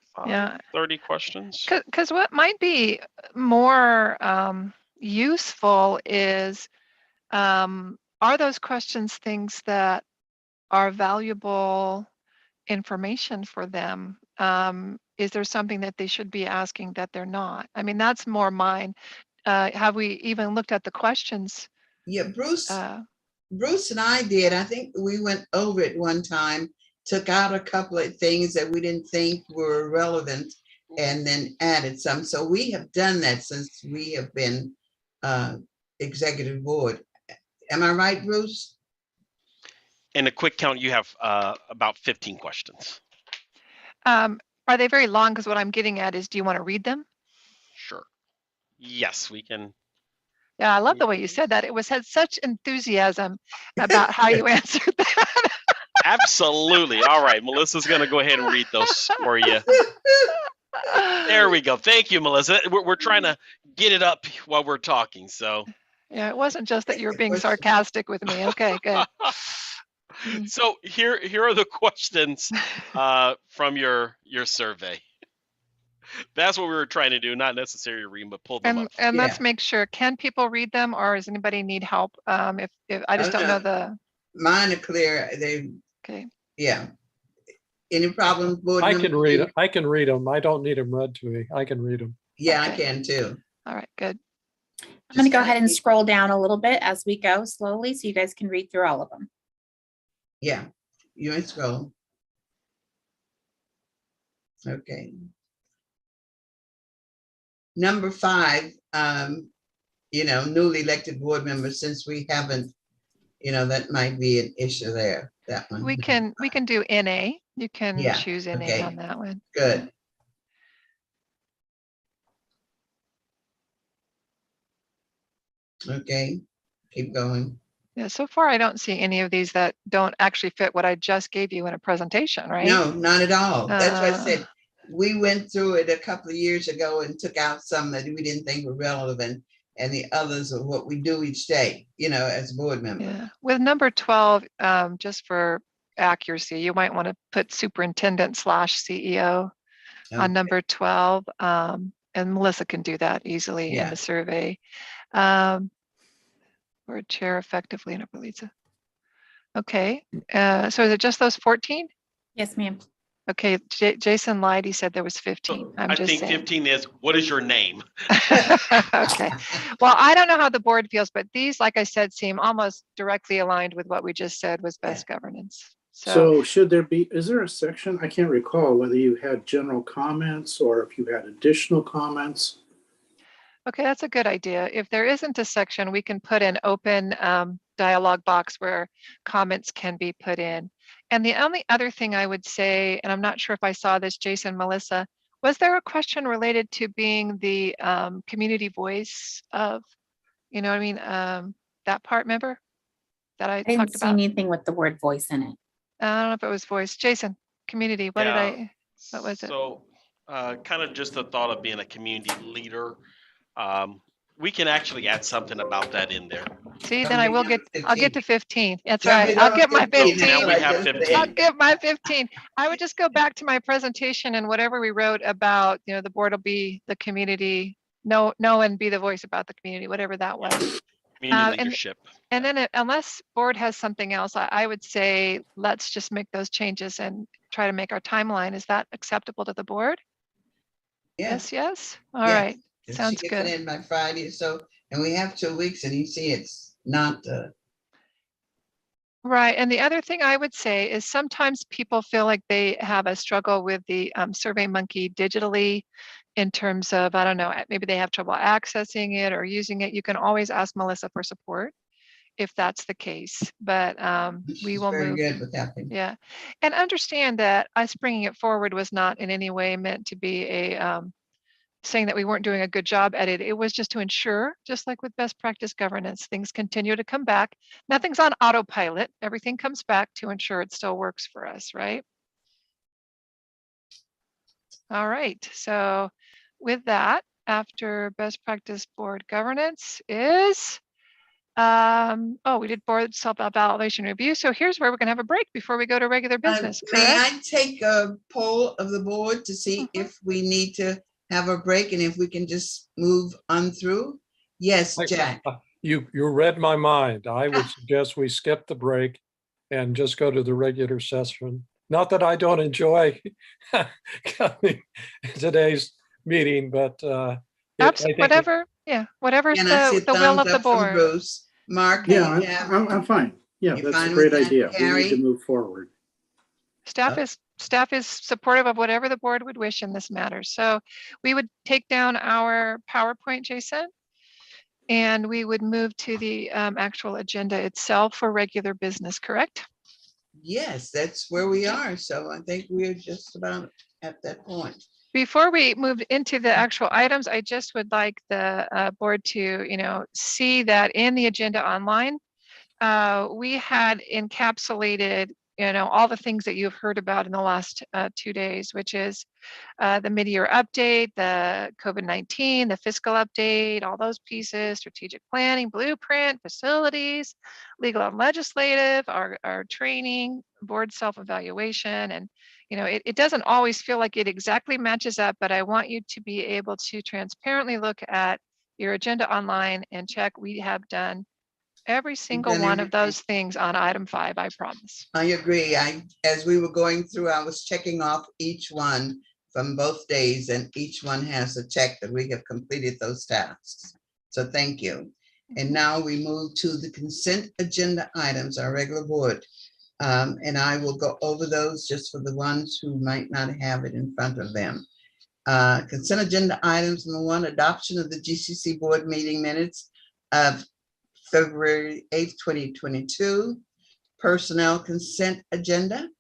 30 questions. Because what might be more useful is, are those questions things that are valuable information for them? Is there something that they should be asking that they're not? I mean, that's more mine. Have we even looked at the questions? Yeah, Bruce and I did. I think we went over it one time, took out a couple of things that we didn't think were relevant, and then added some. So we have done that since we have been executive board. Am I right, Bruce? In a quick count, you have about 15 questions. Are they very long? Because what I'm getting at is, do you want to read them? Sure. Yes, we can. Yeah, I love the way you said that. It had such enthusiasm about how you answered that. Absolutely. All right, Melissa's going to go ahead and read those for you. There we go. Thank you, Melissa. We're trying to get it up while we're talking. So. Yeah, it wasn't just that you were being sarcastic with me. Okay, good. So here are the questions from your survey. That's what we were trying to do, not necessarily read, but pull them up. And let's make sure. Can people read them, or does anybody need help? If I just don't know the. Mine are clear. They. Okay. Yeah. Any problems, board I members? can read it. I can read them. I don't need them read to me. I can read them. Yeah, okay. I can too. All right, good. I'm going to go ahead and scroll down a little bit as we go slowly so you guys can read through all of them. Yeah, you and scroll. Okay. Number 5, newly elected board members, since we haven't, that might be an issue there, that one. We can do NA. You can choose NA okay. on that one. Good. Okay, keep going. Yeah, so far I don't see any of these that don't actually fit what I just gave you in a presentation, right? No, not at all. That's why I said we went through it a couple of years ago and took out some that we didn't think were relevant, and the others are what we do each day, as board members. Yeah. With number 12, just for accuracy, you might want to put superintendent/CEO on number 12, and Melissa can do that easily in the survey. Or chair effectively in a Lisa. Okay, so is it just those 14? Yes, ma'am. Okay, Jason lied. He said there was 15. I think 15 is, what is your name? Okay. Well, I don't know how the board feels, but these, like I said, seem almost directly aligned with what we just said was best governance. So is there a section? I can't recall whether you had general comments or if you had additional comments. Okay, that's a good idea. If there isn't a section, we can put an open dialogue box where comments can be put in. And the only other thing I would say, and I'm not sure if I saw this, Jason, Melissa, was there a question related to being the community voice of, that part, remember? That I didn't talked see about? anything with the word voice in it. I don't know if it was voice. Jason, community, what was it? So kind of just the thought of being a community leader. We can actually add something about that in there. See, then I'll get to 15. That's right. I'll get my 15. Now we have 15. I'll get my 15. I would just go back to my presentation and whatever we wrote about, the board will be the community, know and be the voice about the community, whatever that was. Community leadership. And then unless board has something else, I would say, let's just make those changes and try to make our timeline. Is that acceptable to the board? Yes. All right. Sounds good. Get it in by Friday or so, and we have 2 weeks, and you see it's not. Right, and the other thing I would say is sometimes people feel like they have a struggle with the SurveyMonkey digitally in terms of, I don't know, maybe they have trouble accessing it or using it. You can always ask Melissa for support if that's the case, but we will move. Very good with that thing. Yeah, and understand that us bringing it forward was not in any way meant to be a saying that we weren't doing a good job at it. It was just to ensure, just like with best practice governance, things continue to come back. Nothing's on autopilot. Everything comes back to ensure it still works for us, right? All right, so with that, after best practice board governance is, we did board self-evaluation review. So here's where we're gonna have a break before we go to regular business. May I take a poll of the board to see if we need to have a break and if we can just move on through? Yes, Jack. You read my mind. I would suggest we skip the break and just go to the regular session. Not that I don't enjoy coming to today's meeting, but whatever's the will of the board. Bruce. Mark, I'm fine. Yeah, that's a great idea. We need to move forward. Staff is supportive of whatever the board would wish in this matter. So we would take down our PowerPoint, Jason, and we would move to the actual agenda itself for regular business, correct? Yes, that's where we are. So I think we're just about at that point. Before we move into the actual items, I just would like the board to, see that in the agenda online, we had encapsulated, all the things that you've heard about in the last 2 days, which is the mid-year update, the COVID-19, the fiscal update, all those pieces, strategic planning, blueprint, facilities, legal and legislative, our training, board self-evaluation. And, it doesn't always feel like it exactly matches up, but I want you to be able to transparently look at your agenda online and check. We have done every single done one of everything. those things on item 5, I promise. I agree. As we were going through, I was checking off each one from both days, and each one has a check that we have completed those tasks. So thank you. And now we move to the consent agenda items, our regular board. And I will go over those just for the ones who might not have it in front of them. Consent agenda items, number 1, adoption of the GCC board meeting minutes of February 8th, 2022. Personnel consent agenda,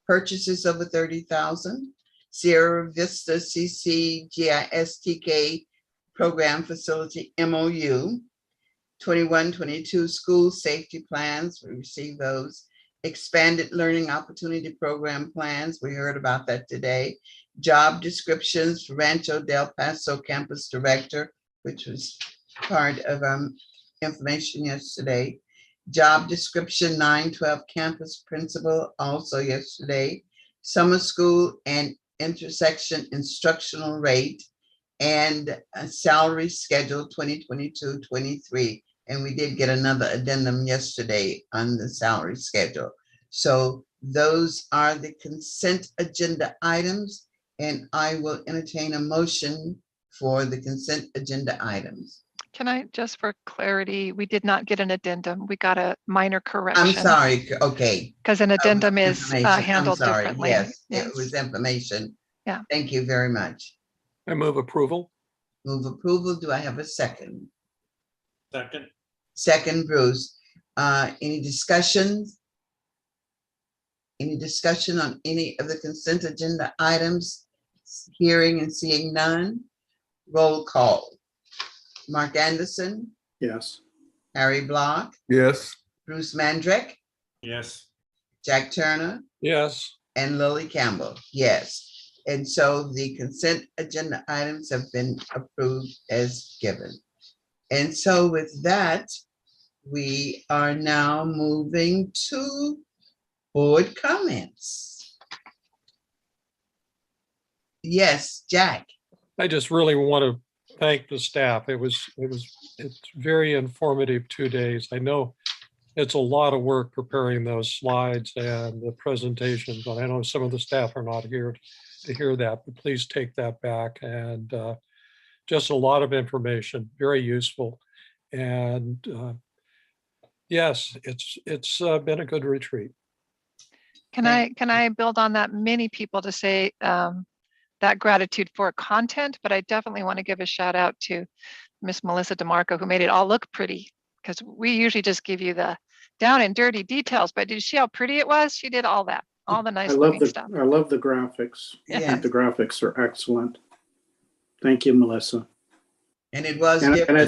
purchases over 30,000, Sierra Vista CC GISTK program facility MOU, 21-22 school safety plans, we received those, expanded learning opportunity program plans, we heard about that today, job descriptions for Rancho Del Paso campus director, which was part of information yesterday, job description 912 campus principal also yesterday, summer school and intersection instructional rate, and a salary schedule 2022-23. And we did get another addendum yesterday on the salary schedule. So those are the consent agenda items, and I will entertain a motion for the consent agenda items. Can I, just for clarity, we did not get an addendum. We got a minor correction. I'm sorry. Okay. Because an addendum is Information. handled I'm sorry. differently. Yes, it was information. Yeah. Thank you very much. I move approval. Move approval. Do I have a second? Second. Second, Bruce. Any discussions? Any discussion on any of the consent agenda items? Hearing and seeing none. Roll call. Mark Anderson, Yes. Harry Block, Yes. Bruce Mandrick, Yes. Jack Turner, Yes. and Lily Campbell. Yes. And so the consent agenda items have been approved as given. And so with that, we are now moving to board comments. Yes, Jack. I just really want to thank the staff. It's very informative 2 days. I know it's a lot of work preparing those slides and the presentations, but I know some of the staff are not here to hear that, but please take that back. And just a lot of information, very useful. And yes, it's been a good retreat. Can I build on that? Many people to say that gratitude for content, but I definitely want to give a shout out to Miss Melissa DeMarco, who made it all look pretty, because we usually just give you the down and dirty details, but did you see how pretty it was? She did all that, all the nice looking stuff. I love the graphics. I Yeah. think the graphics are excellent. Thank you, Melissa. And it was And different.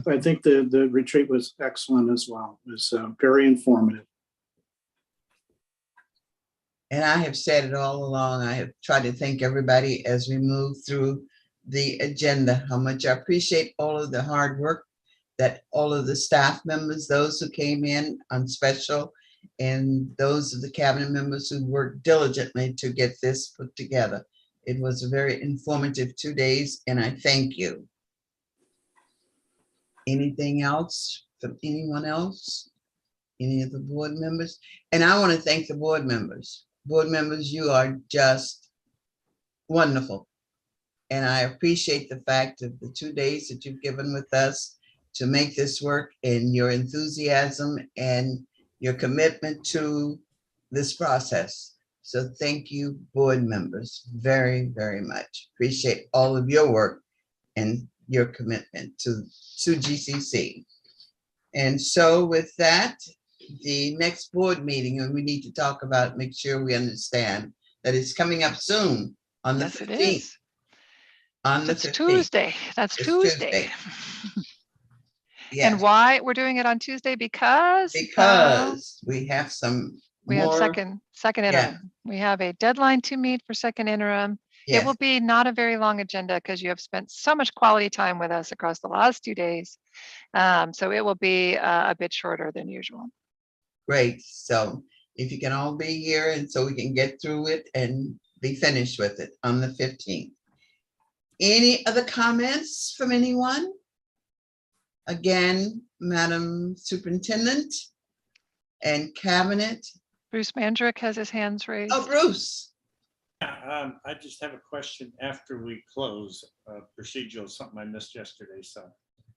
I think the retreat was excellent as well. It was very informative. And I have said it all along. I have tried to thank everybody as we move through the agenda, how much I appreciate all of the hard work that all of the staff members, those who came in on special, and those of the cabinet members who worked diligently to get this put together. It was a very informative 2 days, and I thank you. Anything else from anyone else? Any of the board members? And I want to thank the board members. Board members, you are just wonderful. And I appreciate the fact of the 2 days that you've given with us to make this work, and your enthusiasm and your commitment to this process. So thank you, board members, very, very much. Appreciate all of your work and your commitment to GCC. And so with that, the next board meeting, and we need to talk about, make sure we understand that it's coming up soon on the Yes, it 15th. is. On the It's 15th. Tuesday. That's It's Tuesday. Yes. And why we're doing it on Tuesday? Because we have some we more. have second interim. We have a deadline to meet for second interim. Yes. It will be not a very long agenda because you have spent so much quality time with us across the last 2 days. So it will be a bit shorter than usual. Great. So if you can all be here and so we can get through it and be finished with it on the 15th. Any other comments from anyone? Again, Madam Superintendent and Cabinet. Bruce Mandrick has his hands raised. Oh, Bruce. I just have a question after we close, procedural, something I missed yesterday. So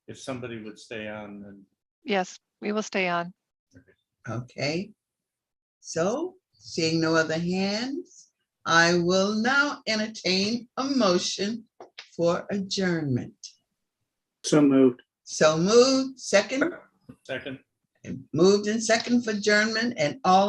if somebody would stay on and. Yes, we will stay on. Okay. So seeing no other hands, I will now entertain a motion for adjournment. So moved. So moved. Second. Second. Moved and second for adjournment and all